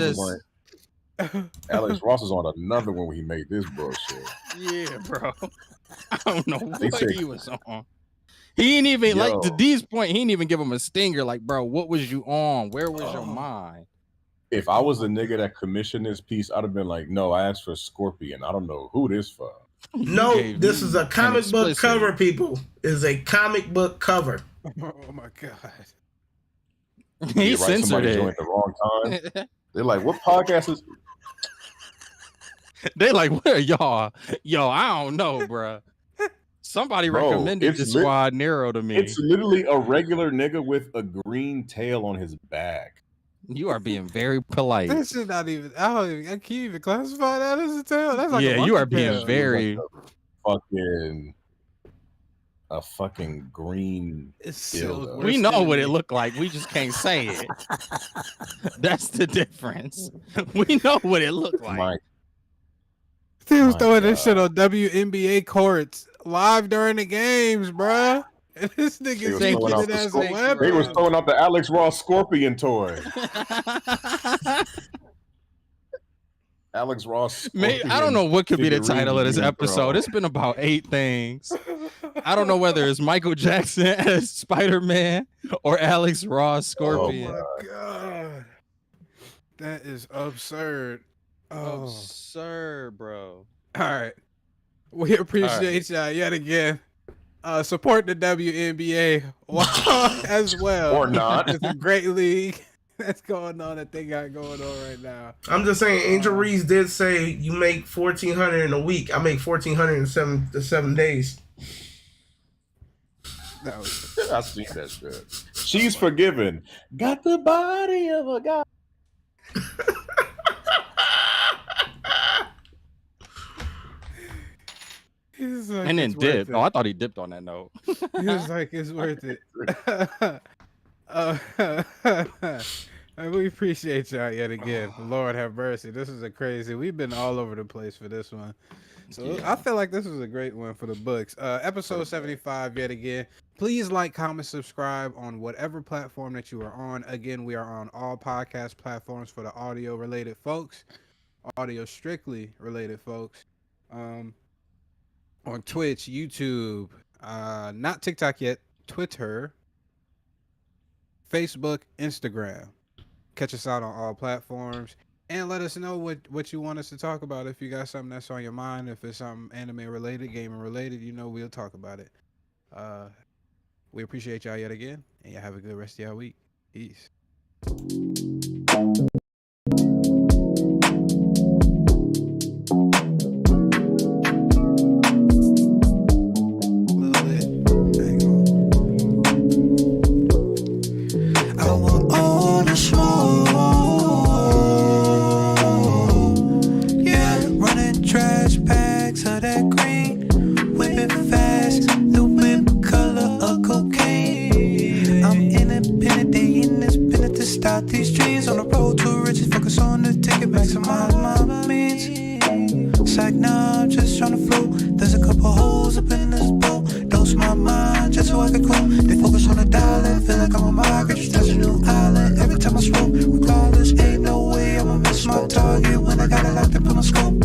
Alex Ross is on another one when he made this bullshit. Yeah, bro. I don't know They what said- he was on. He ain't even like to Yo. D's point. He didn't even give him a stinger. Like, bro, what was you on? Where was your Oh. mind? If I was the nigga that commissioned this piece, I'd have been like, no, I asked for Scorpion. I don't know who this for. no, gave this me is a an comic book explicit. cover. People, is a comic book cover. Oh my god. He Yeah, right, censored somebody it. joined the wrong time. They're like, what podcast is? They like, where y'all? Yo, I don't know, bro. Somebody Bro, recommended it's this lit- Squad Nero to me. It's literally a regular nigga with a green tail on his back. You are being very polite. This is not even. I can't even classify that as a tail. That's like Yeah, a you are monkey being tail. very. A fucking green. It's still dildo. worse We know than what me. it looked like. We just can't say it. That's the difference. We know what it looked like. My, He was My throwing this shit God. on WNBA courts live during the games, bruh. And this They nigga's was using throwing out it the as a scorpion. weapon. they was throwing out the Alex Ross Scorpion toy. Alex Ross. Mate, I Scorpion don't know what could be the figurine title of this being episode. thrown. It's been about 8 things. I don't know whether it's Michael Jackson as Spider-Man or Alex Ross Scorpion. Oh my god. That is absurd. Oh. Absurd, bro. All right. We appreciate y'all yet again. Support the WNBA as well. Or not. It's a great league that's going on that they got going on right now. I'm just saying, Angel Reese did say you make $1,400 in a week. I make $1,400 in 7 days. That was I seen that shit. She's forgiven. Got the body of a guy. He's like, And then "It's worth dipped. it." Oh, I thought he dipped on that note. He was like, it's worth it. We appreciate y'all yet again. Lord have mercy. This is a crazy. We've been all over the place for this one. So I feel like this was a great one for the books. Episode 75 yet again. Please like, comment, subscribe on whatever platform that you are on. Again, we are on all podcast platforms for the audio related folks. Audio strictly related folks. On Twitch, YouTube, not TikTok yet, Twitter, Facebook, Instagram. Catch us out on all platforms and let us know what you want us to talk about. If you got something that's on your mind, if it's something anime related, gaming related, we'll talk about it. We appreciate y'all yet again, and y'all have a good rest of y'all week. Peace. I want all the maximize my means. It's like now I'm just trying to flow. There's a couple holes up in this boat. Dose my mind just so I can cope. They focus on the dollar, feel like I'm a migrant, just touch a new island every time I smoke. Regardless, ain't no way I'ma miss my target when I got it locked up in my scope.